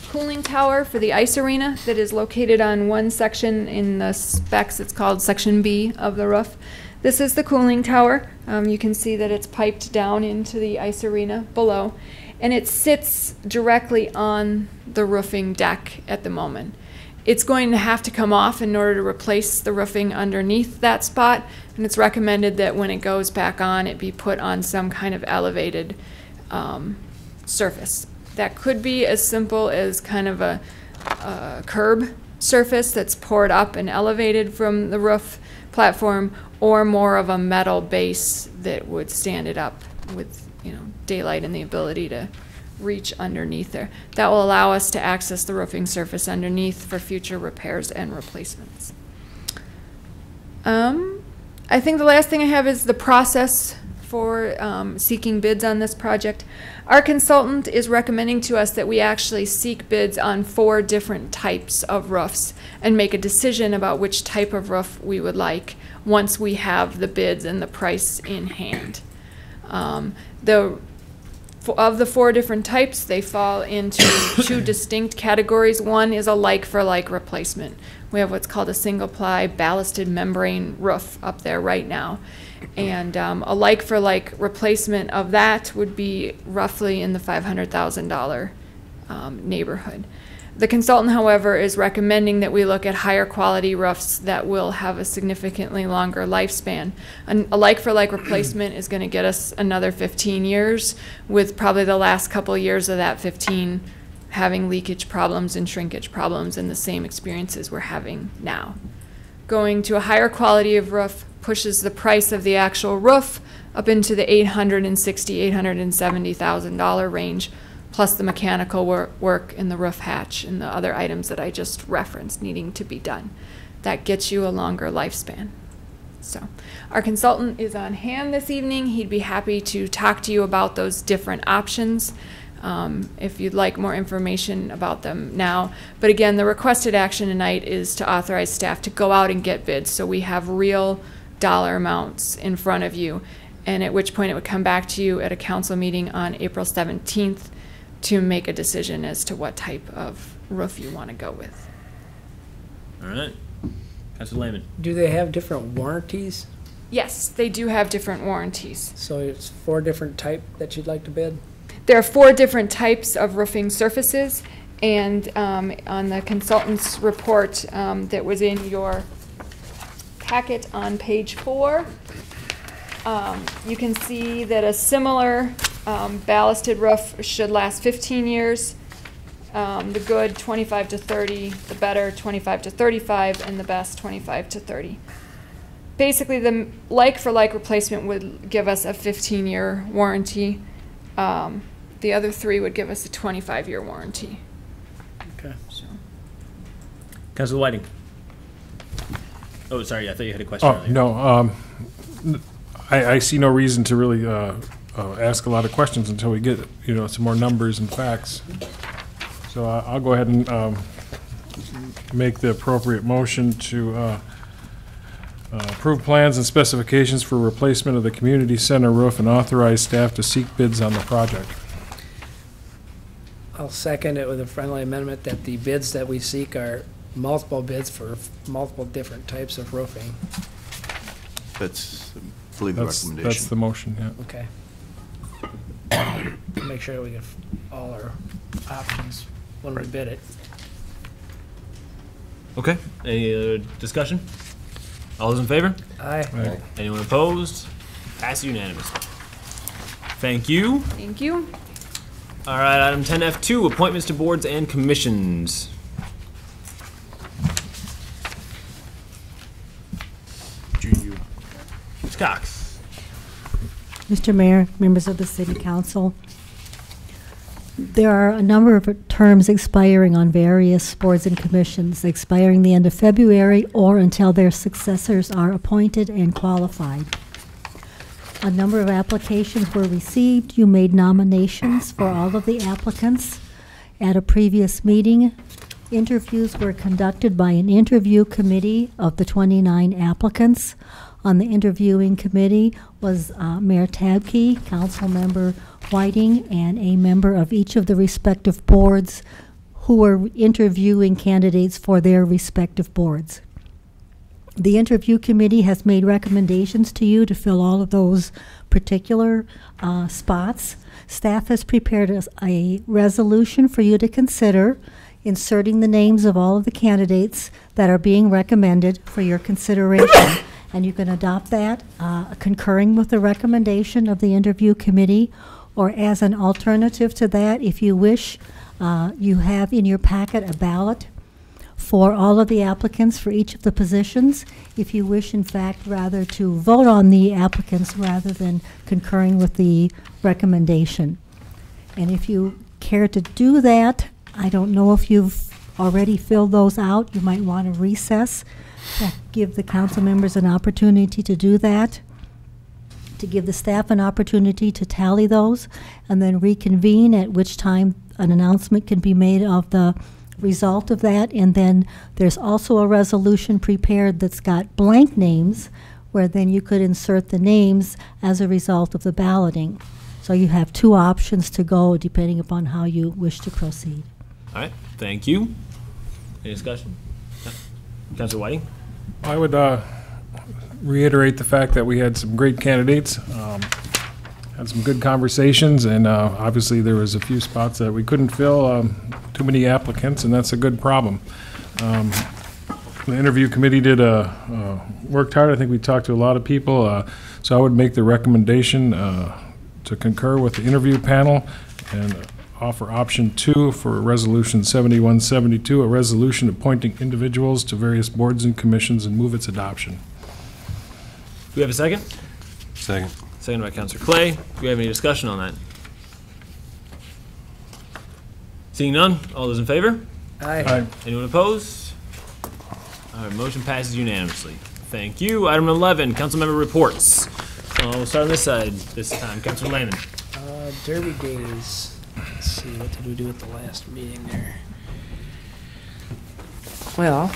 Speaker 11: cooling tower for the ice arena that is located on one section in the specs. It's called section B of the roof. This is the cooling tower. You can see that it's piped down into the ice arena below, and it sits directly on the roofing deck at the moment. It's going to have to come off in order to replace the roofing underneath that spot, and it's recommended that when it goes back on, it be put on some kind of elevated surface. That could be as simple as kind of a curb surface that's poured up and elevated from the roof platform, or more of a metal base that would stand it up with, daylight and the ability to reach underneath there. That will allow us to access the roofing surface underneath for future repairs and replacements. I think the last thing I have is the process for seeking bids on this project. Our consultant is recommending to us that we actually seek bids on 4 different types of roofs and make a decision about which type of roof we would like once we have the bids and the price in hand. Of the 4 different types, they fall into 2 distinct categories. One is a like-for-like replacement. We have what's called a single-ply ballasted membrane roof up there right now. And a like-for-like replacement of that would be roughly in the $500,000 neighborhood. The consultant, however, is recommending that we look at higher quality roofs that will have a significantly longer lifespan. A like-for-like replacement is going to get us another 15 years, with probably the last couple years of that 15 having leakage problems and shrinkage problems and the same experiences we're having now. Going to a higher quality of roof pushes the price of the actual roof up into the $860,000, $870,000 range, plus the mechanical work in the roof hatch and the other items that I just referenced needing to be done. That gets you a longer lifespan. So our consultant is on hand this evening. He'd be happy to talk to you about those different options if you'd like more information about them now. But again, the requested action tonight is to authorize staff to go out and get bids so we have real dollar amounts in front of you, and at which point it would come back to you at a council meeting on April 17th to make a decision as to what type of roof you want to go with.
Speaker 1: All right. Councilor Lehman.
Speaker 4: Do they have different warranties?
Speaker 11: Yes, they do have different warranties.
Speaker 4: So it's 4 different type that you'd like to bid?
Speaker 11: There are 4 different types of roofing surfaces, and on the consultant's report that was in your packet on page 4, you can see that a similar ballasted roof should last 15 years. The good 25 to 30, the better 25 to 35, and the best 25 to 30. Basically, the like-for-like replacement would give us a 15-year warranty. The other 3 would give us a 25-year warranty.
Speaker 1: Okay. So. Councilor Whiting. Oh, sorry, I thought you had a question earlier.
Speaker 3: No, I see no reason to really ask a lot of questions until we get, some more numbers and facts. So I'll go ahead and make the appropriate motion to approve plans and specifications for replacement of the community center roof and authorize staff to seek bids on the project.
Speaker 4: I'll second it with a friendly amendment that the bids that we seek are multiple bids for multiple different types of roofing.
Speaker 6: That's, I believe, the
Speaker 3: That's
Speaker 6: recommendation.
Speaker 3: the motion, yeah.
Speaker 4: Okay. Make sure we get all our options when we bid it.
Speaker 1: Okay, any other discussion? All those in favor?
Speaker 4: Aye.
Speaker 1: Anyone opposed? Passed unanimously. Thank you.
Speaker 11: Thank you.
Speaker 1: All right, item 10F2, appointments to boards and commissions. Mr. Cox.
Speaker 2: Mr. Mayor, members of the City Council, there are a number of terms expiring on various boards and commissions, expiring the end of February or until their successors are appointed and qualified. A number of applications were received. You made nominations for all of the applicants at a previous meeting. Interviews were conducted by an interview committee of the 29 applicants. On the interviewing committee was Mayor Tabke, Councilmember Whiting, and a member of each of the respective boards who were interviewing candidates for their respective boards. The interview committee has made recommendations to you to fill all of those particular spots. Staff has prepared a resolution for you to consider, inserting the names of all of the candidates that are being recommended for your consideration. And you can adopt that, concurring with the recommendation of the interview committee, or as an alternative to that, if you wish, you have in your packet a ballot for all of the applicants for each of the positions. If you wish, in fact, rather to vote on the applicants rather than concurring with the recommendation. And if you care to do that, I don't know if you've already filled those out. You might want to recess to give the council members an opportunity to do that, to give the staff an opportunity to tally those, and then reconvene, at which time an announcement can be made of the result of that. And then there's also a resolution prepared that's got blank names, where then you could insert the names as a result of the balloting. So you have two options to go depending upon how you wish to proceed.
Speaker 1: All right, thank you. Any discussion? Councilor Whiting?
Speaker 3: I would reiterate the fact that we had some great candidates, had some good conversations, and obviously there was a few spots that we couldn't fill, too many applicants, and that's a good problem. The interview committee worked hard. I think we talked to a lot of people, so I would make the recommendation to concur with the interview panel and offer option 2 for Resolution 7172, a resolution appointing individuals to various boards and commissions, and move its adoption.
Speaker 1: Do we have a second?
Speaker 7: Second.
Speaker 1: Second by Councilor Clay. Do we have any discussion on that? Seeing none, all those in favor?
Speaker 4: Aye.
Speaker 1: Anyone opposed? All right, motion passes unanimously. Thank you. Item 11, councilmember reports. We'll start on this side this time. Councilor Lehman.
Speaker 4: Derby days. Let's see, what did we do at the last meeting there? Well,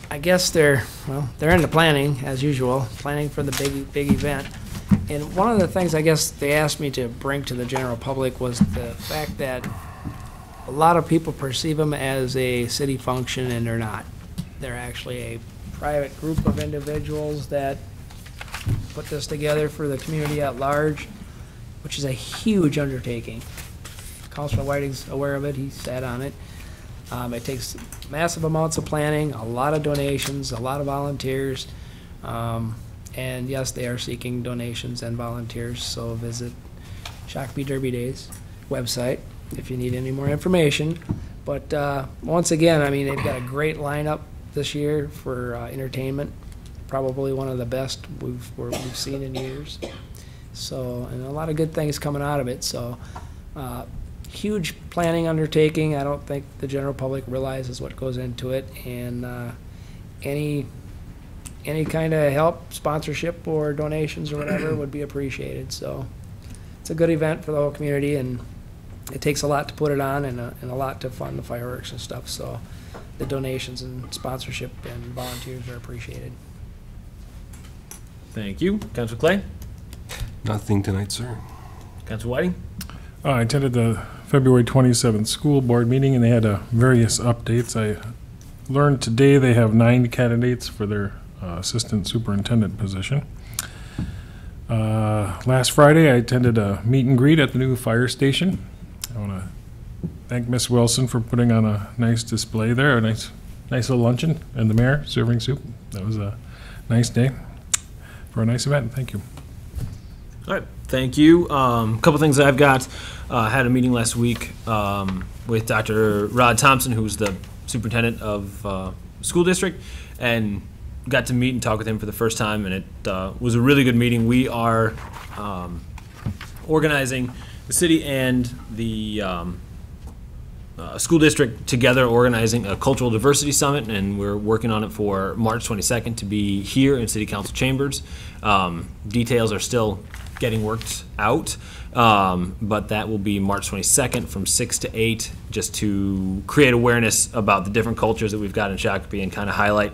Speaker 4: I guess they're in the planning, as usual, planning for the big event. And one of the things I guess they asked me to bring to the general public was the fact that a lot of people perceive them as a city function, and they're not. They're actually a private group of individuals that put this together for the community at large, which is a huge undertaking. Councilor Whiting's aware of it. He sat on it. It takes massive amounts of planning, a lot of donations, a lot of volunteers. And yes, they are seeking donations and volunteers, so visit Shakopee Derby Days website if you need any more information. But once again, I mean, they've got a great lineup this year for entertainment, probably one of the best we've seen in years. So, and a lot of good things coming out of it. So, huge planning undertaking. I don't think the general public realizes what goes into it, and any kind of help, sponsorship, or donations or whatever would be appreciated. So, it's a good event for the whole community, and it takes a lot to put it on, and a lot to fund the fireworks and stuff. So, the donations and sponsorship and volunteers are appreciated.
Speaker 1: Thank you. Councilor Clay?
Speaker 7: Nothing tonight, sir.
Speaker 1: Councilor Whiting?
Speaker 3: I attended the February 27th school board meeting, and they had various updates. I learned today they have 9 candidates for their assistant superintendent position. Last Friday, I attended a meet and greet at the new fire station. I want to thank Miss Wilson for putting on a nice display there, a nice little luncheon, and the mayor serving soup. That was a nice day for a nice event. Thank you.
Speaker 1: All right, thank you. A couple things that I've got. Had a meeting last week with Dr. Rod Thompson, who's the superintendent of school district, and got to meet and talk with him for the first time, and it was a really good meeting. We are organizing, the city and the school district together, organizing a cultural diversity summit, and we're working on it for March 22nd to be here in City Council chambers. Details are still getting worked out, but that will be March 22nd from 6 to 8, just to create awareness about the different cultures that we've got in Shakopee and kind of highlight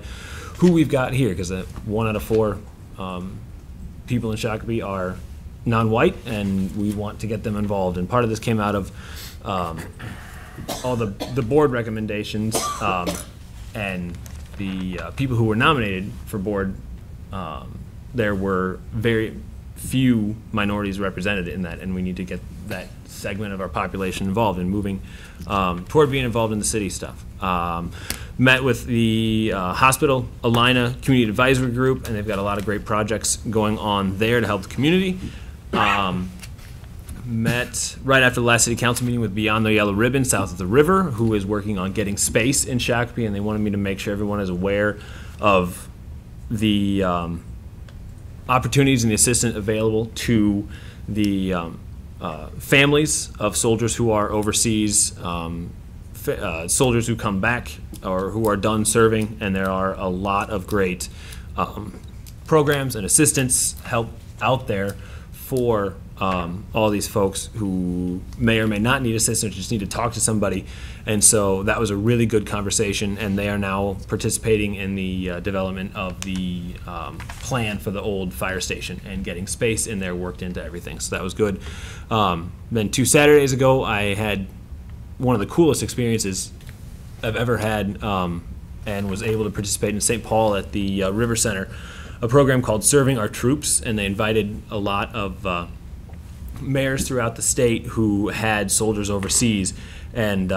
Speaker 1: who we've got here, because 1 out of 4 people in Shakopee are non-white, and we want to get them involved. And part of this came out of all the board recommendations, and the people who were nominated for board. There were very few minorities represented in that, and we need to get that segment of our population involved in moving toward being involved in the city stuff. Met with the hospital, Alina Community Advisory Group, and they've got a lot of great projects going on there to help the community. Met right after the last city council meeting with Beyond the Yellow Ribbon south of the river, who is working on getting space in Shakopee, and they wanted me to make sure everyone is aware of the opportunities and the assistance available to the families of soldiers who are overseas, soldiers who come back or who are done serving, and there are a lot of great programs and assistance help out there for all these folks who may or may not need assistance, just need to talk to somebody. And so that was a really good conversation, and they are now participating in the development of the plan for the old fire station and getting space in there worked into everything. So that was good. Then 2 Saturdays ago, I had one of the coolest experiences I've ever had, and was able to participate in St. Paul at the River Center, a program called Serving Our Troops, and they invited a lot of mayors throughout the state who had soldiers overseas, and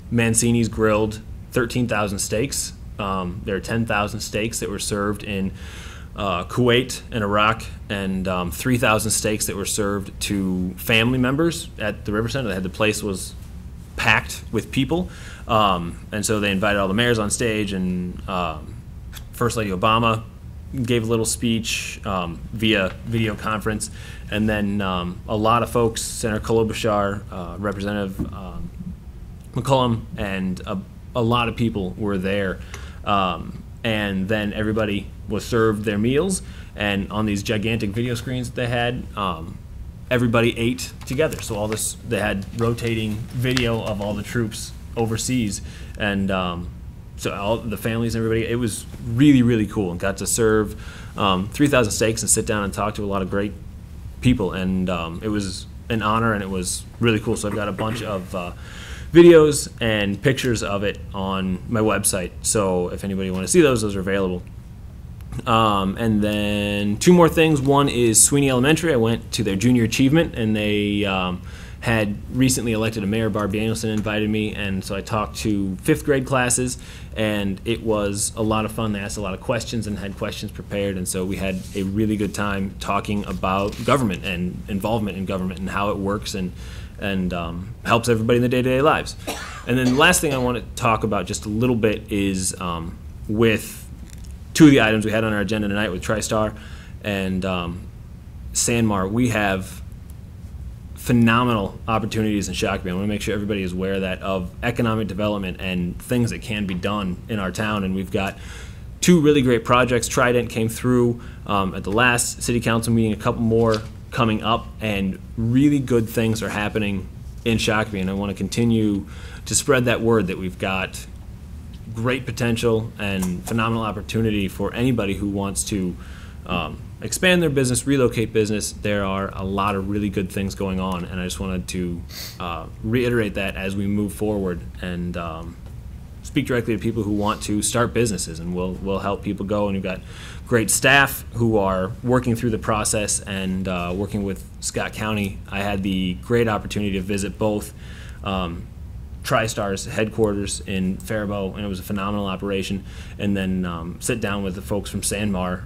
Speaker 1: Mancini's grilled 13,000 steaks. There are 10,000 steaks that were served in Kuwait and Iraq, and 3,000 steaks that were served to family members at the River Center. The place was packed with people, and so they invited all the mayors on stage, and First Lady Obama gave a little speech via video conference, and then a lot of folks, Senator Klobuchar, Representative McCollum, and a lot of people were there. And then everybody was served their meals, and on these gigantic video screens that they had, everybody ate together. So all this, they had rotating video of all the troops overseas, and so all the families and everybody, it was really, really cool, and got to serve 3,000 steaks and sit down and talk to a lot of great people, and it was an honor, and it was really cool. So I've got a bunch of videos and pictures of it on my website, so if anybody want to see those are available. And then 2 more things. One is Sweeney Elementary. I went to their junior achievement, and they had recently elected a mayor. Barb Danielson invited me, and so I talked to 5th grade classes, and it was a lot of fun. They asked a lot of questions and had questions prepared, and so we had a really good time talking about government and involvement in government and how it works and helps everybody in their day-to-day lives. And then the last thing I want to talk about just a little bit is with 2 of the items we had on our agenda tonight with TriStar and Sanmar. We have phenomenal opportunities in Shakopee. I want to make sure everybody is aware of that, of economic development and things that can be done in our town. And we've got 2 really great projects. Trident came through at the last city council meeting, a couple more coming up, and really good things are happening in Shakopee. And I want to continue to spread that word that we've got great potential and phenomenal opportunity for anybody who wants to expand their business, relocate business. There are a lot of really good things going on, and I just wanted to reiterate that as we move forward and speak directly to people who want to start businesses, and we'll help people go. And we've got great staff who are working through the process and working with Scott County. I had the great opportunity to visit both TriStar's headquarters in Faribault, and it was a phenomenal operation, and then sit down with the folks from Sanmar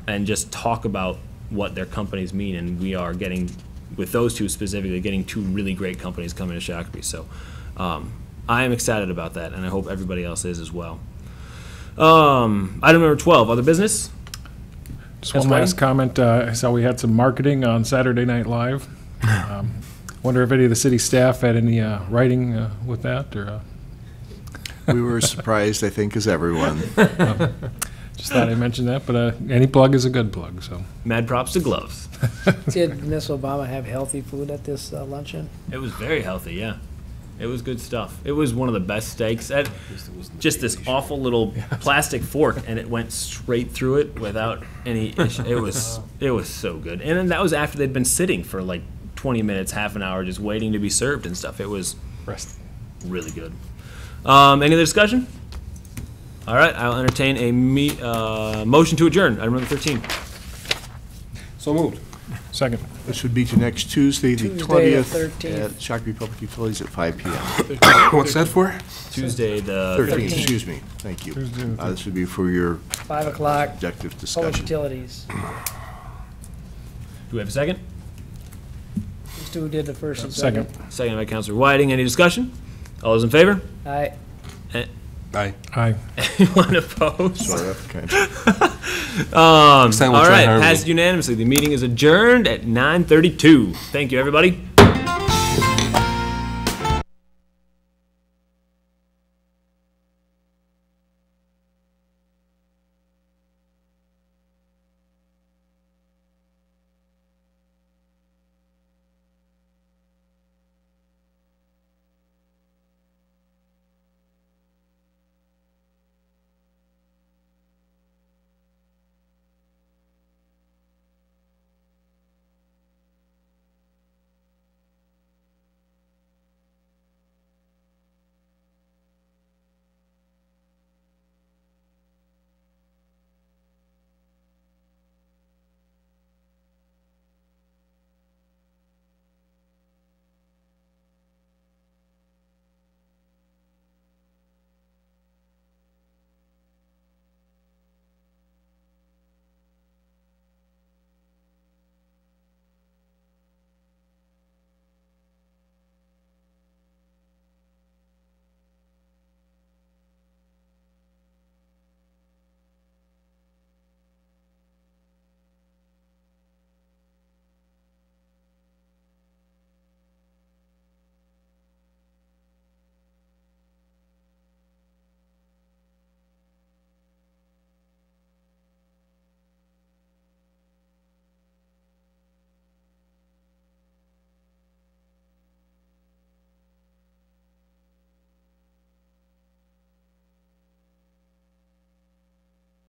Speaker 1: and just talk about what their companies mean. And we are getting, with those two specifically, getting two really great companies coming to Shakopee. So I am excited about that, and I hope everybody else is as well. Item number 12, other business.
Speaker 3: Just one last comment. I saw we had some marketing on Saturday Night Live. Wonder if any of the city staff had any writing with that, or?
Speaker 6: We were as surprised, I think, as everyone.
Speaker 3: Just thought I'd mention that, but any plug is a good plug, so.
Speaker 1: Mad props to Gloves.
Speaker 4: Did Miss Obama have healthy food at this luncheon?
Speaker 1: It was very healthy, yeah. It was good stuff. It was one of the best steaks. Just this awful little plastic fork, and it went straight through it without any issue. It was so good. And then that was after they'd been sitting for like 20 minutes, half an hour, just waiting to be served and stuff. It was really good. Any other discussion? All right, I'll entertain a motion to adjourn. Item number 13.
Speaker 12: So moved.
Speaker 3: Second.
Speaker 6: This would be to next Tuesday, the
Speaker 4: Tuesday, the
Speaker 6: 20th,
Speaker 4: 13th.
Speaker 6: at Shakopee Public Utilities at 5 p.m.
Speaker 7: What's that for?
Speaker 1: Tuesday the
Speaker 6: 13th, excuse me. Thank you. This would be for your
Speaker 4: 5 o'clock,
Speaker 6: objective
Speaker 4: public
Speaker 6: discussion.
Speaker 4: utilities.
Speaker 1: Do we have a second?
Speaker 4: These two did the first and
Speaker 3: Second.
Speaker 4: second.
Speaker 1: Second by Councilor Whiting. Any discussion? All those in favor?
Speaker 4: Aye.
Speaker 7: Aye.
Speaker 3: Aye.
Speaker 1: Anyone opposed?
Speaker 6: Sort of, kind
Speaker 1: All
Speaker 7: time we'll try
Speaker 1: right,
Speaker 7: harmony.
Speaker 1: passed unanimously. The meeting is adjourned at 9:32. Thank you, everybody.